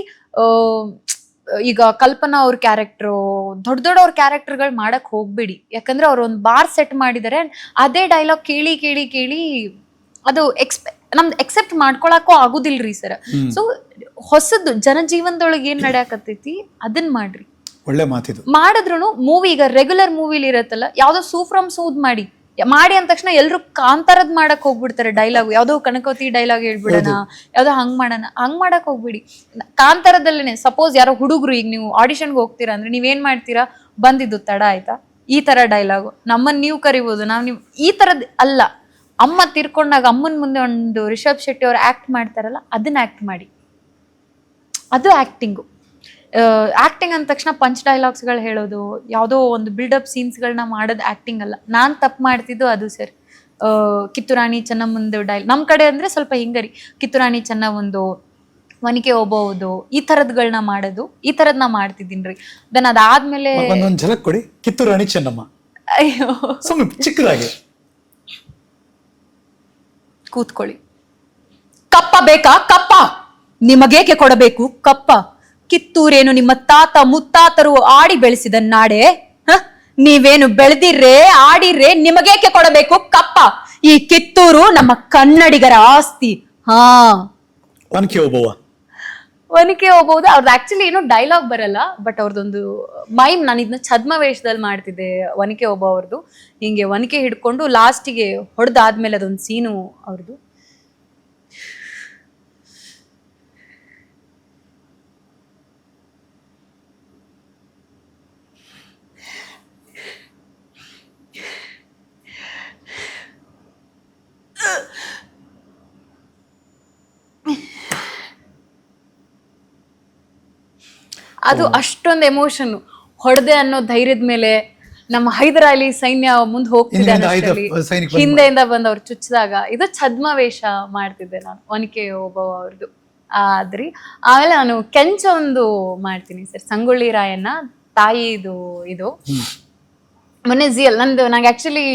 S2: ಈಗ ಕಲ್ಪನಾ ಅವ್ರ ಕ್ಯಾರೆಕ್ಟ್ರು, ದೊಡ್ಡವ್ರ ಕ್ಯಾರೆಕ್ಟರ್ಗಳು ಮಾಡಕ್ ಹೋಗ್ಬೇಡಿ. ಯಾಕಂದ್ರೆ ಅವ್ರು ಒಂದು ಬಾರ್ ಸೆಟ್ ಮಾಡಿದ್ದಾರೆ, ಅದೇ ಡೈಲಾಗ್ ಕೇಳಿ ಕೇಳಿ ಕೇಳಿ ಅದು ನಮ್ದು ಎಕ್ಸೆಪ್ಟ್ ಮಾಡ್ಕೊಳಕ್ಕೂ ಆಗುದಿಲ್ರಿ ಸರ್. ಸೊ ಹೊಸದು ಜನಜೀವನದೊಳಗೆ ಏನ್ ನಡೆಯಕತ್ತೈತಿ ಅದನ್ನ ಮಾಡ್ರಿ.
S1: ಒಳ್ಳೆ ಮಾತಿದು.
S2: ಮಾಡಿದ್ರು ಮೂವಿ, ಈಗ ರೆಗ್ಯುಲರ್ ಮೂವಿಲಿ ಇರತ್ತಲ್ಲ, ಯಾವ್ದೋ ಸೂಫ್ರಮ್ ಸೂದ್ ಮಾಡಿ ಅಂದ ತಕ್ಷಣ ಎಲ್ರು ಕಾಂತಾರದ್ ಮಾಡಕ್ ಹೋಗ್ಬಿಡ್ತಾರೆ. ಡೈಲಾಗ್ ಯಾವ್ದೋ ಕನಕವತಿ ಡೈಲಾಗ್ ಹೇಳ್ಬಿಡೋಣ, ಯಾವ್ದೋ ಹಂಗ್ ಮಾಡೋಣ, ಹಂಗ್ ಮಾಡಕ್ ಹೋಗ್ಬಿಡಿ. ಕಾಂತಾರದಲ್ಲೇನೆ ಸಪೋಸ್ ಯಾರೋ ಹುಡುಗರು, ಈಗ ನೀವು ಆಡಿಷನ್ಗೆ ಹೋಗ್ತೀರಾ ಅಂದ್ರೆ ನೀವೇನ್ ಮಾಡ್ತೀರಾ, ಬಂದಿದ್ದು ತಡ ಆಯ್ತಾ, ಈ ತರ ಡೈಲಾಗು, ನಮ್ಮನ್ನ ನೀವು ಕರಿಬೋದು, ನೀವು ಈ ತರದ್ ಅಲ್ಲ. ಅಮ್ಮ ತೀರ್ಕೊಂಡಾಗ ಅಮ್ಮನ ಮುಂದೆ ಒಂದು ರಿಷಬ್ ಶೆಟ್ಟಿ ಅವ್ರು ಆಕ್ಟ್ ಮಾಡ್ತಾರಲ್ಲ, ಅದನ್ನ ಆಕ್ಟ್ ಮಾಡಿ, ಅದು ಆಕ್ಟಿಂಗು. ಆಕ್ಟಿಂಗ್ ಅಂದ ತಕ್ಷಣ ಪಂಚ್ ಡೈಲಾಗ್ಸ್ಗಳು ಹೇಳೋದು, ಯಾವುದೋ ಒಂದು ಬಿಲ್ಡಪ್ ಸೀನ್ಸ್ಗಳನ್ನ ಮಾಡೋದು ಆಕ್ಟಿಂಗ್ ಅಲ್ಲ. ನಾನು ತಪ್ಪು ಮಾಡ್ತಿದ್ದು ಅದು ಸರ್. ಕಿತ್ತೂರಾಣಿ ಚೆನ್ನಮ್ಮಂದು ನಮ್ಮ ಕಡೆ ಅಂದರೆ ಸ್ವಲ್ಪ ಹಿಂಗರಿ, ಕಿತ್ತೂರಾಣಿ ಚೆನ್ನ ಒಂದು ಒನಕೆ ಓಬವ್ವದು, ಈ ಥರದ್ಗಳನ್ನ ಮಾಡೋದು, ಈ ಥರದ್ ನಾ ಮಾಡ್ತಿದ್ದೀನಿ ರೀ. ದೆನ್ ಅದಾದ್ಮೇಲೆ
S1: ಒಂದೊಂದು ಝಲಕ್ ಕೊಡಿ ಕಿತ್ತೂರಾಣಿ ಚೆನ್ನಮ್ಮ.
S2: ಅಯ್ಯೋ,
S1: ಸುಮ್ಮನೆ ಚಿಕ್ಕದಾಗಿ
S2: ಕೂತ್ಕೊಳ್ಳಿ.
S3: ಕಪ್ಪ ಬೇಕಾ? ಕಪ್ಪ ನಿಮಗೇಕೆ ಕೊಡಬೇಕು ಕಪ್ಪ? ಕಿತ್ತೂರೇನು ನಿಮ್ಮ ತಾತ ಮುತ್ತಾತರು ಆಡಿ ಬೆಳೆಸಿದ ನಾಡೆ. ನೀವೇನು ಬೆಳೆದಿರ್ರೆ ಆಡಿರ್ರೆ, ನಿಮಗೇಕೆ ಕೊಡಬೇಕು ಕಪ್ಪ? ಈ ಕಿತ್ತೂರು ನಮ್ಮ ಕನ್ನಡಿಗರ ಆಸ್ತಿ. ಹಾ,
S1: ಒನಕೆ ಓಬವ್ವ.
S2: ಒನಕೆ ಓಬವ್ವದು ಅವ್ರದ್ದು ಆಕ್ಚುಲಿ ಏನೋ ಡೈಲಾಗ್ ಬರಲ್ಲ, ಬಟ್ ಅವ್ರದ್ದೊಂದು ಮೈಮ್, ನಾನು ಇದನ್ನ ಛದ್ಮ ವೇಷದಲ್ಲಿ ಮಾಡ್ತಿದ್ದೆ. ಒನಕೆ ಓಬವ್ವ ಅವ್ರದ್ದು ಹಿಂಗೆ ಒನಕೆ ಹಿಡ್ಕೊಂಡು ಲಾಸ್ಟಿಗೆ ಹೊಡೆದಾದ್ಮೇಲೆ ಅದೊಂದು ಸೀನು ಅವ್ರದ್ದು. ಅದು ಅಷ್ಟೊಂದು ಎಮೋಷನ್. ಹೊಡೆದೆ ಅನ್ನೋ ಧೈರ್ಯದ ಮೇಲೆ ನಮ್ಮ ಹೈದರ್ ಅಲಿ ಸೈನ್ಯ ಮುಂದೆ ಹೋಗ್ತಿದೆ, ಹಿಂದೆಯಿಂದ ಬಂದು ಅವ್ರು ಚುಚ್ಚಿದಾಗ ಇದು ಛದ್ಮ ವೇಷ ಮಾಡ್ತಿದ್ದೆ ನಾನು, ಒನಕೆ ಓಬವ್ವ ಅವ್ರದ್ದು ಆದ್ರಿ. ಆಮೇಲೆ ನಾನು ಕೆಂಚ ಒಂದು ಮಾಡ್ತೀನಿ ಸರ್, ಸಂಗೊಳ್ಳಿ ರಾಯಣ್ಣ ತಾಯಿದು. ಇದು ಮೊನ್ನೆ ಜಿಯಲ್ ನಂಗೆ ಆಕ್ಚುಲಿ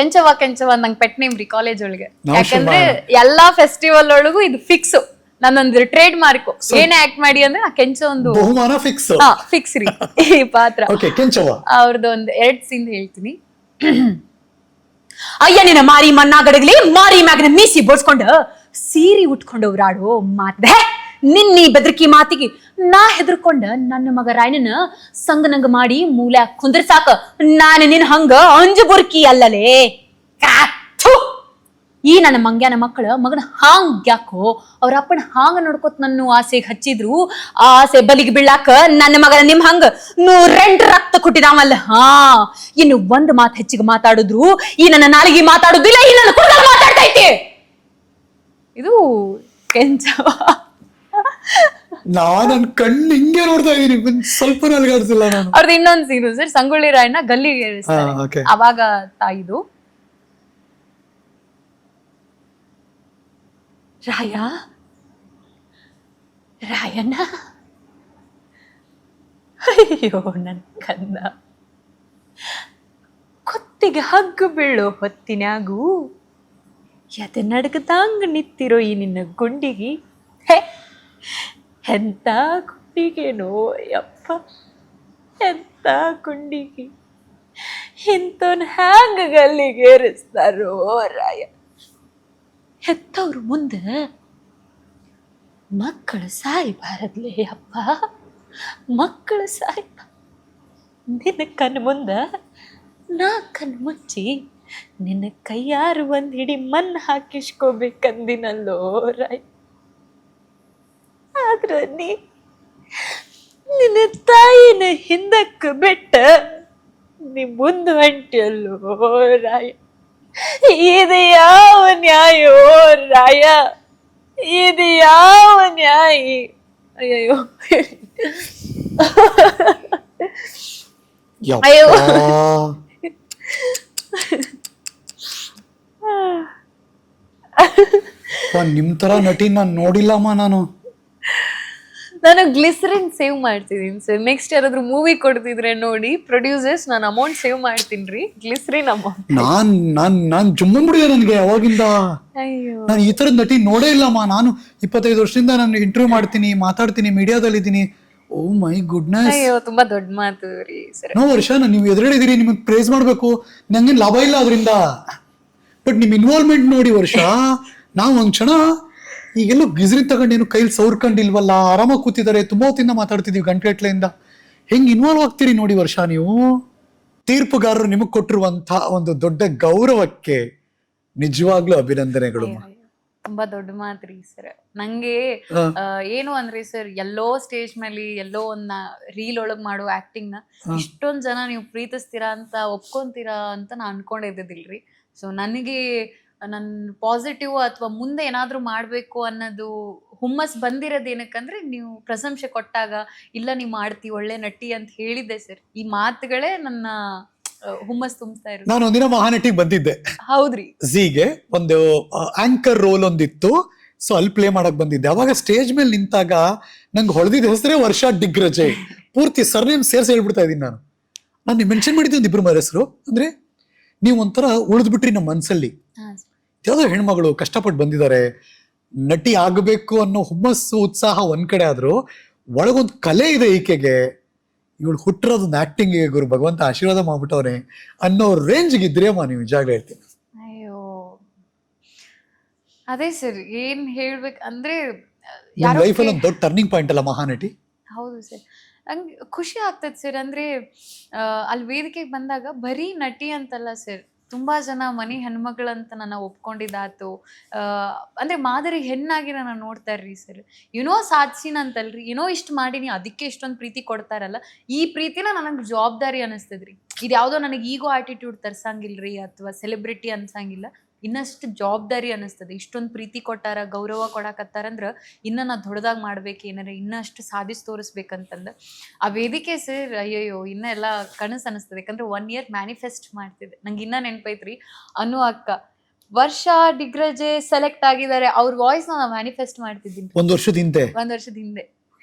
S2: ಕೆಂಚವ ನಂಗೆ ಪೆಟ್ ನೇಮ್ ರೀ ಕಾಲೇಜ್ ಒಳಗೆ. ಯಾಕಂದ್ರೆ ಎಲ್ಲಾ ಫೆಸ್ಟಿವಲ್ ಒಳಗೂ ಇದು ಫಿಕ್ಸ್, ನನ್ನೊಂದು ಟ್ರೇಡ್ ಮಾರ್ಕ್. ಏನೇ ಆಕ್ಟ್ ಮಾಡಿ ಅಂದ್ರೆ ನಾ ಕೆಂಚ ಒಂದು
S1: ಬಹುಮಾನ ಫಿಕ್ಸ್.
S2: ಫಿಕ್ಸ್ ರೀ ಈ ಪಾತ್ರ. ಅವ್ರದ್ದು ಒಂದು 2 ಸೀನ್ ಹೇಳ್ತೀನಿ.
S3: ಅಯ್ಯ ನಿನ್ನ ಮಾರಿ ಮಣ್ಣಾಗಡಗಲಿ, ಮಾರಿ ಮ್ಯಾಗನ ಮೀಸಿ ಬೋಳ್ಸ್ಕೊಂಡ ಸೀರೆ ಉಟ್ಕೊಂಡವ್ರಾಡೋ ಮಾತದೆ. ನಿನ್ನೀ ಬೆದರಿಕಿ ಮಾತಿಗೆ ನಾ ಹೆದರ್ಕೊಂಡ ನನ್ನ ಮಗ ರಾಯಣ್ಣನ ಸಂಗನಂಗ ಮಾಡಿ ಮೂಲ ಕುಂದ್ರ ಸಾಕ. ನಾನು ನಿನ್ ಹಂಗ ಅಂಜು ಬುರ್ಕಿ ಅಲ್ಲಲೇ. ಈ ನನ್ನ ಮಂಗ್ಯಾನ ಮಗನ ಹಾಂಗ್ ಯಾಕೋ ಅವ್ರ ಅಪ್ಪನ ಹಾಂಗ ನೋಡ್ಕೊತ್ ನನ್ನ ಆಸೆಗೆ ಹಚ್ಚಿದ್ರು. ಆ ಆಸೆ ಬಲಿಗೆ ಬೀಳಾಕ ನನ್ನ ಮಗನ ನಿಮ್ ಹಂಗ 102 ರಕ್ತ ಕೊಟ್ಟಿದಾಮಲ್ಲ. ಹಾ, ಇನ್ನು ಒಂದ್ ಮಾತು ಹೆಚ್ಚಿಗೆ ಮಾತಾಡಿದ್ರು ಈ ನನ್ನ ನಾಲಿಗೆ ಮಾತಾಡುದಿಲ್ಲ, ಈ ನನ್ನ ಕುಂಡಲ ಮಾತಾಡ್ತೈತಿ.
S2: ಇದು ಕೆಂಚವ.
S1: ನನ್ ಕಣ್ಣು ಹಿಂಗೆ ನೋಡ್ತಾ ಇದೀನಿ, ಸ್ವಲ್ಪ ನಲ್ಗಾಡ್ಸಿಲ್ಲ ನಾನು.
S2: ಅವ್ರದ್ದು ಇನ್ನೊಂದು ಸೀನು ಸರ್, ಸಂಗೊಳ್ಳಿ ರಾಯಣ್ಣ ಗಲ್ಲಿಗೆ ಏರಿಸ್ತಾರೆ. ಅವಾಗ ತಾಯಿದು, ರಾಯಣ್ಣ, ಅಯ್ಯೋ ನನ್ ಕಂದ, ಕಣ್ಣಿಗೆ ಹಗ್ಗು ಬೀಳೋ ಹೊತ್ತಿನಾಗೂ ಎದೆ ನಡಗದಂಗ ನಿತ್ತಿರೋ ಈ ನಿನ್ನ ಗುಂಡಿಗಿ ಹೇ ಎಂತ ಗುಂಡಿಗೇನೋ ಯಪ್ಪ ಎಂತ ಗುಂಡಿಗಿ ಇಂಥವ್ನ ಹ್ಯಾಂಗ ಗಲ್ಲಿಗೇರಿಸ್ತಾರೋ ರಾಯ. ಹೆತ್ತವ್ರ ಮುಂದೆ ಮಕ್ಕಳು ಸಾಯ್ಬಾರದ್ಲೇ ಅಪ್ಪ, ಮಕ್ಕಳು ಸಾಯ್ಬ. ನಿನ್ನ ಕಣ್ಣು ಮುಂದ ನಾ ಕಣ್ಣು ಮುಚ್ಚಿ ನಿನ್ನ ಕೈಯಾರು ಒಂದ್ ಹಿಡಿ ಮಣ್ಣು ಹಾಕಿಸ್ಕೋಬೇಕಂದಿನಲ್ಲೋ ರಾಯ. ಆದ್ರ ನಿನ್ನ ತಾಯಿನ ಹಿಂದಕ್ಕೆ ಬೆಟ್ಟ ನೀ ಮುಂದೆ ಹೊಂಟಿಯಲ್ಲೋ ರಾಯ. ಇದು ಯಾವ ನ್ಯಾಯೋ ರಾಯ, ಇದು ಯಾವ ನ್ಯಾಯ? ಅಯ್ಯಯ್ಯೋ ಅಯ್ಯೋ
S1: ನಿಮ್ ತರ ನಟಿ ನಾನ್ ನೋಡಿಲ್ಲಮ್ಮ ನಾನು.
S2: ನಾನು ಗ್ಲಿಸರಿನ್ ಸೇವ್ ಮಾಡ್ತಿದ್ದೀನಿ ಸರ್. ನೆಕ್ಸ್ಟ್ ಯಾರಾದ್ರೂ ಮೂವಿ ಕೊಡ್ತಿದ್ರೆ ನೋಡಿ ಪ್ರೊಡ್ಯೂಸರ್ಸ್, ನಾನು ಅಮೌಂಟ್ ಸೇವ್ ಮಾಡ್ತೀನಿ ರೀ, ಗ್ಲಿಸರಿನ್ ಅಮೌಂಟ್.
S1: ನಾನ್ ಜುಮ್ಮುಡಿದೆ ನನ್ಗೆ ಅವಾಗಿಂದ.
S2: ಅಯ್ಯೋ
S1: ನಾನು ಈ ತರದ ನಟಿ ನೋಡೇ ಇಲ್ಲಮ್ಮ. ನಾನು 25 ವರ್ಷದಿಂದ ನಾನು ಇಂಟರ್ವ್ಯೂ ಮಾಡ್ತೀನಿ, ಮಾತಾಡ್ತೀನಿ, ಮೀಡಿಯಾದಲ್ಲಿ ಇದ್ದೀನಿ. ಓ ಮೈ ಗುಡ್ನೆಸ್.
S2: ಅಯ್ಯೋ ತುಂಬಾ ದೊಡ್ಡ ಮಾತು ರೀ ಸರ್.
S1: ನೋ ವರ್ಷ ನೀವು ಎದುರುಳಿದಿರಿ, ನಿಮಗೆ ಪ್ರೇಸ್ ಮಾಡ್ಬೇಕು, ನಂಗೇನ್ ಲಾಭ ಇಲ್ಲ ಅದರಿಂದ. ಬಟ್ ನಿಮ್ ಇನ್ವಾಲ್ವ್ಮೆಂಟ್ ನೋಡಿ ವರ್ಷ. ನಾವು ಒಂದ್ ಕ್ಷಣ ಈಗೆಲ್ಲೋ ಗಿಜ್ರಿ ತಗೊಂಡೇನು ಕೈಲಿ ಸೌರ್ಕೊಂಡಿಲ್ವಲ್ಲ, ಆರಾಮಾಗಿ ಕೂತಿದ್ದಾರೆ, ತುಂಬಾ ಹೊತ್ತಿಂದ ಮಾತಾಡ್ತಿದೀವಿ ಗಂಟೆಟ್ಲೆಯಿಂದ. ಹೆಂಗ್ ಇನ್ವಾಲ್ವ್ ಆಗ್ತೀರಿ ನೋಡಿ ವರ್ಷ ನೀವು. ತೀರ್ಪುಗಾರರು ನಿಮಗ್ ಕೊಟ್ಟಿರುವಂತ ಒಂದು ದೊಡ್ಡ ಗೌರವಕ್ಕೆ ನಿಜವಾಗ್ಲೂ ಅಭಿನಂದನೆಗಳು.
S2: ತುಂಬಾ ದೊಡ್ಡ ಮಾತ್ರಿ ಸರ್. ನಂಗೆ ಏನು ಅಂದ್ರೆ ಸರ್, ಎಲ್ಲೋ ಸ್ಟೇಜ್ ಮೇಲೆ ಎಲ್ಲೋ ಒಂದ್ ರೀಲ್ ಒಳಗ್ ಮಾಡೋ ಆಕ್ಟಿಂಗ್ ನ ಇಷ್ಟೊಂದ್ ಜನ ನೀವು ಪ್ರೀತಿಸ್ತೀರಾ ಅಂತ ಒಪ್ಕೊಂತೀರಾ ಅಂತ ನಾ ಅನ್ಕೊಂಡಿದ್ದಿಲ್ರಿ. ಸೊ ನನಗೆ ನನ್ ಪಾಸಿಟಿವ್ ಅಥವಾ ಮುಂದೆ ಏನಾದ್ರೂ ಮಾಡ್ಬೇಕು ಅನ್ನೋದು ಹುಮ್ಮಸ್ ಬಂದಿರೋದ್ ಏನಕ್ಕಂದ್ರೆ ನೀವು ಪ್ರಶಂಸೆ ಕೊಟ್ಟಾಗ, ಇಲ್ಲ ನೀವ್ ಮಾಡ್ತಿ ಒಳ್ಳೆ ನಟಿ ಅಂತ ಹೇಳಿದ್ದೆ ಸರ್. ಈ ಮಾತುಗಳೇ ನನ್ನ ಹುಮ್ಮಸ್ ತುಂಬ್ತಾ ಇರೋದು.
S1: ನಾನು ಒಂದಿನ ಮಹಾನಟಿಗೆ ಬಂದಿದ್ದೆ.
S2: ಹೌದ್ರಿ.
S1: ಝೀಗೆ ಒಂದು ಆಂಕರ್ ರೋಲ್ ಒಂದಿತ್ತು. ಸೊ ಅಲ್ಲಿ ಪ್ಲೇ ಮಾಡಕ್ ಬಂದಿದ್ದೆ. ಅವಾಗ ಸ್ಟೇಜ್ ಮೇಲೆ ನಿಂತಾಗ ನಂಗೆ ಹೊಳೆದಿದ್ದ ಹೆಸರೇ ವರ್ಷ ಡಿಗ್ರಜೆ. ಪೂರ್ತಿ ಸರ್ನೇಮ್ ಸೇರ್ಸಿ ಹೇಳ್ಬಿಡ್ತಾ ಇದೀನಿ ನಾನು. ನಾನು ಮೆನ್ಷನ್ ಮಾಡಿದ್ದೆ ಒಂದಿಬ್ರು ಮರ ಹೆಸರು. ಅಂದ್ರೆ ನೀವು ಒಂಥರ ಉಳಿದ್ಬಿಟ್ರಿ ನಮ್ಮ ಮನ್ಸಲ್ಲಿ. ಯಾವ್ದೋ ಹೆಣ್ಮಗಳು ಕಷ್ಟಪಟ್ಟು ಬಂದಿದ್ದಾರೆ, ನಟಿ ಆಗಬೇಕು ಅನ್ನೋ ಹುಮ್ಮಸ್ಸು ಉತ್ಸಾಹ ಒಂದ್ ಕಡೆ ಆದ್ರೂ ಒಳಗೊಂದು ಕಲೆ ಇದೆ ಈಕೆಗೆ. ಇವಳು ಹುಟ್ಟಿರೋದೊಂದು ಆಕ್ಟಿಂಗ್ ಗುರು ಭಗವಂತ ಆಶೀರ್ವಾದ ಮಾಡ್ಬಿಟ್ಟವ್ರೆ ಅನ್ನೋ ರೇಂಜ್ಗೆ ಇದ್ರೆ ಅಮ್ಮ ನೀವು ನಿಜಾಗ್ಲೇ ಹೇಳ್ತೀನಿ.
S2: ಅಯ್ಯೋ ಅದೇ ಸರ್, ಏನ್ ಹೇಳ್ಬೇಕು ಅಂದ್ರೆ
S1: ನಿಮ್ಮ ಲೈಫಲ್ಲಿ ಒಂದು ದೊಡ್ಡ ಟರ್ನಿಂಗ್ ಪಾಯಿಂಟ್ ಅಲ್ಲ ಮಹಾನಟಿ.
S2: ಹೌದು ಸರ್, ನಂಗೆ ಖುಷಿ ಆಗ್ತದೆ ಸರ್. ಅಂದ್ರೆ ಅಲ್ಲಿ ವೇದಿಕೆಗೆ ಬಂದಾಗ ಬರೀ ನಟಿ ಅಂತಲ್ಲ ಸರ್, ತುಂಬಾ ಜನ ಮನೆ ಹೆಣ್ಮಕ್ಳಂತ ನನ್ನ ಒಪ್ಕೊಂಡಿದ್ದಾತು. ಅಂದ್ರೆ ಮಾದರಿ ಹೆಣ್ಣಾಗಿ ನನ್ನ ನೋಡ್ತಾರ್ರಿ ಸರ್. ಏನೋ ಸಾಧಿಸಿನಂತಲ್ರಿ, ಏನೋ ಇಷ್ಟು ಮಾಡೀನಿ ಅದಕ್ಕೆ ಇಷ್ಟೊಂದು ಪ್ರೀತಿ ಕೊಡ್ತಾರಲ್ಲ, ಈ ಪ್ರೀತಿನ ನನಗೆ ಜವಾಬ್ದಾರಿ ಅನಿಸ್ತದ್ರಿ. ಇದು ಯಾವುದೋ ನನಗೆ ಈಗೋ ಆಟಿಟ್ಯೂಡ್ ತರ್ಸಂಗಿಲ್ರಿ ಅಥವಾ ಸೆಲೆಬ್ರಿಟಿ ಅನ್ಸಂಗಿಲ್ಲ, ಇನ್ನಷ್ಟು ಜವಾಬ್ದಾರಿ ಅನಿಸ್ತದೆ. ಇಷ್ಟೊಂದು ಪ್ರೀತಿ ಕೊಟ್ಟಾರ, ಗೌರವ ಕೊಡಕತ್ತಾರಂದ್ರ ಇನ್ನ ನಾ ದೊಡ್ಡದಾಗಿ ಮಾಡ್ಬೇಕು, ಏನಾರ ಇನ್ನಷ್ಟು ಸಾಧಿಸಿ ತೋರಿಸ್ಬೇಕಂತಂದ ಆ ವೇದಿಕೆ ಸರ್. ಅಯ್ಯಯ್ಯೋ ಇನ್ನ ಎಲ್ಲ ಕನಸು ಅನಿಸ್ತದೆ. ಯಾಕಂದ್ರೆ 1 year ಮ್ಯಾನಿಫೆಸ್ಟ್ ಮಾಡ್ತಿದ್ದೆ. ನಂಗೆ ಇನ್ನ ನೆನಪೈತ್ರಿ, ಅನು ಅಕ್ಕ ವರ್ಷ ಡಿಗ್ರಜೆ ಸೆಲೆಕ್ಟ್ ಆಗಿದ್ದಾರೆ, ಅವ್ರ ವಾಯ್ಸ್ ನಾ ಮ್ಯಾನಿಫೆಸ್ಟ್ ಮಾಡ್ತಿದ್ದೀನಿ
S1: 1 ವರ್ಷದ
S2: ಹಿಂದೆ.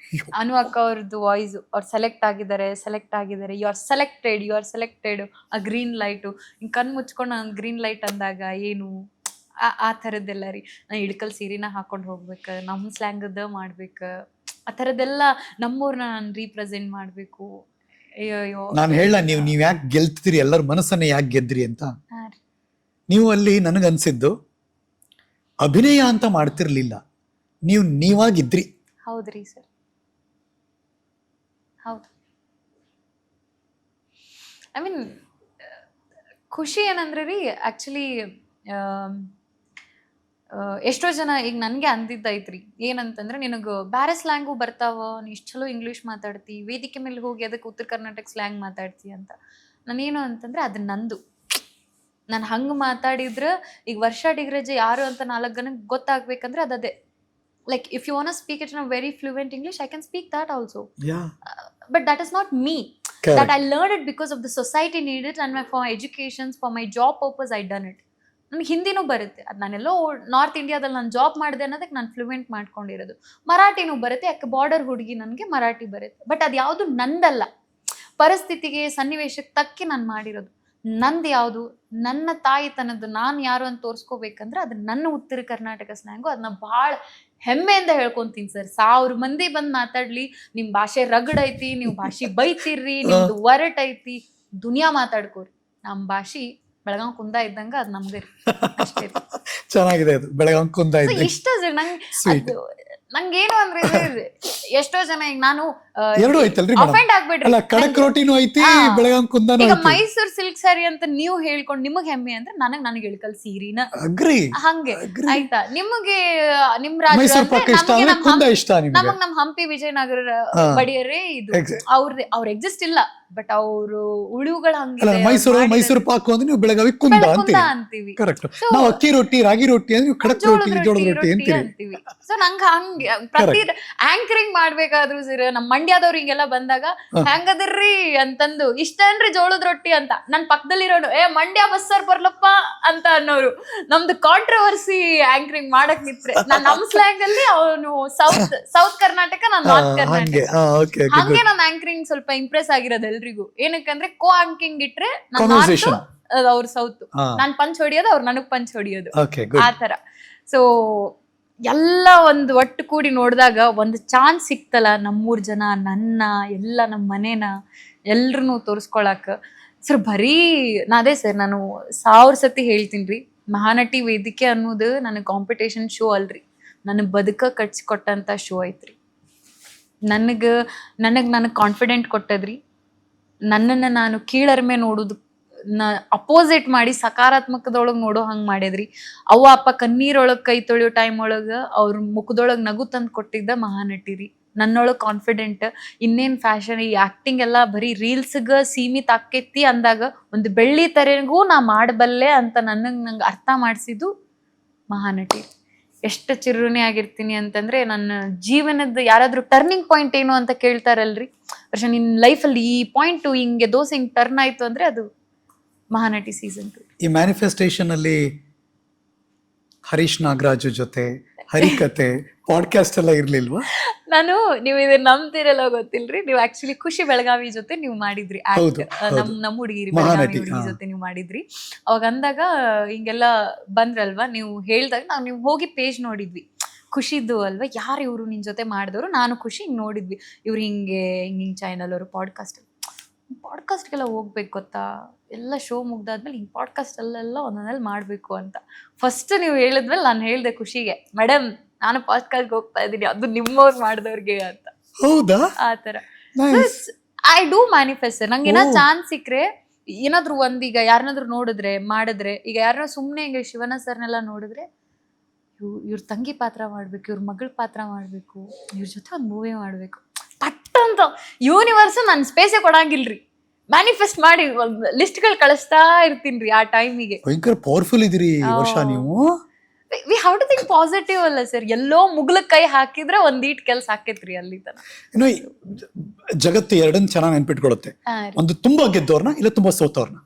S2: ಅನು ಅಕ್ಕ ಅವ್ರದ್ದು ವಾಯ್ಸ್, ಅವ್ರು ಸೆಲೆಕ್ಟ್ ಆಗಿದ್ದಾರೆ, ಯು ಆರ್ ಸೆಲೆಕ್ಟೆಡ್. ಆ ಗ್ರೀನ್ ಲೈಟು ಹಿಂಗೆ ಕಣ್ ಮುಚ್ಕೊಂಡು ನಾನು ಗ್ರೀನ್ ಲೈಟ್ ಅಂದಾಗ ಏನು ಆ ಥರದ್ದೆಲ್ಲ ರೀ. ನಾನು ಇಳ್ಕಲ್ ಸೀರೆನ ಹಾಕೊಂಡು ಹೋಗ್ಬೇಕು, ನಮ್ಮ ಸ್ಲ್ಯಾಂಗದ ಮಾಡ್ಬೇಕು, ಆ ಥರದ್ದೆಲ್ಲ ನಮ್ಮೂರ್ನ ನಾನು ರೀಪ್ರೆಸೆಂಟ್ ಮಾಡಬೇಕು. ಅಯ್ಯೋ
S1: ನಾನು ಹೇಳ ನೀವು ಯಾಕೆ ಗೆಲ್ತಿದ್ರಿ, ಎಲ್ಲರ ಮನಸ್ಸನ್ನ ಯಾಕೆ ಗೆದ್ರಿ ಅಂತ. ನೀವು ಅಲ್ಲಿ ನನಗನ್ಸಿದ್ದು ಅಭಿನಯ ಅಂತ ಮಾಡ್ತಿರ್ಲಿಲ್ಲ, ನೀವಾಗಿದ್ರಿ.
S2: ಹೌದ್ರಿ ಸರ್, ಹೌದು. ಐ ಮೀನ್ ಖುಷಿ ಏನಂದ್ರೆ ರೀ, ಆ್ಯಕ್ಚುಲಿ ಎಷ್ಟೋ ಜನ ಈಗ ನನಗೆ ಅಂದಿದ್ದೈತ್ರಿ, ಏನಂತಂದ್ರೆ ನಿನಗೆ ಬ್ಯಾರೆ ಸ್ಲ್ಯಾಂಗು ಬರ್ತಾವ, ನೀ ಇಷ್ಟು ಚಲೋ ಇಂಗ್ಲೀಷ್ ಮಾತಾಡ್ತಿ, ವೇದಿಕೆ ಮೇಲೆ ಹೋಗಿ ಅದಕ್ಕೆ ಉತ್ತರ ಕರ್ನಾಟಕ ಸ್ಲ್ಯಾಂಗ್ ಮಾತಾಡ್ತಿ ಅಂತ. ನಾನೇನು ಅಂತಂದ್ರೆ ಅದು ನಂದು. ನಾನು ಹಂಗೆ ಮಾತಾಡಿದ್ರೆ ಈಗ ವರ್ಷ ಡಿಗ್ರಜೆ ಯಾರು ಅಂತ 4 ಜನಕ್ಕೆ ಗೊತ್ತಾಗ್ಬೇಕಂದ್ರೆ ಅದೇ. Like if you want to speak it in a very fluent English, I can speak that also.
S1: Yeah.
S2: But that is not me.
S1: Correct.
S2: That I learned it because of the society needed it, and for my education, for my job purpose, I done it. ನನಗೆ ಹಿಂದಿನೂ ಬರುತ್ತೆ. ಅದು ನಾನೆಲ್ಲೋ north ಇಂಡಿಯಾದಲ್ಲಿ ನಾನು job ಮಾಡಿದೆ ಅನ್ನೋದಕ್ಕೆ ನಾನು fluent ಮಾಡ್ಕೊಂಡಿರೋದು. ಮರಾಠಿನೂ ಬರುತ್ತೆ, ಯಾಕೆ ಬಾರ್ಡರ್ ಹುಡುಗಿ ನನಗೆ ಮರಾಠಿ ಬರುತ್ತೆ. ಬಟ್ ಅದು ಯಾವುದು ನಂದಲ್ಲ, ಪರಿಸ್ಥಿತಿಗೆ ಸನ್ನಿವೇಶಕ್ಕೆ ತಕ್ಕಿ ನಾನು ಮಾಡಿರೋದು. ನಂದು ಯಾವುದು, ನನ್ನ ತಾಯಿತನದ್ದು ನಾನು ಯಾರು ಅಂತ ತೋರ್ಸ್ಕೋಬೇಕಂದ್ರೆ ಅದು ನನ್ನ ಉತ್ತರ ಕರ್ನಾಟಕ ಸ್ಲ್ಯಾಂಗು. ಅದನ್ನ ಭಾಳ ಹೆಮ್ಮೆಯಿಂದ ಹೇಳ್ಕೊಂತೀನಿ ಸರ್. 1000 ಮಂದಿ ಬಂದ್ ಮಾತಾಡ್ಲಿ, ನಿಮ್ ಭಾಷೆ ರಗಡ್ ಐತಿ, ನೀವು ಭಾಷೆ ಬೈತಿರ್ರಿ, ನಿಮ್ದು ಒರಟ್ ಐತಿ, ದುನಿಯಾ ಮಾತಾಡ್ಕೋರಿ, ನಮ್ ಭಾಷೆ ಬೆಳಗಾವ್ ಕುಂದ ಇದ್ದಂಗ ಅದ್ ನಮ್ದೇ ಅಷ್ಟೇ.
S1: ಚೆನ್ನಾಗಿದೆ ಅದು, ಬೆಳಗಾವ್ ಕುಂದ ಇದ್ದಂಗೆ.
S2: ಇಷ್ಟ ಸರ್. ನಂಗೇನು ಅಂದ್ರೆ ಎಷ್ಟೋ ಜನ ಈಗ ನಾನು
S1: ಎರಡು ಐತಲ್ರಿ
S2: ಅಫೆಂಡ್ ಆಗ್ಬೇಡ್ರಿ,
S1: ಅಲ್ಲ ಕಡಕ್ ರೋಟಿನೂ ಐತಿ, ಬೆಳಗಾವ್ ಕುಂದನೂ
S2: ಈಗ
S1: ಐತಿ.
S2: ಮೈಸೂರ್ ಸಿಲ್ಕ್ ಸ್ಯಾರಿ ಅಂತ ನೀವು ಹೇಳ್ಕೊಂಡ್ ನಿಮಗ್ ಹೆಮ್ಮೆ ಅಂದ್ರೆ ನನಗ್ ಇಳ್ಕಲ್ ಸೀರಿನ
S1: ಅಗ್ರಿ
S2: ಹಂಗೆ ಆಯ್ತಾ. ನಿಮಗೆ ನಿಮ್
S1: ಮೈಸೂರ್ ಪಾಕ ಇಷ್ಟ ಅಂದ್ರೆ ಕುಂದ ಇಷ್ಟ ನಿಮ್ಗೆ.
S2: ನಮಗ್ ನಮ್ ಹಂಪಿ ವಿಜಯನಗರ ಬಡಿಯರೇ ಇದು ಅವ್ರ ಎಕ್ಸಿಸ್ಟ್ ಇಲ್ಲ, ಬಟ್ ಅವ್ರು ಉಳಿವುಗಳು
S1: ಅಲ್ಲ ಮೈಸೂರು ಪಾಕ ಅಂದ್ರೆ ನೀವು ಬೆಳಗಾವಿ ಕುಂದ
S2: ಅಂತೀವಿ.
S1: ಕರೆಕ್ಟ್. ನಾವು ಅಕ್ಕಿ ರೊಟ್ಟಿ ರಾಗಿ ರೊಟ್ಟಿ ಅಂದ್ರೆ ನೀವು ಕಡಕ್ ರೊಟ್ಟಿ ಜೋಳದ ರೊಟ್ಟಿ ಅಂತೀವಿ.
S2: ಸೊ ನಂಗ ಹಂಗ ಪ್ರತಿ ಆಂಕರಿಂಗ್ ಮಾಡ್ಬೇಕಾದ್ರು ಸರ್ ನಮ್ ಮಂಡ್ಯದವ್ರು ಹಿಂಗೆಲ್ಲ ಬಂದಾಗ ಹೆಂಗದಿರ್ರಿ ಅಂತಂದು ಇಷ್ಟ ಏನ್ರಿ ಜೋಳದ ರೊಟ್ಟಿ ಅಂತ ನನ್ ಪಕ್ಕದಲ್ಲಿರೋನು ಮಂಡ್ಯ ಬಸ್ಸರ್ ಬರ್ಲಪ್ಪ ಅಂತ ಅನ್ನೋರು. ನಮ್ದು ಕಾಂಟ್ರವರ್ಸಿ ಆಂಕರಿಂಗ್ ಮಾಡಕ್ ನಿತ್ರೆ ನಾನ್ ನಮ್ ಸ್ಲ್ಯಾಂಗ್ ಅಲ್ಲಿ ಅವನು ಸೌತ್ ಕರ್ನಾಟಕ, ನಾನ್ ನಾರ್ತ್ ಕರ್ನಾಟಕ. ಹಂಗೆ ನಾನ್ ಆಂಕರಿಂಗ್ ಸ್ವಲ್ಪ ಇಂಪ್ರೆಸ್ ಆಗಿರೋದು ಎಲ್ರಿಗೂ. ಏನಕ್ಕಂದ್ರೆ ಕೋ ಆಂಕಿಂಗ್ ಇಟ್ರೆ ಅವ್ರ ಸೌತ್, ನಾನ್ ಪಂಚ್ ಹೊಡಿಯೋದು, ಅವ್ರು ನನಗ್ ಪಂಚ್ ಹೊಡಿಯೋದು, ಆತರ. ಸೊ ಎಲ್ಲ ಒಂದು ಒಟ್ಟು ಕೂಡಿ ನೋಡಿದಾಗ ಒಂದು ಚಾನ್ಸ್ ಸಿಕ್ತಲ್ಲ, ನಮ್ಮೂರ್ ಜನ ನನ್ನ ಎಲ್ಲ ನಮ್ಮ ಮನೇನ ಎಲ್ರನ್ನೂ ತೋರಿಸ್ಕೊಳಕ್ ಸರ್. ಬರೀ ಅದೇ ಸರ್, ನಾನು 1000 ಸತಿ ಹೇಳ್ತೀನಿ, ಮಹಾನಟಿ ವೇದಿಕೆ ಅನ್ನೋದು ನನಗೆ ಕಾಂಪಿಟೇಷನ್ ಶೋ ಅಲ್ರಿ, ನನಗೆ ಬದುಕ ಕಟ್ಸಿಕೊಟ್ಟಂತ ಶೋ ಐತ್ರಿ. ನನಗೆ ಕಾನ್ಫಿಡೆಂಟ್ ಕೊಟ್ಟದ್ರಿ. ನನ್ನನ್ನು ನಾನು ಕೀಳರಿಮೆ ನೋಡೋದು ಅಪೋಸಿಟ್ ಮಾಡಿ ಸಕಾರಾತ್ಮಕದೊಳಗೆ ನೋಡೋ ಹಂಗೆ ಮಾಡಿದ್ರಿ. ಅವ್ವ ಅಪ್ಪ ಕಣ್ಣೀರೊಳಗೆ ಕೈ ತೊಳೆಯೋ ಟೈಮ್ ಒಳಗೆ ಅವ್ರ ಮುಖದೊಳಗೆ ನಗು ತಂದು ಕೊಟ್ಟಿದ್ದ ಮಹಾನಟಿ ರೀ. ನನ್ನೊಳಗೆ ಕಾನ್ಫಿಡೆಂಟ್, ಇನ್ನೇನು ಫ್ಯಾಷನ್, ಈ ಆ್ಯಕ್ಟಿಂಗ್ ಎಲ್ಲ ಬರೀ ರೀಲ್ಸ್ಗೆ ಸೀಮಿತ ಆಕ್ಕೈತಿ ಅಂದಾಗ ಒಂದು ಬೆಳ್ಳಿ ತೆರೆಗೂ ನಾ ಮಾಡಬಲ್ಲೆ ಅಂತ ನಂಗೆ ಅರ್ಥ ಮಾಡಿಸಿದ್ದು ಮಹಾನಟಿ. ಎಷ್ಟು ಚಿರುಣಿ ಆಗಿರ್ತೀನಿ ಅಂತಂದ್ರೆ, ನನ್ನ ಜೀವನದ ಯಾರಾದ್ರೂ ಟರ್ನಿಂಗ್ ಪಾಯಿಂಟ್ ಏನು ಅಂತ ಕೇಳ್ತಾರಲ್ರಿ, ವರ್ಷ ನಿನ್ನ ಲೈಫಲ್ಲಿ ಈ ಪಾಯಿಂಟ್ ಹಿಂಗೆ ದೋಸೆ ಹಿಂಗೆ ಟರ್ನ್ ಆಯ್ತು ಅಂದ್ರೆ ಅದು ಮಹಾನಟಿ ಸೀಸನ್ 2.
S1: ಈ ಮ್ಯಾನಿಫೆಸ್ಟೇಷನ್ ಅಲ್ಲಿ ಹರೀಶ್ ನಾಗರಾಜು ಜೊತೆ ಹರಿಕತೆ ಪಾಡ್ಕಾಸ್ಟ್ ಎಲ್ಲ ಇರ್ಲಿಲ್ವಾ?
S2: ನೀವು ಇದನ್ನ ನಂಬ್ತಿರಲ್ಲ ಗೊತ್ತಿಲ್ರಿ, ನೀವು ಆಕ್ಚುಲಿ ಖುಷಿ ಬೆಳಗಾವಿ ಜೊತೆ ನೀವು ಮಾಡಿದ್ರಿ, ನಮ್ಮ ಹುಡುಗಿರಿ ಬೆಳಗಾವಿ ಹುಡುಗಿ ಜೊತೆ ನೀವು ಮಾಡಿದ್ರಿ. ಅವಾಗ ಅಂದಾಗ ಹಿಂಗೆಲ್ಲ ಬಂದ್ರಲ್ವಾ, ನೀವು ಹೇಳ್ದಾಗ ನೀವು ಹೋಗಿ ಪೇಜ್ ನೋಡಿದ್ವಿ, ಖುಷಿದ್ದು ಅಲ್ವಾ, ಯಾರು ಇವರು ನಿನ್ ಜೊತೆ ಮಾಡಿದವರು, ನಾನು ಖುಷಿ ಹಿಂಗೆ ನೋಡಿದ್ವಿ, ಇವ್ರು ಹಿಂಗೆ ಚಾನಲ್ ಅವರು ಪಾಡ್ಕಾಸ್ಟ್ಗೆಲ್ಲ ಹೋಗ್ಬೇಕು ಗೊತ್ತಾ, ಎಲ್ಲ ಶೋ ಮುಗ್ದಾದ್ಮೇಲೆ ಹಿಂಗೆ ಪಾಡ್ಕಾಸ್ಟಲ್ಲೆಲ್ಲ ಒಂದೊಂದಲ್ಲಿ ಮಾಡಬೇಕು ಅಂತ. ಫಸ್ಟ್ ನೀವು ಹೇಳಿದ್ಮೇಲೆ ನಾನು ಹೇಳಿದೆ ಖುಷಿಗೆ, ಮೇಡಮ್ ನಾನು ಪಾಡ್ಕಾಸ್ಟ್ಗೆ ಹೋಗ್ತಾ ಇದ್ದೀನಿ, ಅದು ನಿಮ್ಮವ್ರು ಮಾಡಿದವ್ರಿಗೆ ಅಂತ.
S1: ಹೌದಾ?
S2: ಆ ಥರ ಐ ಡೂ ಮ್ಯಾನಿಫೆಸ್ಟ್. ನಂಗೆ ಏನೋ ಚಾನ್ಸ್ ಸಿಕ್ಕರೆ ಏನಾದ್ರು ಒಂದೀಗ ಯಾರನ್ನಾದ್ರು ನೋಡಿದ್ರೆ ಮಾಡಿದ್ರೆ, ಈಗ ಯಾರನ್ನ ಸುಮ್ಮನೆ ಈಗ ಶಿವಣ್ಣ ಸರ್ನೆಲ್ಲ ನೋಡಿದ್ರೆ ಇವ್ರ ತಂಗಿ ಪಾತ್ರ ಮಾಡ್ಬೇಕು, ಇವ್ರ ಮಗಳ ಪಾತ್ರ ಮಾಡ್ಬೇಕು, ಇವ್ರ ಜೊತೆ ಒಂದು ಮೂವಿ ಮಾಡ್ಬೇಕು ಪಟ್ ಅಂತ ಯೂನಿವರ್ಸ್ ನನ್ನ ಸ್ಪೇಸೇ ಕೊಡಂಗಿಲ್ರಿ. ಮ್ಯಾನಿಫೆಸ್ಟ್ ಮಾಡಿ ಒಂದು ಲಿಸ್ಟ್ಗಳು ಕಳಿಸ್ತಾ ಇರ್ತೀನಿ ಆ ಟೈಮಿಗೆ.
S1: ಭಯಂಕರ ಪವರ್ಫುಲ್ ಇದ್ರಿ ವರ್ಷ ನೀವು.
S2: We have to think positive ಅಲ್ಲ ಸರ್, ಎಲ್ಲೋ ಮುಗ್ಲಕ್ ಕೈ ಹಾಕಿದ್ರೆ ಒಂದೀಟ್ ಕೆಲ್ಸ ಹಾಕೈತ್ರಿ ಅಲ್ಲಿ ತನ.
S1: ಏನೋ ಜಗತ್ತು ಎರಡನ್ನ ಚೆನ್ನಾಗಿ ನೆನ್ಪಿಟ್ಕೊಳುತ್ತೆ, ಒಂದು ತುಂಬಾ ಗೆದ್ದವ್ರನ್ನ ಇಲ್ಲ ತುಂಬಾ ಸೋತವ್ರನ್ನ.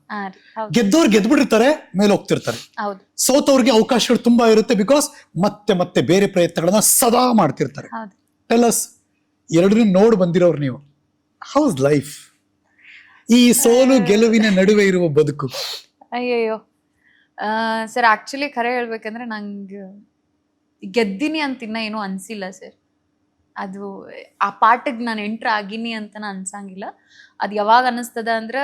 S1: ಗೆದ್ದವ್ರು ಗೆದ್ಬಿಟ್ಟಿರ್ತಾರೆ, ಮೇಲೆ ಹೋಗ್ತಿರ್ತಾರೆ. ಸೋತವ್ರಿಗೆ ಅವಕಾಶಗಳು ತುಂಬಾ ಇರುತ್ತೆ, ಬಿಕಾಸ್ ಮತ್ತೆ ಮತ್ತೆ ಬೇರೆ ಪ್ರಯತ್ನಗಳನ್ನ ಸದಾ ಮಾಡ್ತಿರ್ತಾರೆ. ಟೆಲ್ ಅಸ್, ಎರಡನ್ನೂ ನೋಡಿ ಬಂದಿರೋರು ನೀವು, ಹೌಸ್ ಲೈಫ್? ಈ ಸೋಲು ಗೆಲುವಿನ ನಡುವೆ ಇರುವ ಬದುಕು.
S2: ಅಯ್ಯಯ್ಯೋ ಸರ್, ಆಕ್ಚುಲಿ ಖರೆ ಹೇಳ್ಬೇಕಂದ್ರೆ ನಂಗೆ ಗೆದ್ದಿನಿ ಅಂತ ಇನ್ನ ಏನೂ ಅನ್ಸಿಲ್ಲ ಸರ್. ಅದು ಆ ಪಾಠಕ್ಕೆ ನಾನು ಎಂಟ್ರ್ ಆಗಿನಿ ಅಂತ ಅನ್ಸಂಗಿಲ್ಲ. ಅದು ಯಾವಾಗ ಅನ್ನಿಸ್ತದ ಅಂದ್ರೆ,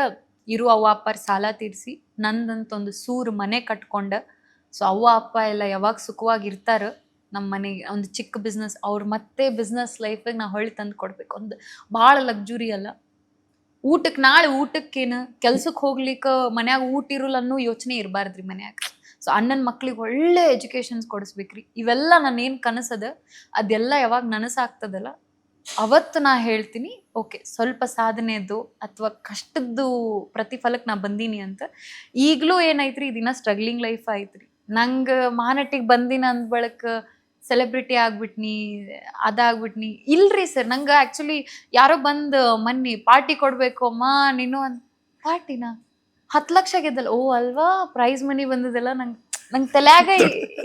S2: ಇರು ಅವ್ವ ಅಪ್ಪರ ಸಾಲ ತೀರಿಸಿ ನಂದಂತೊಂದು ಸೂರು ಮನೆ ಕಟ್ಕೊಂಡ, ಸೊ ಅವ್ವ ಅಪ್ಪ ಎಲ್ಲ ಯಾವಾಗ ಸುಖವಾಗಿರ್ತಾರ, ನಮ್ಮ ಮನೆಗೆ ಒಂದು ಚಿಕ್ಕ ಬಿಸ್ನೆಸ್, ಅವ್ರು ಮತ್ತೆ ಬಿಸ್ನೆಸ್ ಲೈಫಿಗೆ ನಾವು ಹೊಳ್ಳಿ ತಂದು ಕೊಡ್ಬೇಕು. ಒಂದು ಭಾಳ ಲಕ್ಸುರಿ ಅಲ್ಲ, ನಾಳೆ ಊಟಕ್ಕೇನು ಕೆಲ್ಸಕ್ಕೆ ಹೋಗ್ಲಿಕ್ಕೆ ಮನ್ಯಾಗ ಊಟ ಇರಲ್ಲ ಅನ್ನೋ ಯೋಚನೆ ಇರಬಾರ್ದ್ರಿ ಮನ್ಯಾಗ. ಸೊ ಅಣ್ಣನ ಮಕ್ಳಿಗೆ ಒಳ್ಳೆ ಎಜುಕೇಶನ್ಸ್ ಕೊಡಿಸ್ಬೇಕ್ರಿ. ಇವೆಲ್ಲ ನಾನು ಏನು ಕನಸದ ಅದೆಲ್ಲ ಯಾವಾಗ ನನಸಾಗ್ತದಲ್ಲ ಅವತ್ತು ನಾ ಹೇಳ್ತೀನಿ, ಓಕೆ ಸ್ವಲ್ಪ ಸಾಧನೆದು ಅಥವಾ ಕಷ್ಟದ್ದು ಪ್ರತಿಫಲಕ್ಕೆ ನಾ ಬಂದೀನಿ ಅಂತ. ಈಗಲೂ ಏನೈತ್ರಿ, ಇದನ್ನ ಸ್ಟ್ರಗ್ಲಿಂಗ್ ಲೈಫ್ ಐತ್ರಿ. ನಂಗೆ ಮಹಾನಟಿಗೆ ಬಂದಿನ ಅಂದ ಬಳಕ ಸೆಲೆಬ್ರಿಟಿ ಆಗ್ಬಿಟ್ನಿ, ಅದಾಗ್ಬಿಟ್ನಿ ಇಲ್ರಿ ಸರ್. ನಂಗೆ ಆ್ಯಕ್ಚುಲಿ ಯಾರೋ ಬಂದು ಮನ್ನಿ ಪಾರ್ಟಿ ಕೊಡಬೇಕು ಅಮ್ಮ ನೀನು ಅಂತ, ಪಾರ್ಟಿನ 10 ಲಕ್ಷ ಗೆದ್ದಲ್ಲ, ಓ ಅಲ್ವಾ ಪ್ರೈಸ್ ಮನಿ ಬಂದದಲ್ಲ, ನಂಗೆ ತಲ್ಯಾಗ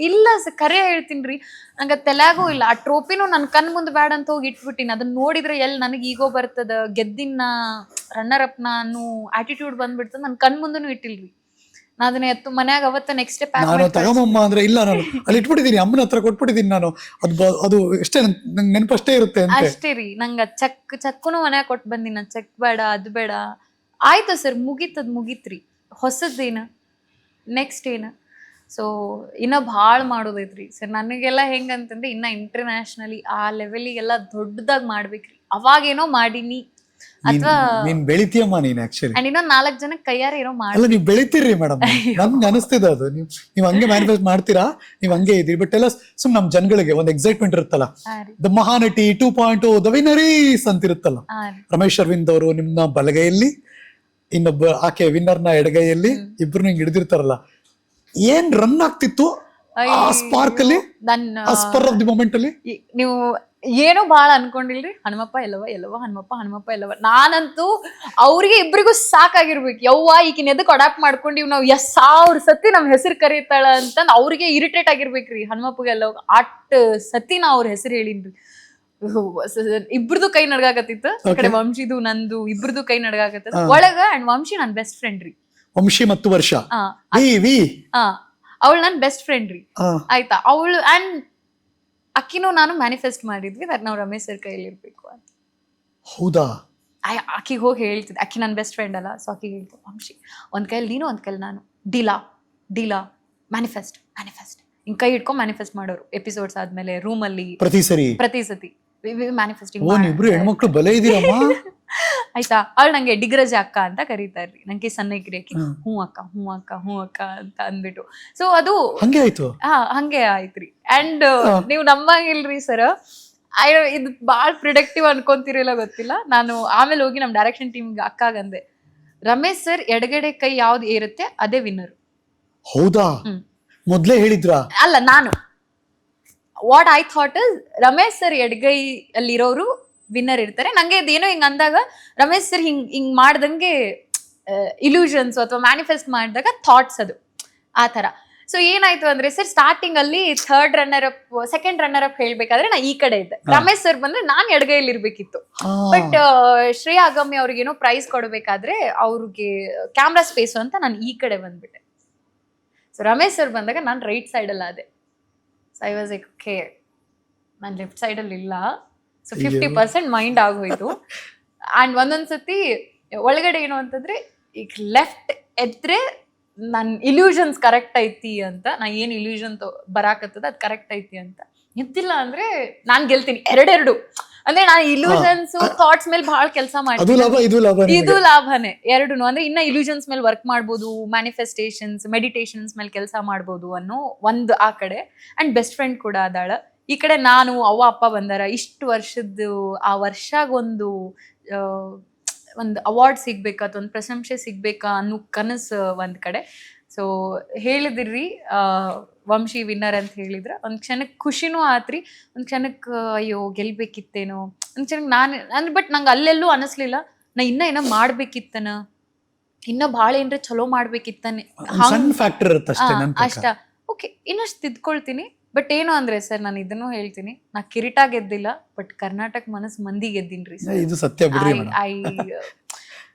S2: ಇಲ್ಲ ಸರ್, ಕರೆ ಹೇಳ್ತೀನಿ ರೀ, ನಂಗೆ ತಲ್ಯಾಗೂ ಇಲ್ಲ. ಆ ಟ್ರೋಫಿನೂ ನನ್ನ ಕಣ್ ಮುಂದೆ ಬ್ಯಾಡ ಅಂತ ಹೋಗಿ ಇಟ್ಬಿಟ್ಟಿನಿ. ಅದನ್ನ ನೋಡಿದ್ರೆ ಎಲ್ಲಿ ನನಗೆ ಈಗೋ ಬರ್ತದ, ಗೆದ್ದಿನ ರನ್ನರ್ ಅಪ್ ನಾನು ಆಟಿಟ್ಯೂಡ್ ಬಂದ್ಬಿಡ್ತದೆ ನನ್ನ ಕಣ್ ಮುಂದೂ ಇಟ್ಟಿಲ್ರಿ. ನಾ ಅದನ್ನ ಎತ್ತು ಮನ್ಯಾಗ ಅವತ್ತ ನೆಕ್ಸ್ಟ್ ಡೇ ಪ್ಯಾಕ್
S1: ನಾನು ತಗೊಂಬಮ್ಮ ಅಂದ್ರೆ ಇಲ್ಲ, ನಾನು ಅಲ್ಲಿ ಇಟ್ಬಿಟ್ಟಿದ್ದೀನಿ, ಅಮ್ಮನ ಹತ್ರ ಕೊಟ್ಬಿಟ್ಟಿದ್ದೀನಿ ನಾನು, ಅದು ಎಷ್ಟೇ ನಂಗೆ ನೆನಪಷ್ಟೇ ಇರುತ್ತೆ ಅಂತ.
S2: ಅಷ್ಟೇ ರೀ. ನಂಗೆ ಚಕ್ಕುನು ಮನ್ಯಾಗ ಕೊಟ್ಟು ಬಂದಿನ, ಚೆಕ್ ಬೇಡ ಅದು ಬೇಡ. ಆಯ್ತು ಸರ್, ಮುಗೀತ್ರಿ. ಹೊಸದೇನ ನೆಕ್ಸ್ಟ್ ಏನ. ಸೊ ಇನ್ನ ಭಾಳ ಮಾಡೋದೈತ್ರಿ ಸರ್. ನನಗೆಲ್ಲ ಹೆಂಗಂತಂದ್ರೆ ಇನ್ನ ಇಂಟರ್ನ್ಯಾಷನಲಿ ಆ ಲೆವೆಲಿಗೆಲ್ಲ ದೊಡ್ಡದಾಗಿ ಮಾಡ್ಬೇಕ್ರಿ. ಅವಾಗೇನೋ ಮಾಡೀನಿ ಅಥವಾ
S1: ನೀನ್ ಬೆಳಿತೀಯಮ್ಮ ನೀನ್ ಆಕ್ಚುಲಿ.
S2: ಅಂಡ್ ಇನ್ನೊಂದ್ 4 ಜನಕ್ಕೆ ಕೈಯಾರ ಏನೋ ಮಾಡಿ.
S1: ಅಲ್ಲ, ನೀವ್ ಬೆಳಿತೀರಿ ಮೇಡಮ್, ನಮ್ಗೆ ಅನಿಸ್ತಿದೆ ಅದು. ನೀವ್ ಹಂಗೆ ಮ್ಯಾನಿಫೆಸ್ಟ್ ಮಾಡ್ತೀರಾ, ನೀವ್ ಹಂಗೆ ಇದ್ರಿ. ಬಟ್ ಎಲ್ಲ ಸುಮ್ ನಮ್ ಜನಗಳಿಗೆ ಒಂದ್ ಎಕ್ಸೈಟ್ಮೆಂಟ್ ಇರುತ್ತಲ್ಲ, ದ ಮಹಾನಟಿ 2.0 ದ ವಿನ್ನರೀಸ್ ಅಂತ ಇರುತ್ತಲ್ಲ. ರಮೇಶ್ ಅರವಿಂದ್ ಅವರು ನಿಮ್ನ ಬಲಗೈಯಲ್ಲಿ, ಇನ್ನೊಬ್ಬ ಆಕೆ ವಿನ್ನರ್ನ ಎಡಗೈಯಲ್ಲಿ, ಇಬ್ರು ಹಿಂಗ್ ಹಿಡಿದಿರ್ತಾರಲ್ಲ. ಏನ್ ರನ್ ಆಗ್ತಿತ್ತು ಆ ಸ್ಪಾರ್ಕ್ ಅಲ್ಲಿ, ಆ ಸ್ಪರ್ ಆಫ್ ದಿ ಮೊಮೆಂಟ್ ಅಲ್ಲಿ.
S2: ನೀವು ಏನೋ ಬಾಳ ಅನ್ಕೊಂಡಿಲ್ರಿ. ಹನುಮಪ್ಪ ಎಲ್ಲವ ಹನುಮಪ್ಪ ಎಲ್ಲವ. ನಾನಂತೂ ಅವ್ರಿಗೆ ಇಬ್ರಿಗೂ ಸಾಕಾಗಿರ್ಬೇಕು. ಯವ್ವ ಈಗಿನ ಎದಕ್ ಅಡಾಪ್ಟ್ ಮಾಡ್ಕೊಂಡಿವ್ ನಾವು 1000 ಸತಿ ನಮ್ ಹೆಸರು ಕರೀತಾಳ ಅಂತಂದ್ ಅವ್ರಿಗೆ ಇರಿಟೇಟ್ ಆಗಿರ್ಬೇಕ್ರಿ. ಹನುಮಪ್ಪಗೆ ಎಲ್ಲವ ಅಟ್ ಸತಿ ನಾ ಅವ್ರ ಹೆಸರು ಹೇಳಿನ್ರಿ. ಇಬ್ರದು ಕೈ ನಡ್ಗಾಕತ್ತಿತ್ತು. ಆ ಕಡೆ ವಂಶಿದು ನಂದು ಇಬ್ರದು ಕೈ ನಡ್ಗಾಕತ್ತ ಒಳಗ. ಅಂಡ್ ವಂಶಿ ನನ್ ಬೆಸ್ಟ್ ಫ್ರೆಂಡ್ ರೀ.
S1: ವಂಶಿ ಮತ್ತು ವರ್ಷ
S2: ಅವಳು ನನ್ ಬೆಸ್ಟ್ ಫ್ರೆಂಡ್ ರೀ. ಆಯ್ತಾ, ಅವಳು ಅಂಡ್ ಅಕ್ಕಿನೂ ನಾನು ಮ್ಯಾನಿಫೆಸ್ಟ್ ಮಾಡಿದ್ವಿ ದಟ್ ನಾವು ರಮೇಶ್ ಸರ್ ಕೈಯಲ್ಲಿ ಇರ್ಬೇಕು ಅಂತ.
S1: ಹೌದಾ?
S2: ಆಕಿಗೆ ಹೋಗಿ ಹೇಳ್ತಿದ್ದೆ. ಅಕ್ಕಿ ನನ್ನ ಬೆಸ್ಟ್ ಫ್ರೆಂಡ್ ಅಲ್ಲ, ಸೊ ಆಕಿಗೆ ಹೇಳ್ತಿದ್ದೆ, ವಂಶಿ ಒಂದ್ ಕೈಲಿ ನೀನು ಒಂದ್ ಕೈಲಿ ನಾನು, ಡೀಲಾ ಮ್ಯಾನಿಫೆಸ್ಟ್ ಹಿಂಗ್ ಕೈ ಇಟ್ಕೊಂಡ್ ಮ್ಯಾನಿಫೆಸ್ಟ್ ಮಾಡೋರು. ಎಪಿಸೋಡ್ಸ್ ಆದ್ಮೇಲೆ ರೂಮಲ್ಲಿ ಪ್ರತಿ ಸತಿ ಮ್ಯಾನಿಫೆಸ್ಟಿಂಗ್.
S1: ಇಬ್ರು ಹೆಣ್ಮಕ್ಳು ಬಲೆ ಇದೀರಮ್ಮ.
S2: ಆಯ್ತಾ, ಅವಳು ನಂಗೆ ಡಿಗ್ರಜ ಅಕ್ಕ ಅಂತ ಕರೀತಾರ್ರಿ. ನಂಗೆ ಸಣ್ಣಕ್ರಿ ಆಕಿ. ಹ್ಞೂ ಅಕ್ಕ ಅಂತ ಅಂದ್ಬಿಟ್ಟು. ಸೊ ಅದು
S1: ಹಂಗೆ ಆಯ್ತು.
S2: ಹಂಗೆ ಆಯ್ತ್ರಿ. ಅಂಡ್ ನೀವು ನಂಬಂಗಿಲ್ರಿ ಸರ್, ಇದು ಬಾಳ್ ಪ್ರಿಡಕ್ಟಿವ್ ಅನ್ಕೊಂತಿರಲ್ಲ ಗೊತ್ತಿಲ್ಲ. ನಾನು ಆಮೇಲೆ ಹೋಗಿ ನಮ್ ಡೈರೆಕ್ಷನ್ ಟೀಮ್ಗೆ ಅಕ್ಕಾಗಂದೆ, ರಮೇಶ್ ಸರ್ ಎಡಗಡೆ ಕೈ ಯಾವ್ದು ಏರುತ್ತೆ ಅದೇ ವಿನ್ನರ್.
S1: ಹೌದಾ? ಮೊದ್ಲೇ ಹೇಳಿದ್ರ?
S2: ಅಲ್ಲ, ನಾನು what I thought is Ramesh sir ಎಡಗೈ ಅಲ್ಲಿರೋರು ವಿನ್ನರ್ ಇರ್ತಾರೆ. ನಂಗೆ ಇದೇನೋ ಹಿಂಗ್ ಅಂದಾಗ ರಮೇಶ್ ಸರ್ ಹಿಂಗ್ ಮಾಡ್ದಂಗೆ ಇಲ್ಯೂಷನ್ಸ್ ಅಥವಾ ಮ್ಯಾನಿಫೆಸ್ಟ್ ಮಾಡಿದಾಗ ಥಾಟ್ಸ್ ಅದು ಆ ತರ. ಸೊ ಏನಾಯ್ತು ಅಂದ್ರೆ ಸರ್, ಸ್ಟಾರ್ಟಿಂಗ್ ಅಲ್ಲಿ ಸೆಕೆಂಡ್ ರನ್ನರ್ ಅಪ್ ಹೇಳ್ಬೇಕಾದ್ರೆ ನಾ ಈ ಕಡೆ ಇದ್ದೆ. ರಮೇಶ್ ಸರ್ ಬಂದ್ರೆ ನಾನ್ ಎಡಗೈಯಲ್ಲಿ ಇರ್ಬೇಕಿತ್ತು. ಬಟ್ ಶ್ರೇಯಾ ಅಗಮ್ಯ ಅವ್ರಿಗೇನೋ ಪ್ರೈಸ್ ಕೊಡ್ಬೇಕಾದ್ರೆ ಅವ್ರಿಗೆ ಕ್ಯಾಮ್ರಾ ಸ್ಪೇಸ್ ಅಂತ ನಾನು ಈ ಕಡೆ ಬಂದ್ಬಿಟ್ಟೆ. ಸೊ ರಮೇಶ್ ಸರ್ ಬಂದಾಗ ನಾನು ರೈಟ್ ಸೈಡ್ ಅಲ್ಲ ಅದೇ. So I was like okay, ನಾನು ಲೆಫ್ಟ್ ಸೈಡ್ ಅಲ್ಲಿ ಇಲ್ಲ. ಸೊ 50% ಮೈಂಡ್ ಆಗೋಯ್ತು. ಅಂಡ್ ಒಂದೊಂದ್ಸತಿ ಒಳಗಡೆ ಏನು ಅಂತಂದ್ರೆ, ಈಗ ಲೆಫ್ಟ್ ಎದ್ರೆ ನನ್ ಇಲ್ಯೂಷನ್ಸ್ ಕರೆಕ್ಟ್ ಐತಿ ಅಂತ, ನಾ ಏನ್ ಇಲ್ಯೂಷನ್ ಬರಾಕತ್ತದ ಅದ್ ಕರೆಕ್ಟ್ ಐತಿ ಅಂತ. ಎದ್ದಿಲ್ಲ ಅಂದ್ರೆ ನಾನ್ ಗೆಲ್ತೀನಿ. ಎರಡೆರಡು ಅಂದ್ರೆ ನಾನು ಇಲ್ಯೂಷನ್ಸ್ ಥಾಟ್ಸ್ ಮೇಲೆ ಬಹಳ ಕೆಲಸ ಮಾಡ್ತೀನಿ. ಇದು ಲಾಭನೇ ಎರಡುನು. ಅಂದ್ರೆ ಇನ್ನ ಇಲ್ಯೂಷನ್ಸ್ ಮೇಲೆ ವರ್ಕ್ ಮಾಡ್ಬೋದು, ಮ್ಯಾನಿಫೆಸ್ಟೇಷನ್ಸ್ ಮೆಡಿಟೇಷನ್ಸ್ ಮೇಲೆ ಕೆಲಸ ಮಾಡ್ಬೋದು ಅನ್ನೋ ಒಂದು ಆ ಕಡೆ. ಅಂಡ್ ಬೆಸ್ಟ್ ಫ್ರೆಂಡ್ ಕೂಡ ಅದಾಳ ಈ ಕಡೆ. ನಾನು ಅವ್ವ ಅಪ್ಪ ಬಂದಾರ, ಇಷ್ಟು ವರ್ಷದ್ದು ಆ ವರ್ಷಾಗ ಒಂದು ಅವಾರ್ಡ್ ಸಿಗ್ಬೇಕಾ ಅಥವಾ ಒಂದು ಪ್ರಶಂಸೆ ಸಿಗ್ಬೇಕಾ ಅನ್ನೋ ಕನಸು ಒಂದ್ ಕಡೆ. ಸೊ ಹೇಳಿದಿರ್ರಿ ವಂಶಿ ವಿನ್ನರ್ ಅಂತ ಹೇಳಿದ್ರ, ಒಂದ್ ಕ್ಷಣಕ್ಕೆ ಖುಷಿನೂ ಆತ್ರಿ, ಒಂದ್ ಕ್ಷಣಕ್ಕೆ ಅಯ್ಯೋ ಗೆಲ್ಬೇಕಿತ್ತೇನೋ, ಒಂದ್ ಕ್ಷಣಕ್ಕೆ ಅಂದ್ರೆ ಬಟ್ ನಂಗೆ ಅಲ್ಲೆಲ್ಲೂ ಅನಿಸ್ಲಿಲ್ಲ ನಾ ಏನೋ ಮಾಡ್ಬೇಕಿತ್ತನ, ಇನ್ನ ಭಾಳ ಏನ್ರ ಚಲೋ ಮಾಡ್ಬೇಕಿತ್ತಾನೆ ಅಷ್ಟ. ಓಕೆ, ಇನ್ನಷ್ಟು ತಿದ್ಕೊಳ್ತೀನಿ. ಬಟ್ ಏನು ಅಂದ್ರೆ ಸರ್, ನಾನು ಇದನ್ನು ಹೇಳ್ತೀನಿ, ನಾ ಕಿರೀಟ ಗೆದ್ದಿಲ್ಲ, ಬಟ್ ಕರ್ನಾಟಕ ಮನಸ್ ಮಂದಿ ಗೆದ್ದಿನ್ರಿ ಸರ್.
S1: ಇದು ಸತ್ಯ ಬಿಡ್ರಿ.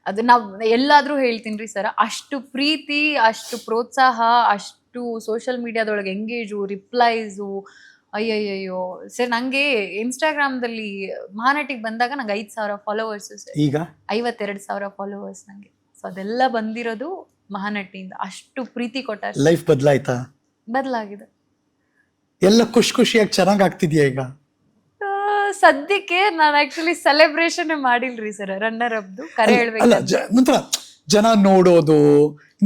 S2: ಅದು ನಾವ್ ಎಲ್ಲಾದ್ರೂ ಹೇಳ್ತೀನ್ರಿ ಸರ್, ಅಷ್ಟು ಪ್ರೀತಿ, ಅಷ್ಟು ಪ್ರೋತ್ಸಾಹ, ಅಷ್ಟು ಸೋಷಿಯಲ್ ಮೀಡಿಯಾದೊಳಗೆ ಎಂಗೇಜು, ರಿಪ್ಲೈಸು, ಅಯ್ಯಯ್ಯೋ ಸರ್. ನಂಗೆ ಇನ್ಸ್ಟಾಗ್ರಾಮ್ದಲ್ಲಿ ಮಹಾನಟಿಗೆ ಬಂದಾಗ ನಂಗೆ 5,000 ಫಾಲೋವರ್ಸ್ ಸರ್, ಈಗ 52,000 ಫಾಲೋವರ್ಸ್ ನಂಗೆ. ಸೊ ಅದೆಲ್ಲ ಬಂದಿರೋದು ಮಹಾನಟಿಯಿಂದ. ಅಷ್ಟು ಪ್ರೀತಿ ಕೊಟ್ಟ.
S1: ಲೈಫ್ ಬದಲಾಗಿದೆ, ಎಲ್ಲ ಖುಷಿಯಾಗಿ ಚೆನ್ನಾಗಿ ಆಗ್ತಿದ್ಯಾ ಈಗ?
S2: ಸದ್ಯಕ್ಕೆ ನಾನು ಆಕ್ಚುಲಿ ಸೆಲೆಬ್ರೇಷನ್ ಮಾಡಿಲ್ರಿ ಸರ್ ರನ್ನರ್ ಅಪ್ದು. ಕರೆ ಹೇಳ್ಬೇಕು,
S1: ಜನ ನೋಡೋದು,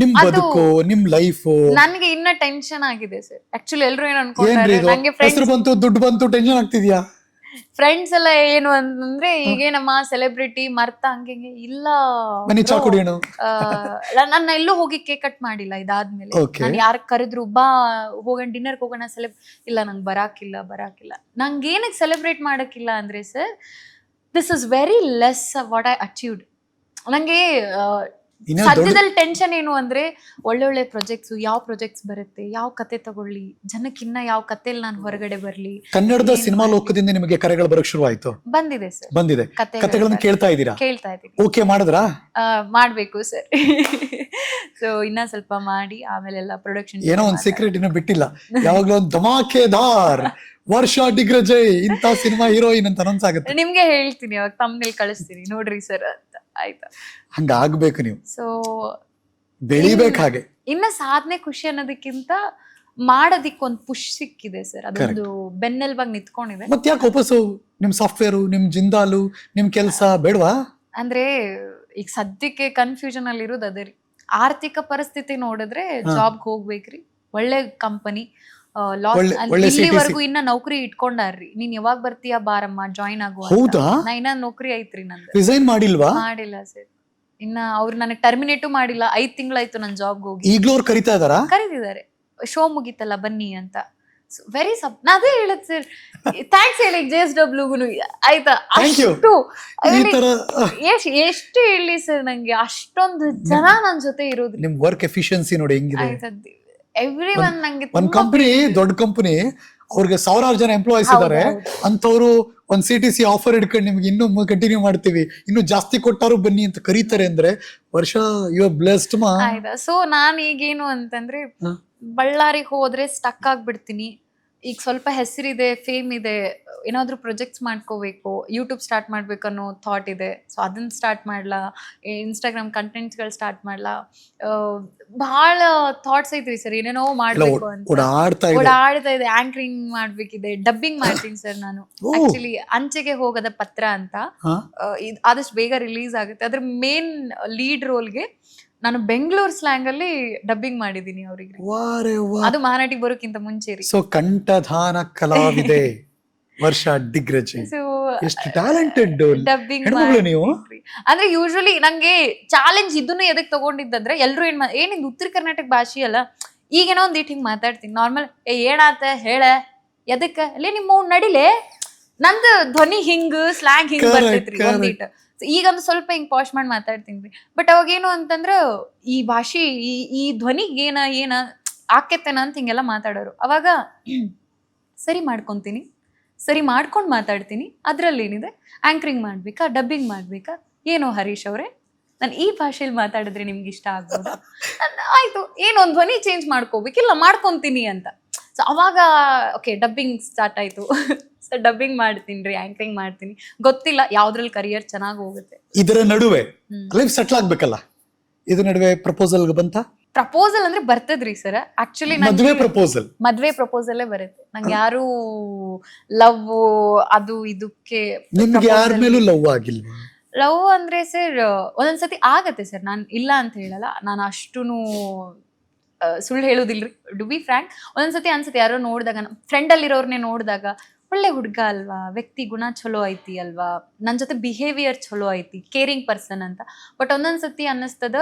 S1: ನಿಮ್ ಬದುಕು, ನಿಮ್ ಲೈಫ್
S2: ನನ್ಗೆ ಇನ್ನ ಟೆನ್ಷನ್ ಆಗಿದೆ ಸರ್. ಆಕ್ಚುಲಿ ಎಲ್ರು ಏನ್ ಅನ್ಕೊಂಡ್ರೆ ನಂಗೆ
S1: ಹೆಸರು ಬಂತು, ದುಡ್ಡು ಬಂತು, ಟೆನ್ಷನ್ ಆಗ್ತಿದ್ಯಾ?
S2: ಫ್ರೆಂಡ್ಸ್ ಎಲ್ಲ ಏನು ಅಂತಂದ್ರೆ, ಈಗೇನಮ್ಮ ಸೆಲೆಬ್ರಿಟಿ ಮರ್ತ ಹಂಗೆ ಇಲ್ಲ. ನನ್ನ ಎಲ್ಲೂ ಹೋಗಿ ಕೇಕ್ ಕಟ್ ಮಾಡಿಲ್ಲ ಇದಾದ್ಮೇಲೆ. ನಾನು ಯಾರ ಕರೆದ್ರು ಬಾ ಹೋಗೋಣ ಡಿನ್ನರ್ ಹೋಗೋಣ ಇಲ್ಲ, ನಂಗೆ ಬರಾಕಿಲ್ಲ. ನಂಗೆ ಏನಕ್ಕೆ ಸೆಲೆಬ್ರೇಟ್ ಮಾಡಕ್ಕಿಲ್ಲ ಅಂದ್ರೆ sir, this is very less what I achieved. ನಂಗೆ ಸದ್ಯದಲ್ಲಿ ಟೆನ್ಷನ್ ಏನು ಅಂದ್ರೆ ಒಳ್ಳೊಳ್ಳೆ ಪ್ರಾಜೆಕ್ಟ್ಸ್, ಯಾವ ಪ್ರಾಜೆಕ್ಟ್ಸ್ ಬರುತ್ತೆ, ಯಾವ ಕತೆ ತಗೊಳ್ಳಿ, ಜನಕ್ಕಿನ್ನ ಯಾವ ಕಥೆಯಲ್ಲಿ ನಾನು ಹೊರಗಡೆ ಬರ್ಲಿ.
S1: ಕನ್ನಡದ ಸಿನಿಮಾ ಲೋಕದಿಂದ ನಿಮಗೆ ಕರೆಗಳು ಬರಕ್ ಶುರು ಆಯ್ತು?
S2: ಬಂದಿದೆ ಸರ್,
S1: ಬಂದಿದೆ. ಕತೆಗಳನ್ನ ಕೇಳ್ತಾ ಇದ್ದೀರಾ?
S2: ಕೇಳ್ತಾ ಇದ್ದೀನಿ.
S1: ಓಕೆ ಮಾಡಿದ್ರಾ?
S2: ಮಾಡ್ಬೇಕು ಸರ್. ಸೊ ಇನ್ನ ಸ್ವಲ್ಪ ಮಾಡಿ ಆಮೇಲೆಲ್ಲ ಪ್ರೊಡಕ್ಷನ್.
S1: ಏನೋ ಒಂದ್ ಸೀಕ್ರೆಟ್ ಇನ್ನೂ ಬಿಟ್ಟಿಲ್ಲ. ಯಾವಾಗ್ಲೂ ಒಂದು ಧಮಾಕೆದಾರ್ ವರ್ಷ ಡಿಗ್ರಜಯ್ ಇಂತ ಸಿನಿಮಾ ಹೀರೋಯಿನ್ ಅಂತ ಅನೌನ್ಸ್ ಆಗುತ್ತೆ.
S2: ನಿಮ್ಗೆ ಹೇಳ್ತೀನಿ, ಅವಾಗ ತಮ್ಮನೇಲಿ ಕಳಿಸ್ತೀನಿ ನೋಡ್ರಿ ಸರ್ ಅಂತ. ಆಯ್ತಾ?
S1: ಹಂಗ ಆಗ್ಬೇಕು, ನೀವು
S2: ಸೊ
S1: ಬೆಳಿಬೇಕು. ಹಾಗೆ
S2: ಇನ್ನ ಸಾಧನೆ ಖುಷಿ ಅನ್ನೋದಕ್ಕಿಂತ ಮಾಡೋದಿಕ್ ಒಂದ್ ಪುಷ್ ಸಿಕ್ಕಿದೆ ಸರ್, ಅದೊಂದು ಬೆನ್ನೆಲ್ಬಾಗ್ ನಿಂತ್ಕೊಂಡಿದೆ.
S1: ಮತ್ತೆ ಯಾಕೆ ವಾಪಸ್ಸು ನಿಮ್ ಸಾಫ್ಟ್ವೇರು, ನಿಮ್ ಜಿಂದಾಲು, ನಿಮ್ ಕೆಲ್ಸ ಬೇಡವಾ?
S2: ಅಂದ್ರೆ ಈಗ ಸದ್ಯಕ್ಕೆ ಕನ್ಫ್ಯೂಷನ್ ಅಲ್ಲಿ ಇರೋದು ಅದೇ ರೀ. ಆರ್ಥಿಕ ಪರಿಸ್ಥಿತಿ ನೋಡಿದ್ರೆ ಜಾಬ್ಗೆ ಹೋಗ್ಬೇಕ್ರಿ, ಒಳ್ಳೆ ಕಂಪನಿ, ಇಲ್ಲಿವರೆಗೂ ಇನ್ನ ನೌಕರಿ ಇಟ್ಕೊಂಡಾರ್ರಿ. ನೀನ್ ಯಾವಾಗ ಬರ್ತೀಯಾ ಬಾರಮ್ಮ ಜಾಯಿನ್ ಆಗುವ. ನಾ ಇನ್ನ ನೌಕರಿ ಐತ್ರಿ ನಂದು.
S1: ರಿಸೈನ್ ಮಾಡಿಲ್ವಾ?
S2: ಮಾಡಿಲ್ಲ ಸರ್, ಇನ್ನ ಅವ್ರು ನನಗೆ ಟರ್ಮಿನೇಟು ಮಾಡಿಲ್ಲ. 5 ತಿಂಗಳಾಯ್ತು ನನ್ ಜಾಬ್ಗೆ ಹೋಗಿ.
S1: ಈಗ್ಲೂ ಅವ್ರು ಕರಿತಾ ಇದಾರಾ?
S2: ಕರೀತಿದ್ದಾರೆ, ಶೋ ಮುಗಿತಲ್ಲ ಬನ್ನಿ ಅಂತ. ವೆರಿ ನಾ ಅದೇ ಹೇಳದ್ ಸರ್, ಥ್ಯಾಂಕ್ಸ್ ಹೇಳಿ JSW ಆಯ್ತಾ. ಅಷ್ಟು ಎಷ್ಟು ಹೇಳಿ ಸರ್, ನಂಗೆ ಅಷ್ಟೊಂದು ಜನ ನನ್ ಜೊತೆ ಇರೋದು.
S1: ನಿಮ್ ವರ್ಕ್ ಎಫಿಷಿಯನ್ಸಿ ನೋಡಿ ಹೆಂಗಿದೆ.
S2: ಎವ್ರಿವನ್ ನಂಗೆ
S1: ಒಂದ್ ಕಂಪನಿ, ದೊಡ್ಡ ಕಂಪನಿ, ಅವ್ರಿಗೆ 1000 ಜನ ಎಂಪ್ಲಾಯೀಸ್ ಇದಾರೆ. ಅಂತವ್ರು ಒಂದ್ CTC ಆಫರ್ ಇಟ್ಕೊಂಡು ನಿಮ್ಗೆ ಇನ್ನೂ ಕಂಟಿನ್ಯೂ ಮಾಡ್ತೀವಿ, ಇನ್ನು ಜಾಸ್ತಿ ಕೊಟ್ಟಾರು ಬನ್ನಿ ಅಂತ ಕರೀತಾರೆ ಅಂದ್ರೆ ವರ್ಷ ಯು ಆರ್ ಬ್ಲೆಸ್ಡ್ ಮಾ.
S2: ಆಯ್ತಾ. ಸೊ ನಾನ್ ಈಗೇನು ಅಂತಂದ್ರೆ ಬಳ್ಳಾರಿಗೆ ಹೋದ್ರೆ ಸ್ಟಕ್ ಆಗ್ಬಿಡ್ತೀನಿ. ಈಗ ಸ್ವಲ್ಪ ಹೆಸರಿದೆ, ಫೇಮ್ ಇದೆ, ಏನಾದ್ರು ಪ್ರೊಜೆಕ್ಟ್ಸ್ ಮಾಡ್ಕೋಬೇಕು, ಯೂಟ್ಯೂಬ್ ಸ್ಟಾರ್ಟ್ ಮಾಡ್ಬೇಕನ್ನೋ ಥಾಟ್ ಇದೆ. ಸೊ ಅದನ್ನ ಸ್ಟಾರ್ಟ್ ಮಾಡ್ಲಾ, ಇನ್ಸ್ಟಾಗ್ರಾಮ್ ಕಂಟೆಂಟ್ಸ್ಗಳು ಸ್ಟಾರ್ಟ್ ಮಾಡ್ಲಾ, ಬಹಳ ಥಾಟ್ಸ್ ಐತ್ರಿ ಸರ್, ಏನೇನೋ ಮಾಡ್ಬೇಕು ಅಂತ ಓಡಾಡ್ತಾ ಇದೆ. ಆಂಕರಿಂಗ್ ಮಾಡ್ಬೇಕಿದೆ, ಡಬ್ಬಿಂಗ್ ಮಾಡ್ತೀನಿ ಸರ್ ನಾನು. ಆಕ್ಚುಲಿ ಅಂಚೆಗೆ ಹೋಗದ ಪತ್ರ ಅಂತ ಆದಷ್ಟು ಬೇಗ ರಿಲೀಸ್ ಆಗುತ್ತೆ. ಅದ್ರ ಮೇನ್ ಲೀಡ್ ರೋಲ್ಗೆ ನಾನು ಬೆಂಗಳೂರು ಸ್ಲ್ಯಾಂಗ್ ಅಲ್ಲಿ ಡಬ್ಬಿಂಗ್ ಮಾಡಿದೀನಿ ಅವ್ರಿಗೆ. ಅದು ಮಹಾನಟಿಗೆ ಬರೋಕ್ಕಿಂತ ಮುಂಚೆ ರೀ.
S1: ಸೊ ಕಂಠಧಾನ ಕಲಾವಿದೆ ವರ್ಷ ಡಿಗ್ರಜಿ. ಎಷ್ಟು ಟ್ಯಾಲೆಂಟೆಡ್
S2: ಡಬ್ಬಿಂಗ್
S1: ನೀವು.
S2: ಅಂದ್ರೆ ಯೂಶುವಲಿ ನಂಗೆ ಚಾಲೆಂಜ್ ಇದನ್ನು ಎದಕ್ ತಗೊಂಡಿದ್ದಂದ್ರೆ ಎಲ್ರು ಏನಿಂದ ಉತ್ತರ ಕರ್ನಾಟಕ ಭಾಷೆ ಅಲ್ಲ, ಈಗೇನೋ ಒಂದ್ ಹಿಂಗ್ ಮಾತಾಡ್ತೀನಿ ನಾರ್ಮಲ್. ಏನಾತ ಹೇಳ ಎದಕ್ಕ ಅಲ್ಲಿ ನಿಮ್ಮ ನಡಿಲೆ, ನಂದು ಧ್ವನಿ ಹಿಂಗ್ ಸ್ಲ್ಯಾಂಗ್ ಹಿಂಗ್ ಬರ್ತೈತ್ರಿ ಒಂದಿಟ್ಟು. ಈಗಂದು ಸ್ವಲ್ಪ ಹಿಂಗ್ ಪಾಶ್ ಮಾಡಿ ಮಾತಾಡ್ತೀನಿ. ಬಟ್ ಅವಾಗ ಏನು ಅಂತಂದ್ರ ಈ ಭಾಷೆ ಈ ಧ್ವನಿಗೆ ಏನ ಆಕೆತ್ತೇನ ಅಂತ ಹಿಂಗೆಲ್ಲ ಮಾತಾಡೋರು. ಅವಾಗ ಸರಿ ಮಾಡ್ಕೊಂತೀನಿ, ಸರಿ ಮಾಡ್ಕೊಂಡು ಮಾತಾಡ್ತೀನಿ. ಅದ್ರಲ್ಲಿ ಏನಿದೆ, ಆಂಕರಿಂಗ್ ಮಾಡ್ಬೇಕಾ, ಡಬ್ಬಿಂಗ್ ಮಾಡ್ಬೇಕಾ, ಏನೋ ಹರೀಶ್ ಅವ್ರೆ ನಾನು ಈ ಭಾಷೆಯಲ್ಲಿ ಮಾತಾಡಿದ್ರೆ ನಿಮ್ಗೆ ಇಷ್ಟ ಆಗ್ಬೋದು. ಆಯ್ತು, ಏನೊಂದು ಧ್ವನಿ ಚೇಂಜ್ ಮಾಡ್ಕೋಬೇಕಿಲ್ಲ, ಮಾಡ್ಕೊಂತೀನಿ ಅಂತ. ಸೊ ಅವಾಗ ಓಕೆ ಡಬ್ಬಿಂಗ್ ಸ್ಟಾರ್ಟ್ ಆಯ್ತು. ಸೊ ಡಬ್ಬಿಂಗ್ ಮಾಡ್ತೀನಿ ರೀ, ಆಂಕರಿಂಗ್ ಮಾಡ್ತೀನಿ. ಗೊತ್ತಿಲ್ಲ ಯಾವ್ದ್ರಲ್ಲಿ ಕರಿಯರ್ ಚೆನ್ನಾಗಿ ಹೋಗುತ್ತೆ.
S1: ಇದರ ನಡುವೆ ಲೈಫ್ ಸೆಟ್ಲ್ ಆಗ್ಬೇಕಲ್ಲ, ಇದ್ರ ನಡುವೆ ಪ್ರಪೋಸಲ್ ಬಂತ?
S2: ಪ್ರಪೋಸಲ್ ಅಂದ್ರೆ ಬರ್ತದ್ರಿ ಸರ್. ಆಕ್ಚುಲಿ ಮದ್ವೆ ಪ್ರಪೋಸಲ್ಲೇ ಬರುತ್ತೆ. ನಂಗೆ ಯಾರು ಲವ್ ಅದು ಇದಕ್ಕೆ
S1: ನಿಮ್ಗೆ ಯಾರ ಮೇಲೂ ಲವ್ ಆಗಿಲ್ವಾ?
S2: ಲವ್ ಅಂದ್ರೆ ಸರ್ ಒಂದೊಂದ್ಸತಿ ಆಗತ್ತೆ ಸರ್, ನಾನ್ ಇಲ್ಲ ಅಂತ ಹೇಳಲ್ಲ. ನಾನು ಅಷ್ಟೂನು ಸುಳ್ಳು ಹೇಳುದಿಲ್ರಿ, ಟು ಬಿ ಫ್ರ್ಯಾಂಕ್. ಒಂದೊಂದ್ಸತಿ ಅನ್ಸತ್ತೆ ಯಾರೋ ನೋಡಿದಾಗ, ಫ್ರೆಂಡ್ ಅಲ್ಲಿರೋರ್ನೇ ನೋಡಿದಾಗ ಒಳ್ಳೆ ಹುಡ್ಗ ಅಲ್ವಾ, ವ್ಯಕ್ತಿ ಗುಣ ಚಲೋ ಐತಿ ಅಲ್ವಾ, ನನ್ ಜೊತೆ ಬಿಹೇವಿಯರ್ ಚಲೋ ಐತಿ, ಕೇರಿಂಗ್ ಪರ್ಸನ್ ಅಂತ. ಬಟ್ ಒಂದೊಂದ್ಸತಿ ಅನ್ನಿಸ್ತದ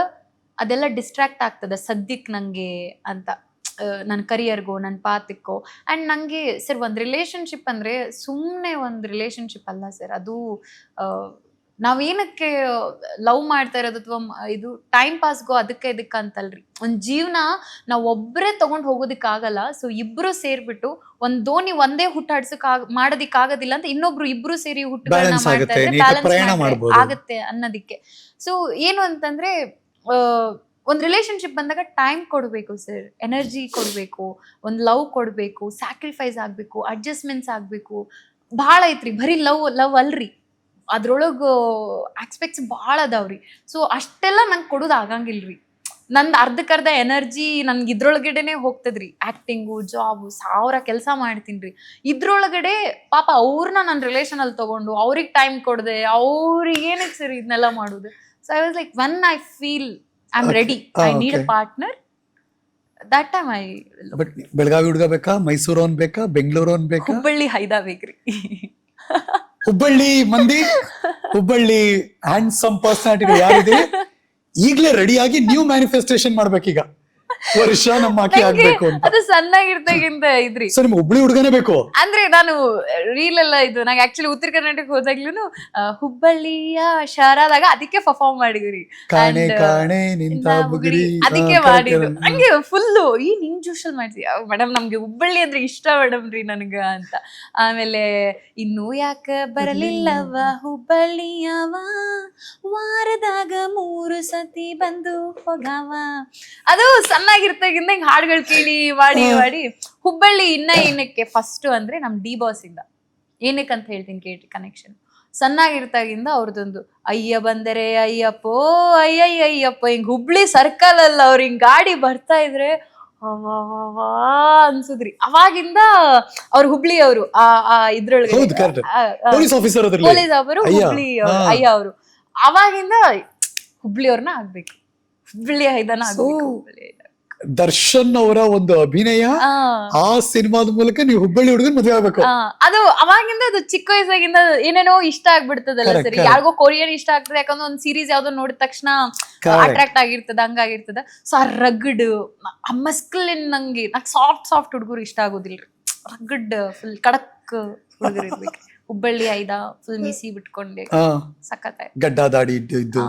S2: ಅದೆಲ್ಲ ಡಿಸ್ಟ್ರಾಕ್ಟ್ ಆಗ್ತದ ಸದ್ಯಕ್ ನಂಗೆ ಅಂತ, ನನ್ನ ಕರಿಯರ್ಗೋ ನನ್ನ ಪಾತಿಕ್ಕೋ. ಆ್ಯಂಡ್ ನನಗೆ ಸರ್ ಒಂದು ರಿಲೇಷನ್ಶಿಪ್ ಅಂದರೆ ಸುಮ್ಮನೆ ಒಂದು ರಿಲೇಷನ್ಶಿಪ್ ಅಲ್ಲ ಸರ್. ಅದು ನಾವೇನಕ್ಕೆ ಲವ್ ಮಾಡ್ತಾ ಇರೋದು ಅಥವಾ ಇದು ಟೈಮ್ ಪಾಸ್ಗೋ ಅದಕ್ಕೆ ಇದಕ್ಕೆ ಅಂತಲ್ರಿ. ಒಂದು ಜೀವನ ನಾವು ಒಬ್ಬರೇ ತೊಗೊಂಡು ಹೋಗೋದಕ್ಕಾಗಲ್ಲ. ಸೊ ಇಬ್ಬರು ಸೇರಿಬಿಟ್ಟು ಒಂದು ದೋಣಿ ಒಂದೇ ಮಾಡೋದಕ್ಕಾಗೋದಿಲ್ಲ ಅಂತ ಇನ್ನೊಬ್ರು ಇಬ್ರು ಸೇರಿ ಹುಟ್ಟುಗಳನ್ನ ಮಾಡ್ತಾ ಇದ್ರೆ ಬ್ಯಾಲೆನ್ಸ್ ಆಗುತ್ತೆ ಅನ್ನೋದಕ್ಕೆ. ಸೊ ಏನು ಅಂತಂದ್ರೆ ಒಂದು ರಿಲೇಷನ್ಶಿಪ್ ಬಂದಾಗ ಟೈಮ್ ಕೊಡಬೇಕು ಸರ್, ಎನರ್ಜಿ ಕೊಡಬೇಕು, ಒಂದು ಲವ್ ಕೊಡಬೇಕು, ಸ್ಯಾಕ್ರಿಫೈಸ್ ಆಗಬೇಕು, ಅಡ್ಜಸ್ಟ್ಮೆಂಟ್ಸ್ ಆಗಬೇಕು. ಭಾಳ ಐತ್ರಿ, ಬರೀ ಲವ್ ಅಲ್ರಿ, ಅದ್ರೊಳಗೆ ಆಸ್ಪೆಕ್ಟ್ಸ್ ಭಾಳ ಅದಾವ್ರಿ. ಸೊ ಅಷ್ಟೆಲ್ಲ ನಂಗೆ ಕೊಡೋದು ಆಗಂಗಿಲ್ರಿ. ನಂದು ಅರ್ಧಕ್ಕರ್ಧ ಎನರ್ಜಿ ನನ್ಗೆ ಇದ್ರೊಳಗಡೆನೆ ಹೋಗ್ತದ್ರಿ. ಆ್ಯಕ್ಟಿಂಗು, ಜಾಬು, 1000 ಕೆಲಸ ಮಾಡ್ತೀನಿ ರೀ. ಇದ್ರೊಳಗಡೆ ಪಾಪ ಅವ್ರನ್ನ ನನ್ನ ರಿಲೇಷನಲ್ಲಿ ತೊಗೊಂಡು ಅವ್ರಿಗೆ ಟೈಮ್ ಕೊಡದೆ ಅವ್ರಿಗೆ ಏನಕ್ಕೆ ಸರ್ ಇದನ್ನೆಲ್ಲ ಮಾಡೋದು. So I was like, when I feel I'm ready, I need a partner, that time I
S1: but Belagavi ಹುಡುಗ ಬೇಕಾ, ಮೈಸೂರು ಅವನ್ ಬೇಕಾ, ಬೆಂಗಳೂರು ಅವನ್ ಬೇಕಾ,
S2: ಹುಬ್ಬಳ್ಳಿ ಹೈದಾ ಬೇಕ್ರಿ.
S1: ಹುಬ್ಬಳ್ಳಿ ಮಂದಿ, ಹುಬ್ಬಳ್ಳಿ ಹ್ಯಾಂಡ್ಸಮ್ ಪರ್ಸನಾಲಿಟಿ ಯಾರಿದೆ ಈಗಲೇ ರೆಡಿಯಾಗಿ ನ್ಯೂ ಮ್ಯಾನಿಫೆಸ್ಟೇಷನ್ ಮಾಡ್ಬೇಕೀಗ. ವರ್ಷ ನಮ್ಮ ಆಕಿ
S2: ನಂಗೆ
S1: ಆಗ್ಬೇಕು ಅಂತ.
S2: ಅದು ಸಣ್ಣಾಗಿರ್ತಾಗಿಂದ ಇದ್ರಿ.
S1: ಸೊ ನಿಮ್ಗೆ ಹುಬ್ಳಿ ಹುಡುಗನೇ ಬೇಕು?
S2: ಅಂದ್ರೆ ನಾನು ರೀಲ್ ಎಲ್ಲ ಇದು ನಂಗೆ ಆಕ್ಚುಲಿ ಉತ್ತರ ಕರ್ನಾಟಕ ಹೋದಾಗ್ಲೂ ಹುಬ್ಬಳ್ಳಿಯ ಶಾರಾದಾಗ ಅದಕ್ಕೆ ಪರ್ಫಾರ್ಮ್ ಮಾಡಿದ್ರಿ.
S1: ಕಾಣೆ ಕಾಣೆ ನಿಂತ ಬುಗುರಿ
S2: ಅದಕ್ಕೆ ಮಾಡಿದ್ರು. ಹಂಗೆ ಫುಲ್ಲು ಈ ನಿಂಗ್ ಜೋಶಲ್ ಮಾಡ್ತೀವಿ ಮೇಡಮ್, ನಮ್ಗೆ ಹುಬ್ಬಳ್ಳಿ ಅಂದ್ರೆ ಇಷ್ಟ ಮೇಡಮ್ ರೀ ನನ್ಗ ಅಂತ. ಆಮೇಲೆ ಇನ್ನೂ ಯಾಕ ಬರಲಿಲ್ಲವ ಹುಬ್ಬಳ್ಳಿಯವ, ವಾರದಾಗ 3 ಸತಿ ಬಂದು ಹೋಗವ. ಅದು ಸಣ್ಣಾಗಿರ್ತಾಗಿಂದ ಹಿಂಗ್ ಹಾಡುಗಳು ಕೇಳಿ ಮಾಡಿ ಹುಬ್ಬಳ್ಳಿ ಏನಕ್ಕೆ ಫಸ್ಟ್ ಅಂದ್ರೆ ನಮ್ ಡಿ ಬಾಸ್ ಇಂದ ಏನಕ್ಕಂತ ಹೇಳ್ತೀನಿ ಕೇಳಿ ಕನೆಕ್ಷನ್. ಸಣ್ಣಾಗಿರ್ತಾಗಿಂದ ಅವ್ರದೊಂದು ಅಯ್ಯ ಬಂದರೆ ಅಯ್ಯಪ್ಪೋ ಅಯ್ಯಯ್ಯಪ್ಪ, ಹಿಂಗ್ ಹುಬ್ಳಿ ಸರ್ಕಲ್ ಅಲ್ಲ ಅವ್ರ ಹಿಂಗ್ ಗಾಡಿ ಬರ್ತಾ ಇದ್ರೆ ಅನ್ಸುದ್ರಿ. ಅವಾಗಿಂದ ಅವ್ರ ಹುಬ್ಳಿ ಅವರು ಇದ್ರೊಳಗೆ
S1: ಪೊಲೀಸ್ ಆಫೀಸರ್
S2: ಹುಬ್ಳಿ ಅಯ್ಯ ಅವರು. ಅವಾಗಿಂದ ಹುಬ್ಳಿ ಅವ್ರನ್ನ ಆಗ್ಬೇಕು, ಹುಬ್ಳಿ ಐದನ ಆಗ್ಬೇಕು.
S1: ದರ್ಶನ್ ಅವರ ಒಂದು ಅಭಿನಯ ಆ ಸಿನಿಮಾದ ಮೂಲಕ ನೀವು ಹುಬ್ಬಳ್ಳಿ ಹುಡುಗನ್ ಮದುವೆ ಆಗ್ಬೇಕು.
S2: ಅದು ಅವಾಗಿಂದ ಅದು ಚಿಕ್ಕ ವಯಸ್ಸಾಗಿಂದ ಏನೇನೋ ಇಷ್ಟ ಆಗ್ಬಿಡ್ತದಲ್ಲ ಸರಿ. ಯಾರಿಗೋ ಕೊರಿಯನ್ ಇಷ್ಟ ಆಗ್ತದೆ ಯಾಕಂದ್ರೆ ಒಂದ್ ಸೀರೀಸ್ ಯಾವ್ದೋ ನೋಡಿದ ತಕ್ಷಣ ಅಟ್ರಾಕ್ಟ್ ಆಗಿರ್ತದ, ಹಂಗಾಗಿರ್ತದ. ಸೊ ಆ ರಗಡ್ ಮಸ್ಕಲಿನ್ ನಂಗೆ ಸಾಫ್ಟ್ ಹುಡುಗರು ಇಷ್ಟ ಆಗೋದಿಲ್ರಿ. ರಗಡ್ ಫುಲ್ ಕಡಕ್ ಹುಡುಗರು ಇರ್ಬೇಕು. ಹುಬ್ಬಳ್ಳಿ ಐದ ಫುಲ್ ಮಿಸಿ ಬಿಟ್ಕೊಂಡೆ ಸಖತ್
S1: ಗಡ್ಡ ದಾಡಿ ಇದ್ದು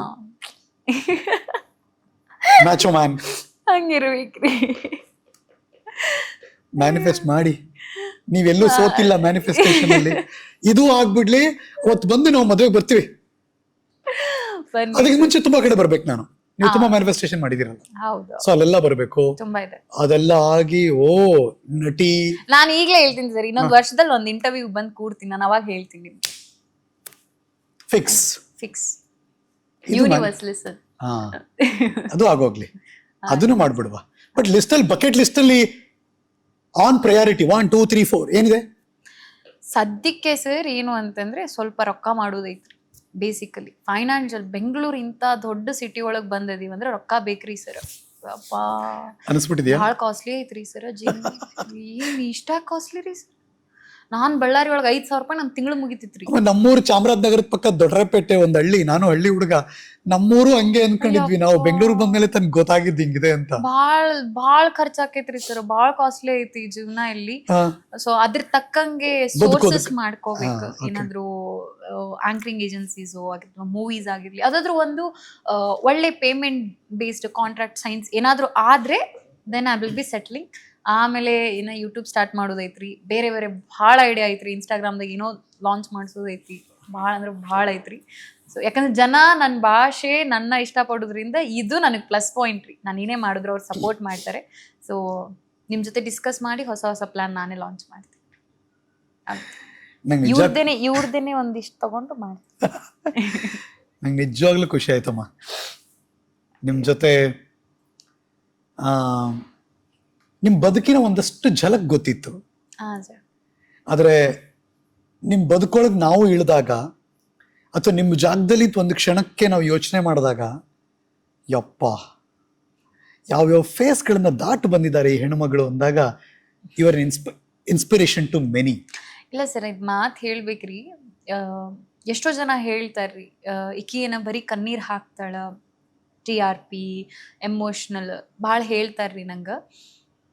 S1: ಮ್ಯಾಚೋ ಮ್ಯಾನ್
S2: ಹಂಗಿರ್ಬೇಕ್ರಿ.
S1: ಮ್ಯಾನಿಫೆಸ್ಟ್ ಮಾಡಿ, ನೀವೆಲ್ಲೂ ಸೋತಿಲ್ಲ ಮ್ಯಾನಿಫೆಸ್ಟೇಷನ್ ಅಲ್ಲಿ. ಇದು ಆಗ್ಬಿಡ್ಲಿ, ಅವತ್ತು ಬಂದು ನಾವು ಮದುವೆಗೆ ಬರ್ತೀವಿ. ಅದಕ್ಕೆ ಮುಂಚೆ ತುಂಬಾ ಕಡೆ ಬರ್ಬೇಕು ನಾನು. ನೀವು ತುಂಬಾ ಮ್ಯಾನಿಫೆಸ್ಟೇಷನ್ ಮಾಡಿದಿರಲ್ಲ, ಸೊ ಅಲ್ಲೆಲ್ಲ ಬರ್ಬೇಕು. ಅದೆಲ್ಲ ಆಗಿ ನಟಿ.
S2: ನಾನು ಈಗ್ಲೇ ಹೇಳ್ತೀನಿ ಸರ್, ಇನ್ನೊಂದು ವರ್ಷದಲ್ಲಿ ಒಂದು ಇಂಟರ್ವ್ಯೂ ಬಂದು ಕೂರ್ತೀನಿ, ನಾನು ಅವಾಗ ಹೇಳ್ತೀನಿ. Fix universe listen.
S1: ಅದು ಆಗೋಗ್ಲಿ, ಅದನ್ನು ಮಾಡ್ಬಿಡುವ. ಬಟ್ ಲಿಸ್ಟ್ ಅಲ್ಲಿ, ಬಕೆಟ್ ಲಿಸ್ಟ್ ಅಲ್ಲಿ ಆನ್ ಪ್ರಯಾರಿಟಿ 1 2 3 4 ಏನಿದೆ
S2: ಸದ್ಯಕ್ಕೆ ಸರ್? ಏನು ಅಂತಂದ್ರೆ ಸ್ವಲ್ಪ ರೊಕ್ಕ ಮಾಡೋದೈತ್ರಿ. ಬೇಸಿಕಲಿ ಫೈನಾನ್ಷಿಯಲ್ ಬೆಂಗಳೂರು ಇಂತ ದೊಡ್ಡ ಸಿಟಿ ಒಳಗ್ ಬಂದದೀವಿ ಅಂದ್ರೆ ರೊಕ್ಕ ಬೇಕ್ರಿ ಸರ್. ಅಪ್ಪಾ
S1: ಅನಿಸ್ಬಿಟ್ಟಿದ್ಯಾ?
S2: ಭಾಳ ಕಾಸ್ಟ್ಲಿ ಐತ್ರಿ ಸರ್. ಏನ್ ಇಷ್ಟ ಕಾಸ್ಟ್ಲಿ ರೀ ಸರ್. ನಾನ್ ಬಳ್ಳಾರಿ ಒಳಗೆ 5,000 ರೂಪಾಯಿ ನಮ್ ತಿಂಗಳು ಮುಗಿತಿತ್ರಿ.
S1: ನಮ್ಮೂರು ಚಾಮರಾಜನಗರದ ಪಕ್ಕ ದೊಡ್ಡರಪೇಟೆ ಒಂದ್ ಹಳ್ಳಿ. ನಾನು ಹಳ್ಳಿ ಹುಡುಗ, ನಮ್ಮೂರು ಹಂಗೆ ಅನ್ಕೊಂಡಿದ್ವಿ ನಾವು. ಬೆಂಗಳೂರು ಬಂದ್ಮೇಲೆ ತನಗೆ ಗೊತ್ತಾಗಿದ್ದು ಹಿಂಗಿದೆ ಅಂತ.
S2: ಬಾಳ್ ಖರ್ಚ್ ಆಕೈತ್ರಿ ಸರ್, ಬಾಳ್ ಕಾಸ್ಟ್ಲಿ ಐತಿ ಜೀವನ ಇಲ್ಲಿ. ಸೊ ಅದ್ರ ತಕ್ಕಂಗೆ ಸೋರ್ಸಸ್ ಮಾಡ್ಕೋಬೇಕು. ಏನಾದ್ರು ಆಂಕರಿಂಗ್ ಏಜೆನ್ಸೀಸ್ ಆಗಿರ್ಲಿ, ಮೂವೀಸ್ ಆಗಿರ್ಲಿ, ಅದಾದ್ರೂ ಒಂದು ಒಳ್ಳೆ ಪೇಮೆಂಟ್ ಬೇಸ್ಡ್ ಕಾಂಟ್ರಾಕ್ಟ್ ಸೈನ್ಸ್ ಏನಾದ್ರು ಆದ್ರೆ then I will be settling. ಆಮೇಲೆ ಇನ್ನ ಯೂಟ್ಯೂಬ್ ಸ್ಟಾರ್ಟ್ ಮಾಡೋದೈತ್ರಿ. ಬೇರೆ ಭಾಳ ಐಡಿಯಾ ಐತ್ರಿ. ಇನ್ಸ್ಟಾಗ್ರಾಮ್ದಾಗ ಏನೋ ಲಾಂಚ್ ಮಾಡಿಸೋದೈತಿ. ಭಾಳ ಐತ್ರಿ. ಸೊ ಯಾಕಂದ್ರೆ ಜನ ನನ್ನ ಭಾಷೆ ನನ್ನ ಇಷ್ಟಪಡೋದ್ರಿಂದ ಇದು ನನಗೆ ಪ್ಲಸ್ ಪಾಯಿಂಟ್ ರೀ. ನಾನು ಏನೇ ಮಾಡಿದ್ರು ಅವ್ರು ಸಪೋರ್ಟ್ ಮಾಡ್ತಾರೆ. ಸೊ ನಿಮ್ಮ ಜೊತೆ ಡಿಸ್ಕಸ್ ಮಾಡಿ ಹೊಸ ಪ್ಲಾನ್ ನಾನೇ ಲಾಂಚ್ ಮಾಡ್ತೀನಿ. ಇವ್ರದೇನೆ ಒಂದಿಷ್ಟು ತಗೊಂಡು ಮಾಡ್ತೀನಿ.
S1: ನಂಗೆ ನಿಜವಾಗ್ಲೂ ಖುಷಿ ಆಯ್ತಮ್ಮ ನಿಮ್ಮ ಜೊತೆ. ನಿಮ್ ಬದುಕಿನ ಒಂದಷ್ಟು ಝಲಕ್ ಗೊತ್ತಿತ್ತು, ಆದ್ರೆ ನಿಮ್ ಬದುಕೊಳಗ್ ನಾವು ಇಳಿದಾಗ ಅಥವಾ ನಿಮ್ಮ ಜಾಗದಲ್ಲಿ ಒಂದು ಕ್ಷಣಕ್ಕೆ ನಾವು ಯೋಚನೆ ಮಾಡಿದಾಗ, ಯಪ್ಪ ಯಾವ್ಯಾವ ಫೇಸ್ಗಳನ್ನ ದಾಟು ಬಂದಿದ್ದಾರೆ ಈ ಹೆಣ್ಮಗಳು ಅಂದಾಗ, ಯುವರ್ ಇನ್ಸ್ಪಿರೇಷನ್ ಟು ಮೆನಿ.
S2: ಇಲ್ಲ ಸರ್, ಇದು ಮಾತು ಹೇಳ್ಬೇಕ್ರಿ. ಎಷ್ಟೋ ಜನ ಹೇಳ್ತಾರ್ರಿ, ಈಕಿ ಏನ ಬರೀ ಕಣ್ಣೀರ್ ಹಾಕ್ತಾಳ, TRP ಎಮೋಷ್ನಲ್ ಭಾಳ ಹೇಳ್ತಾರ್ರಿ ನಂಗೆ.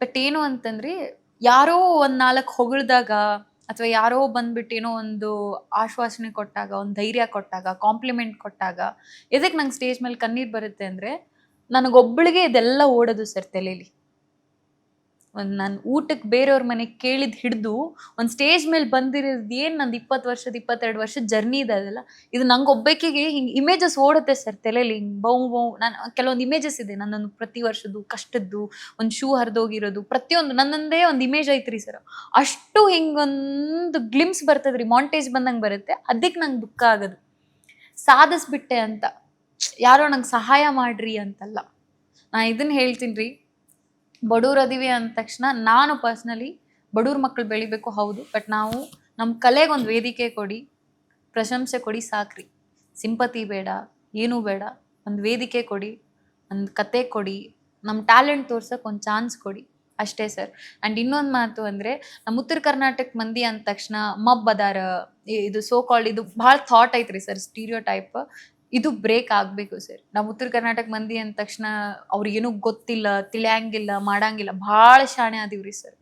S2: ಬಟ್ ಏನು ಅಂತಂದ್ರೆ, ಯಾರೋ ಒಂದು 4 ಹೊಗಳ್ದಾಗ ಅಥವಾ ಯಾರೋ ಬಂದ್ಬಿಟ್ಟು ಏನೋ ಒಂದು ಆಶ್ವಾಸನೆ ಕೊಟ್ಟಾಗ, ಒಂದು ಧೈರ್ಯ ಕೊಟ್ಟಾಗ, ಕಾಂಪ್ಲಿಮೆಂಟ್ ಕೊಟ್ಟಾಗ ಎದಕ್ಕೆ ನಂಗೆ ಸ್ಟೇಜ್ ಮೇಲೆ ಕಣ್ಣೀರು ಬರುತ್ತೆ ಅಂದರೆ, ನನಗೊಬ್ಬಳಿಗೆ ಇದೆಲ್ಲ ಓಡೋದು ಸರ್ ತಲೆಯಲ್ಲಿ. ಒಂದು ನಾನು ಊಟಕ್ಕೆ ಬೇರೆಯವ್ರ ಮನೆಗೆ ಕೇಳಿದ್ ಹಿಡಿದು ಒಂದು ಸ್ಟೇಜ್ ಮೇಲೆ ಬಂದಿರೋದು ಏನು ನಂದು 20 ವರ್ಷದ 22 ವರ್ಷದ ಜರ್ನಿ ಇದೆ. ಅದೆಲ್ಲ ಇದು ನಂಗೆ ಒಬ್ಬಾಕಿಗೆ ಹಿಂಗೆ ಇಮೇಜಸ್ ಓಡುತ್ತೆ ಸರ್ ತಲೆಯಲ್ಲಿ. ಹಿಂಗೆ ಬೌ ನಾನು ಕೆಲವೊಂದು ಇಮೇಜಸ್ ಇದೆ ನನ್ನೊಂದು ಪ್ರತಿ ವರ್ಷದ್ದು ಕಷ್ಟದ್ದು, ಒಂದು ಶೂ ಹರಿದೋಗಿರೋದು, ಪ್ರತಿಯೊಂದು ನನ್ನಂದೇ ಒಂದು ಇಮೇಜ್ ಐತ್ರಿ ಸರ್. ಅಷ್ಟು ಹಿಂಗೊಂದು ಗ್ಲಿಮ್ಸ್ ಬರ್ತದ್ರಿ, ಮಾಂಟೇಜ್ ಬಂದಂಗೆ ಬರುತ್ತೆ. ಅದಕ್ಕೆ ನಂಗೆ ದುಃಖ ಆಗೋದು, ಸಾಧಿಸ್ಬಿಟ್ಟೆ ಅಂತ. ಯಾರೋ ನಂಗೆ ಸಹಾಯ ಮಾಡ್ರಿ ಅಂತಲ್ಲ. ನಾನು ಇದನ್ನು ಹೇಳ್ತೀನಿ ರೀ, ಬಡವ್ರು ಅದೀವಿ ಅಂದ ತಕ್ಷಣ ನಾನು ಪರ್ಸ್ನಲಿ ಬಡವ್ರ ಮಕ್ಕಳು ಬೆಳಿಬೇಕು ಹೌದು, ಬಟ್ ನಾವು ನಮ್ಮ ಕಲೆಗೆ ಒಂದು ವೇದಿಕೆ ಕೊಡಿ, ಪ್ರಶಂಸೆ ಕೊಡಿ ಸಾಕ್ರಿ. ಸಿಂಪತಿ ಬೇಡ, ಏನೂ ಬೇಡ, ಒಂದು ವೇದಿಕೆ ಕೊಡಿ, ಒಂದು ಕತೆ ಕೊಡಿ, ನಮ್ಮ ಟ್ಯಾಲೆಂಟ್ ತೋರ್ಸೋಕೆ ಒಂದು ಚಾನ್ಸ್ ಕೊಡಿ ಅಷ್ಟೇ ಸರ್. ಆ್ಯಂಡ್ ಇನ್ನೊಂದು ಮಾತು ಅಂದರೆ, ನಮ್ಮ ಉತ್ತರ ಕರ್ನಾಟಕ ಮಂದಿ ಅಂದ ತಕ್ಷಣ ಮಬ್ ಅದಾರ, ಇದು ಸೋ ಕಾಲ್ಡ್ ಇದು ಭಾಳ ಥಾಟ್ ಐತ್ರಿ ಸರ್, ಸ್ಟೀರಿಯೋ ಟೈಪ್. ಇದು ಬ್ರೇಕ್ ಆಗ್ಬೇಕು ಸರ್. ನಾವು ಉತ್ತರ ಕರ್ನಾಟಕ ಮಂದಿ ಅಂದ ತಕ್ಷಣ ಅವ್ರಿಗೇನು ಗೊತ್ತಿಲ್ಲ, ತಿಳಿಯಂಗಿಲ್ಲ, ಮಾಡಂಗಿಲ್ಲ. ಭಾಳ ಶಾಣೆ ಅದೀವ್ರಿ ಸರ್,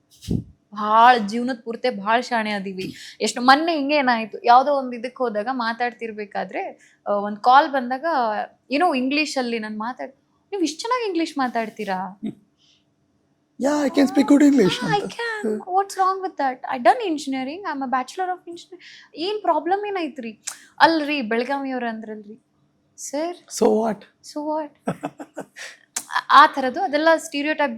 S2: ಭಾಳ ಜೀವನದ ಪೂರ್ತಿ ಭಾಳ ಶಾಣೆ ಅದೀವಿ. ಎಷ್ಟು ಮೊನ್ನೆ ಹಿಂಗೆ ಏನಾಯ್ತು, ಯಾವುದೋ ಒಂದು ಇದಕ್ಕೆ ಹೋದಾಗ ಮಾತಾಡ್ತಿರ್ಬೇಕಾದ್ರೆ ಒಂದು ಕಾಲ್ ಬಂದಾಗ ಏನೋ ಇಂಗ್ಲೀಷಲ್ಲಿ ನಾನು ನೀವು ಇಷ್ಟು ಚೆನ್ನಾಗಿ ಇಂಗ್ಲೀಷ್ ಮಾತಾಡ್ತೀರಾ?
S1: Yeah, I can speak good English.
S2: I can. What's wrong with that? I done engineering. I'm a bachelor of engineering. ಏನ್ ಪ್ರಾಬ್ಲಮ್ ಏನೈತ್ರಿ? ಅಲ್ರಿ ಬೆಳಗಾವಿಯವ್ರ ಅಂದ್ರಲ್ರಿ ಸರ್.
S1: So what?
S2: ಆ ಥರದ್ದು ಅದೆಲ್ಲ ಸ್ಟೀರಿಯೋಟೈಪ್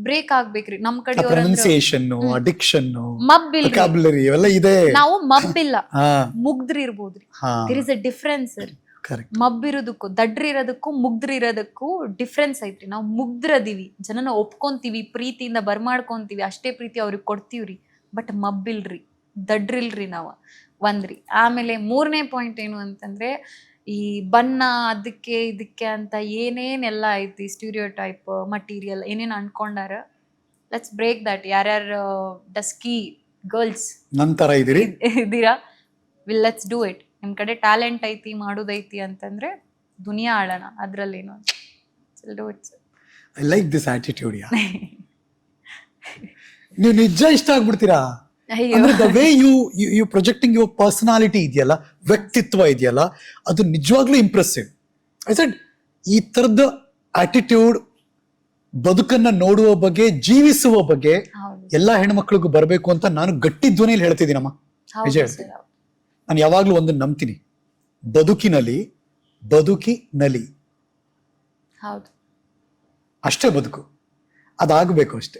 S2: ಬ್ರೇಕ್ ಆಗ್ಬೇಕ್ರಿ. ನಮ್ ಕಡೆ
S1: ಪ್ರೊನೌನ್ಸಿಯೇಷನ್, ಅಡಿಕ್ಷನ್,
S2: ಮಬ್ಬಿಲ್ರಿ,
S1: ವೊಕ್ಯಾಬ್ಯುಲರಿ ಇವೆಲ್ಲ ಇದೆ.
S2: ನಾವು ಮಬ್ಬಿಲ್ಲ, ಮುಗ್ದ್ರಿ ಇರ್ಬೋದ್ರಿ. There is a difference sir. ಮಬ್ಬಿರೋದಕ್ಕೂ ದಡ್ರಿರೋದಕ್ಕೂ ಮುಗ್ದ್ರಿರೋದಕ್ಕೂ ಡಿಫ್ರೆನ್ಸ್ ಐತ್ರಿ. ನಾವು ಮುಗ್ದ್ರದೀವಿ, ಜನನ ಒಪ್ಕೊಂತೀವಿ, ಪ್ರೀತಿಯಿಂದ ಬರ್ಮಾಡ್ಕೊಂತೀವಿ, ಅಷ್ಟೇ ಪ್ರೀತಿ ಅವ್ರಿಗೆ ಕೊಡ್ತೀವ್ರಿ. ಬಟ್ ಮಬ್ಬಿಲ್ರಿ, ದಡ್ರಿಲ್ರಿ ನಾವು ಒಂದ್ರಿ. ಆಮೇಲೆ 3ನೇ ಪಾಯಿಂಟ್ ಏನು ಅಂತಂದ್ರೆ, ಈ ಬಣ್ಣ ಅದಕ್ಕೆ ಇದಕ್ಕೆ ಅಂತ ಏನೇನೆಲ್ಲ ಐತಿ ಸ್ಟೀರಿಯೋಟೈಪ್ ಮಟೀರಿಯಲ್ ಏನೇನು ಅನ್ಕೊಂಡಾರ, ಲೆಟ್ಸ್ ಬ್ರೇಕ್ ದಟ್. ಯಾರ್ಯಾರು ಡಸ್ಕಿ ಗರ್ಲ್ಸ್
S1: ನಂತರ
S2: ಇದೀರಾ, ಲೆಟ್ಸ್ ಡೂ ಇಟ್. ನಿಮ್ ಕಡೆ ಟ್ಯಾಲೆಂಟ್ ಐತಿ, ಮಾಡೋದೈತಿ ಅಂತಂದ್ರೆ ದುನಿಯಾ ಆಳೋಣ, ಅದ್ರಲ್ಲೇನು.
S1: I like this attitude. ನೀವು ನಿಜ ಇಷ್ಟ ಆಗ್ಬಿಡ್ತೀರಾ. The way you projecting your personality ಇದೆಯಲ್ಲ, ವ್ಯಕ್ತಿತ್ವ ಇದೆಯಲ್ಲ, ಅದು ನಿಜವಾಗ್ಲೂ ಇಂಪ್ರೆಸಿವ್. ಐ ಸೆಡ್ ಈ ತರದ ಆಟಿಟ್ಯೂಡ್ ಬದುಕನ್ನ ನೋಡುವ ಬಗ್ಗೆ, ಜೀವಿಸುವ ಬಗ್ಗೆ ಎಲ್ಲಾ ಹೆಣ್ಮಕ್ಳಿಗೂ ಬರಬೇಕು ಅಂತ ನಾನು ಗಟ್ಟಿ ಧ್ವನಿಯಲ್ಲಿ ಹೇಳ್ತಿದ್ದೀನಮ್ಮ, ನಿಜ ಹೇಳ್ತೀನಿ. ನಾನು ಯಾವಾಗ್ಲೂ ಒಂದನ್ನು ನಂಬ್ತೀನಿ, ಬದುಕಿನಲಿ ಅಷ್ಟೇ ಬದುಕು, ಅದಾಗಬೇಕು ಅಷ್ಟೇ.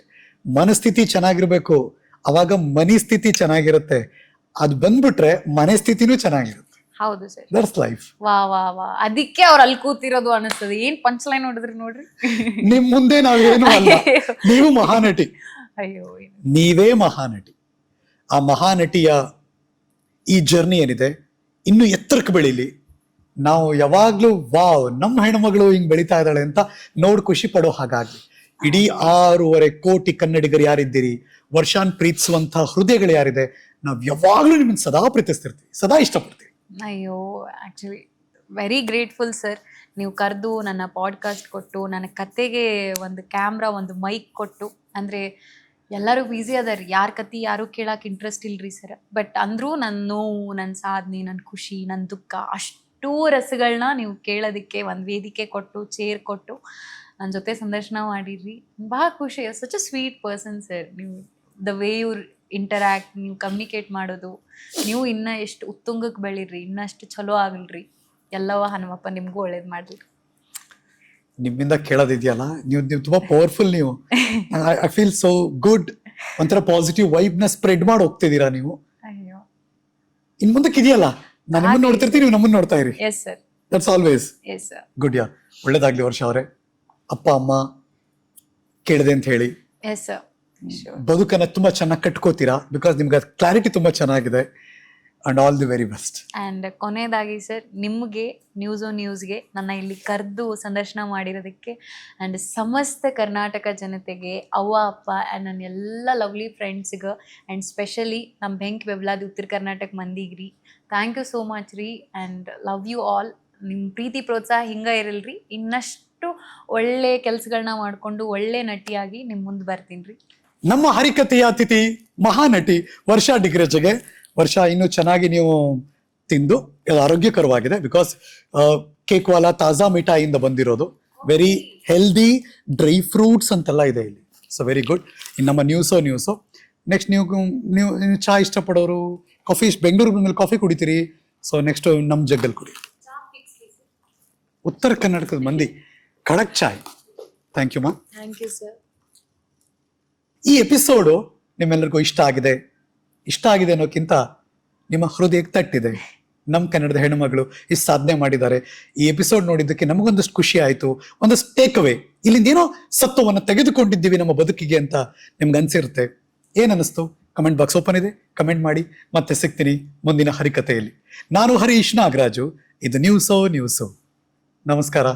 S1: ಮನಸ್ಥಿತಿ ಚೆನ್ನಾಗಿರ್ಬೇಕು, ಅವಾಗ ಮನಿ ಸ್ಥಿತಿ ಚೆನ್ನಾಗಿರುತ್ತೆ. ಅದು ಬಂದ್ಬಿಟ್ರೆ ಮನೆ ಸ್ಥಿತಿನೂ ಚೆನ್ನಾಗಿರುತ್ತೆ.
S2: ಹೌದು ಸರ್,
S1: ದಟ್ಸ್ ಲೈಫ್.
S2: ವಾ ವಾ ವಾ, ಅದಕ್ಕೆ ಅವ್ರು ಅಲ್ಲಿ ಕೂತಿರೋದು ಅನಿಸ್ತದೆ. ಏನ್ ಪಂಚ್ ಲೈನ್ ನೋಡಿದ್ರಿ ನೋಡ್ರಿ.
S1: ನಿಮ್ ಮುಂದೆ ನಾವೇನು ಅಲ್ಲ, ನೀವು ಮಹಾನಟಿ.
S2: ಅಯ್ಯೋ,
S1: ನೀವೇ ಮಹಾನಟಿ. ಆ ಮಹಾನಟಿಯ ಈ ಜರ್ನಿ ಏನಿದೆ ಇನ್ನು ಎತ್ತರಕ್ಕೆ ಬೆಳೀಲಿ. ನಾವು ಯಾವಾಗ್ಲೂ ವಾವ್, ನಮ್ಮ ಹೆಣ್ಮಗಳು ಹಿಂಗ್ ಬೆಳೀತಾ ಇದ್ದಾಳೆ ಅಂತ ನೋಡ್ ಖುಷಿ ಪಡೋ ಹಾಗಾಗ್ಲಿ. ಇಡೀ 6.5 ಕೋಟಿ ಕನ್ನಡಿಗರು ಯಾರಿದ್ದೀರಿ, ವರ್ಷಾನ್ ಪ್ರೀತಿಸುವಂತ ಹೃದಯಗಳು ಯಾರಿದೆ, ನಾವ್ ಯಾವಾಗ್ಲೂ ನಿಮ್ಮನ್ನ ಸದಾ ಪ್ರೀತಿಸ್ತಿರ್ತೀವಿ, ಸದಾ ಇಷ್ಟಪಡ್ತೀವಿ.
S2: ಅಯ್ಯೋ, ಆಕ್ಚುಲಿ ವೆರಿ ಗ್ರೇಟ್ಫುಲ್ ಸರ್. ನೀವು ಕರೆದು ನನ್ನ ಪಾಡ್ಕಾಸ್ಟ್ ಕೊಟ್ಟು, ನನ್ನ ಕತೆಗೆ ಒಂದು ಕ್ಯಾಮ್ರಾ, ಒಂದು ಮೈಕ್ ಕೊಟ್ಟು. ಅಂದ್ರೆ ಎಲ್ಲರೂ ಬ್ಯುಸಿ ಅದಾರಿ, ಯಾರ ಕತೆ ಯಾರು ಕೇಳಕ್ಕೆ ಇಂಟ್ರೆಸ್ಟ್ ಇಲ್ರಿ ಸರ್. ಬಟ್ ಅಂದ್ರೂ ನನ್ನ ನೋವು, ನನ್ನ ಸಾಧನೆ, ನನ್ನ ಖುಷಿ, ನನ್ನ ದುಃಖ, ಅಷ್ಟೂ ರಸಗಳನ್ನ ನೀವು ಕೇಳೋದಕ್ಕೆ ಒಂದು ವೇದಿಕೆ ಕೊಟ್ಟು, ಚೇರ್ ಕೊಟ್ಟು ನನ್ನ ಜೊತೆ ಸಂದರ್ಶನ ಮಾಡಿದ್ರಿ. ಭಾಳ ಖುಷಿ. Such a sweet person sir ನೀವು. ದ ವೇ ಯು ಇಂಟರ್ಯಾಕ್ಟ್, ನೀವು ಕಮ್ಯುನಿಕೇಟ್ ಮಾಡೋದು, ನೀವು ಇನ್ನೂ ಎಷ್ಟು ಉತ್ತುಂಗಕ್ಕೆ ಬೆಳೀರಿ, ಇನ್ನಷ್ಟು ಚಲೋ ಆಗಲ್ರಿ. ಎಲ್ಲವ ಹನುಮಪ್ಪ ನಿಮಗೂ ಒಳ್ಳೇದು ಮಾಡಲಿ.
S1: ನಿಮ್ಮಿಂದ ಕೇಳೋದಿದೆಯಲ್ಲ, ನೀವು ತುಂಬಾ ಪವರ್ಫುಲ್. ನೀವು ಐ ಫೀಲ್ ಸೋ ಗುಡ್. ಒಂಥರ ಪಾಸಿಟಿವ್ ವೈಬ್ ನ ಸ್ಪ್ರೆಡ್ ಮಾಡಿ ಹೋಗ್ತಿದ್ದೀರಾ ನೀವು. ಇನ್ ಮುಂದಕ್ಕೆ ಇದೆಯಲ್ಲ, ನಾನು ನಿಮ್ಮನ್ನ ನೋಡ್ತಿರ್ತೀನಿ, ನೀವು ನಮ್ಮನ್ನ ನೋಡ್ತಾ ಇರಿ.
S2: Yes sir,
S1: that's always
S2: yes sir.
S1: Good. Yeah, ಒಳ್ಳೇದಾಗ್ಲಿ ವರ್ಷ ಅವರೇ. ಅಪ್ಪ ಅಮ್ಮ ಕೇಳಿದೆ ಅಂತ ಹೇಳಿ
S2: ಎಸ್ ಸರ್,
S1: ಬದುಕನ್ನ ತುಂಬಾ ಚೆನ್ನಾಗಿ ಕಟ್ಕೋತೀರಾ, ಬಿಕಾಸ್ ನಿಮ್ಗೆ ಕ್ಲಾರಿಟಿ ತುಂಬಾ ಚೆನ್ನಾಗಿದೆ. And all the very best.
S2: And ಕೊನೆಯದಾಗಿ ಸರ್, ನಿಮಗೆ ನ್ಯೂಸ್ಗೆ ನನ್ನ ಇಲ್ಲಿ ಕರೆದು ಸಂದರ್ಶನ ಮಾಡಿರೋದಕ್ಕೆ, ಆ್ಯಂಡ್ ಸಮಸ್ತ ಕರ್ನಾಟಕ ಜನತೆಗೆ, ಅವ್ವ ಅಪ್ಪ ಆ್ಯಂಡ್ ನನ್ನ ಎಲ್ಲ ಲವ್ಲಿ ಫ್ರೆಂಡ್ಸ್ಗೆ, ಆ್ಯಂಡ್ ಸ್ಪೆಷಲಿ ನಮ್ಮ ಬೆಂಕಿ ಬೆಬ್ಲಾದಿ ಉತ್ತರ ಕರ್ನಾಟಕ ಮಂದಿಗೆ ರೀ, ಥ್ಯಾಂಕ್ ಯು ಸೋ ಮಚ್ ರೀ. And love you all. ನಿಮ್ಮ ಪ್ರೀತಿ ಪ್ರೋತ್ಸಾಹ ಹಿಂಗೆ ಇರಲ್ರಿ, ಇನ್ನಷ್ಟು ಒಳ್ಳೆ ಕೆಲಸಗಳನ್ನ ಮಾಡಿಕೊಂಡು ಒಳ್ಳೆ ನಟಿಯಾಗಿ ನಿಮ್ಮ ಮುಂದೆ ಬರ್ತೀನಿ ರೀ.
S1: ನಮ್ಮ ಹರಿಕತೆಯ ಅತಿಥಿ ಮಹಾನಟಿ ವರ್ಷಾ ಡಿಗ್ರಜ್ಗೆ. ವರ್ಷ ಇನ್ನೂ ಚೆನ್ನಾಗಿ ನೀವು ತಿಂದು ಆರೋಗ್ಯಕರವಾಗಿದೆ, ಬಿಕಾಸ್ ಕೇಕ್ವಾಲಾ ತಾಜಾ ಮಿಠಾಯಿಯಿಂದ ಬಂದಿರೋದು, ವೆರಿ ಹೆಲ್ದಿ, ಡ್ರೈ ಫ್ರೂಟ್ಸ್ ಅಂತೆಲ್ಲ ಇದೆ ಇಲ್ಲಿ. So very good. ಇನ್ನು ನಮ್ಮ ನ್ಯೂಸು ನೆಕ್ಸ್ಟ್ ನೀವು ಚಹಾ ಇಷ್ಟಪಡೋರು, ಕಾಫಿ, ಬೆಂಗಳೂರು ಕಾಫಿ ಕುಡಿತೀರಿ. ಸೊ ನೆಕ್ಸ್ಟ್ ನಮ್ಮ ಜಗ್ಗಲ್ ಕುಡಿ. ಉತ್ತರ ಕರ್ನಾಟಕದ ಮಂದಿ ಖಡಕ್ ಚಾಯ್. Thank you ma'am.
S2: Thank you sir.
S1: ಈ ಎಪಿಸೋಡು ನಿಮ್ಮೆಲ್ಲರಿಗೂ ಇಷ್ಟ ಆಗಿದೆ ಅನ್ನೋಕ್ಕಿಂತ ನಿಮ್ಮ ಹೃದಯಕ್ಕೆ ತಟ್ಟಿದೆ. ನಮ್ಮ ಕನ್ನಡದ ಹೆಣ್ಣುಮಗಳು ಇಷ್ಟು ಸಾಧನೆ ಮಾಡಿದ್ದಾರೆ. ಈ ಎಪಿಸೋಡ್ ನೋಡಿದ್ದಕ್ಕೆ ನಮಗೊಂದಷ್ಟು ಖುಷಿ ಆಯಿತು. ಒಂದಷ್ಟು ಟೇಕ್ ಅವೇ, ಇಲ್ಲಿಂದ ಏನೋ ಸತ್ವವನ್ನು ತೆಗೆದುಕೊಂಡಿದ್ದೀವಿ ನಮ್ಮ ಬದುಕಿಗೆ ಅಂತ ನಿಮ್ಗೆ ಅನ್ಸಿರುತ್ತೆ. ಏನನ್ನಿಸ್ತು? ಕಮೆಂಟ್ ಬಾಕ್ಸ್ ಓಪನ್ ಇದೆ, ಕಮೆಂಟ್ ಮಾಡಿ. ಮತ್ತೆ ಸಿಗ್ತೀನಿ ಮುಂದಿನ ಹರಿಕತೆಯಲ್ಲಿ. ನಾನು ಹರೀಶ್ ನಾಗರಾಜು. ಇದು ನ್ಯೂಸೋ. ನಮಸ್ಕಾರ.